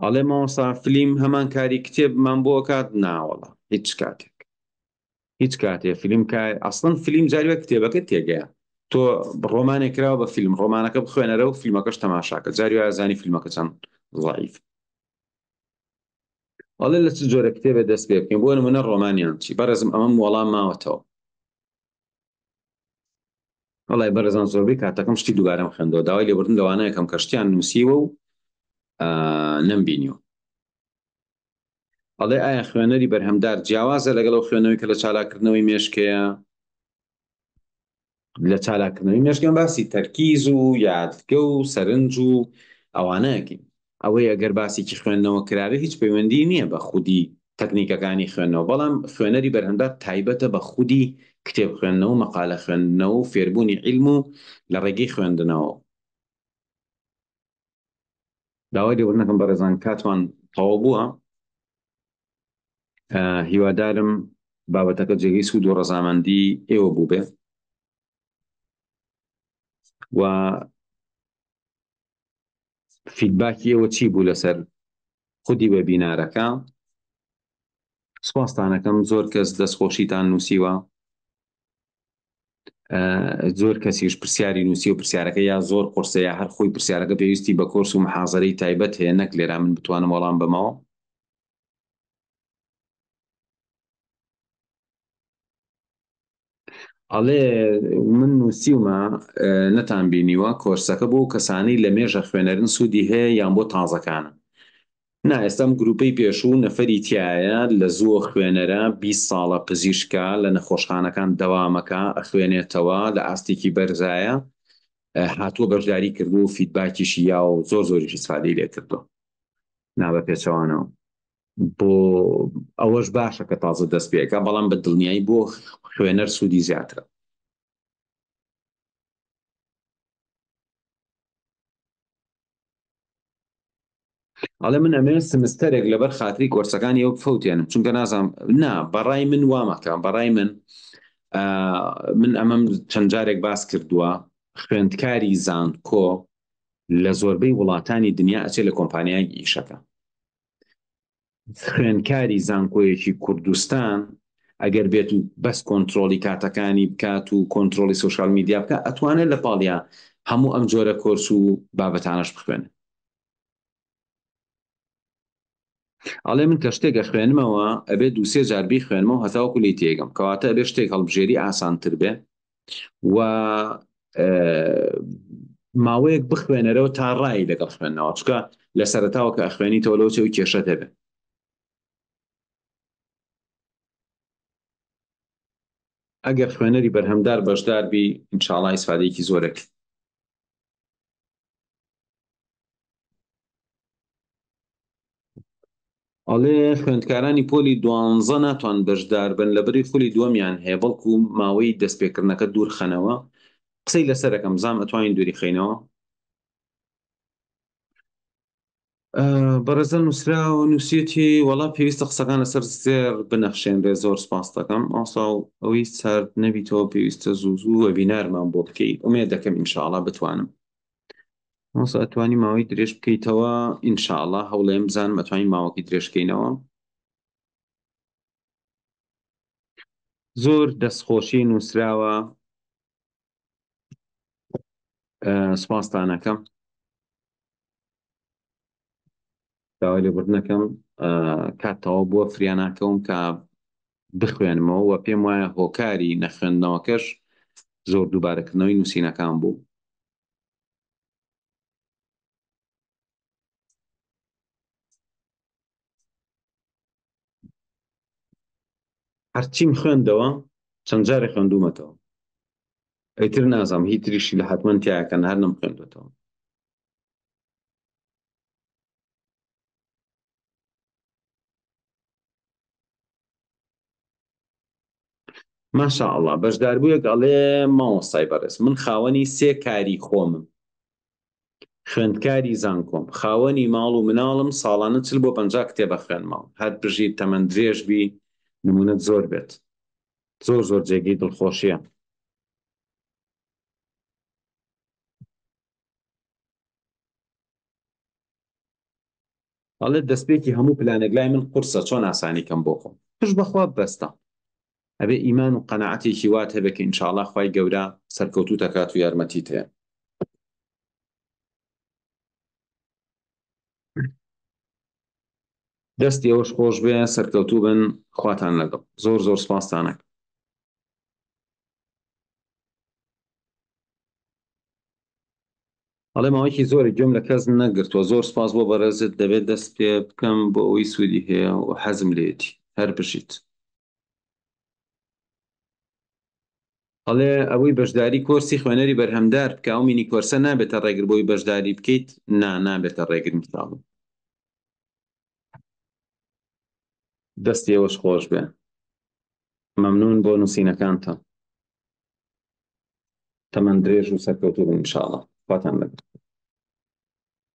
Speaker 1: ئەڵێ مامۆستا فیلم هەمان کاری کتێبمان بۆ کات ناوەڵە هیچ کاتێ فیلم ئەسڵەن فیلم جاریوە کتێبەکە تێگەیە. تۆ ڕۆمانێک کراوە بە فیلم، ڕۆمانەکە بخوێنەرە و فیلمەکەش تەماشاکە، جاریوە زانی فیلمەکە چەند ضعیف. ئەڵێ لە چ جۆرە کتێبە دەست پێ بکەین، بۆ نمونە ڕۆمانیان چی؟ بەڕێزم ئەمەم وەڵام ماوەتەوە. وەڵای بەڕێزان زۆربەی کاتەکەم شتی دووبارەم خوێندەوە، داوای لێبوردن لەوانەیە یەکەم کەشتیان نووسیوە و نەمبینیوە. ئەڵێ ئایا خوێنەری بەرهەمدار جیاوازە لەگەڵ ئەو خوێنەوەی کە لە چالاکردنەوەی مێشکەیە؟ لە چالاکردنەوەی مێشکیان باسی تەرکیز و یادگە و سەرنج و ئەوانەیەکەین. ئەوەی ئەگەر باسێکی خوێندنەوە کراوێ هیچ پەیوەندی نییە بە خودی تەکنیکەکانی خوێندنەوە، بەڵام خوێنەری بەرهەمدار تایبەتە بە خودی کتێب خوێندنەوە، مەقالە خوێندنەوە و فێربوونی عیلم و لە ڕێگەی خوێندنەوە. داوای لێبوردنەکەم بەڕێزان کاتمان تەواو بووە. هیوادارم بابەتەکە جێگەی سوود و ڕەزامەندی ئێوە بوو بێ و فیدباکی ئێوە چی بوو لەسەر خودی وەبینارەکە. سوپاستانەکەم، زۆر کەس دەستخۆشیتان نووسیوە، زۆر کەسیش پرسیاری نووسی و پرسیارەکە یا زۆر قورسە یا هەر خۆی پرسیارەکە پێویستی بە کۆرس و محازەرەی تایبەت هەیە، نەک لێرا من بتوانم وەڵام بمەوە. ئەڵێ من نووسیومە، نەتان بینیوە کۆرسەکە بۆ کەسانی لە مێژە خوێنەرن سوودی هەیە یان بۆ تازەکانە. نا ئێستام گروپەی پێشوو نەفەری تایە لە زووە خوێنەرە 20 ساڵە پزیشکە لە نەخۆشخانەکان دەوامەکە ئەخوێنێتەوە لە ئاستێکی بەرزایە، هاتووە بەشداری کردو و فیدباکیشی یا و زۆر زۆریش استفادەی لێ کردو نابە پێچەوانەوە. بۆ ئەوەش باشە کە تازە دەست پێەکە، بەڵام بە دڵنیایی بۆ خوێنەر سوودی زیاترە. ئەڵێ من ئەمێ سمستەرێک لەبەر خاتری کۆرسەکانی ئەو فەوتێنم، چونکە نازانم نا بەڕای من وامەکە بەڕای من من ئەمەم چەند جارێک باس کردووە، خوێندکاری زانکۆ لە زۆربەی وڵاتانی دنیا ئەچێت لە کۆمپانیای ئیشەکە. خوێندکاری زانکۆیەکی کوردستان ئەگەر بێت و بەس کۆنتترۆلی کاتەکانی بکات و کۆنتترۆلی سوشال میدیا بکە، ئەتوانێت لە پاڵیا هەموو ئەم جۆرە کۆرس و بابەتانەش بخوێنێت. ئەڵێ من کە شتێکە خوێنمەوە ئەبێ دووسێ جاربی خوێنمەوە هەتاوەکو لی تێگەم، کەواتە ئەبێ شتێک هەڵبژێری ئاسانتر بێ و ماوەیەک بخوێنەرەوە تا ڕایی لەگەڵ خوێندنەوە، چکە لە سەرەتاوە کە ئەخوێنیتەوە لەو چێ و کێشەت هەبێ. ئەگەر خوێنەری بەرهەمدار بەشدار بی ئینشاڵڵا ئیسفادەیەکی زۆرەک. ئەڵێ خوێندکارانی پۆلی 12 ناتوان بەشدار بن لەبەری خولی دووەمیان هەیە، بەڵکو ماوەی دەستپێکردنەکە دوور خەنەوە. قسەی لەسەرەکەم زام ئەتوانین دووری خەینەوە. بەڕێزە نووسراوە نووسێتی وەڵا پێویستە قسەکان لەسەر زێر بنەخشێنرێ. زۆر سپاس دەکەم. ئاسا ئەوەی سارد نەبیتەوە پێویستە زوو زوو وەبینارمان بۆ بکەیت. ئومێد دەکەم ئینشاءڵڵا بتوانم. ئاسا ئەتوانی ماوەی درێژ بکەیتەوە ئینشاءڵڵا، هەوڵێم بزانم ئەتوانین ماوەکی درێژ بکەینەوە. زۆر دەستخۆشی نووسراوە. سپاستانەکەم. داوای لێبوردنەکەم کاتەوە بووە فریاناکەوم کە بخوێنمەوە و پێم وایە هۆکاری نەخوێندنەوەکەش زۆر دووبارەکردنەوەی نووسینەکان بوو. هەرچیم خوێندەوە چەند جارێ خوێندوومەتەوە، ئەیتر نازام هیچ تریشی لە حتمەن تایەکەن هەر نەم خوێندوێتەوە. ماشاءڵڵا بەشداربوویەک ئەڵێ مامۆستای بەڕێز، من خاوەنی 3 کاری خۆمم، خوێندکاری زانکۆم، خاوەنی ماڵ و مناڵم، ساڵانە 40 بۆ 50 کتێبە خوێنمەوە، هەر بژیت تەمەند درێژ بی نمونەت زۆر بێت. زۆر زۆر جێگەی دڵخۆشیە. ئەڵێ دەستپێکی هەموو پلانێک لای من قورسە، چۆن ئاسانی کەم بۆ خۆم، پشت بەخوا بەستە. ئەبێ ئیمان و قەنەعەتێکی وات هەبێ کە ئینشاءڵڵا خوای گەورە سەرکەوتوو دەکات و یارمەتیت هەیە. دەستی ئەوەش خۆش بێ، سەرکەوتوو بن، خواتان لەگەڵ. زۆر زۆر سپاستانەکەم. ئەڵێ ماوەیەکی زۆری گوێم لە کەس نەگرتووە. زۆر سپاس بۆ بەڕێزت، دەبێت دەست پێ بکەم بۆ ئەوەی سوودی هەیە و حەزم لێتی هەر بژیت. ئەڵێ ئەوەی بەشداری کۆرسی خوێنەری بەرهەمدار بکە و مینی کۆرسە نابێتە ڕێگر بۆی بەشداری بکەیت. نابێتە ڕێگر میساڵم. دەستی ئەوەش خۆش بێ. مەمنون بۆ نووسینەکانتان. تەمەند درێژ و سەرکەوتوو بن ئینشاءڵڵا. خواتان لەگەڵ.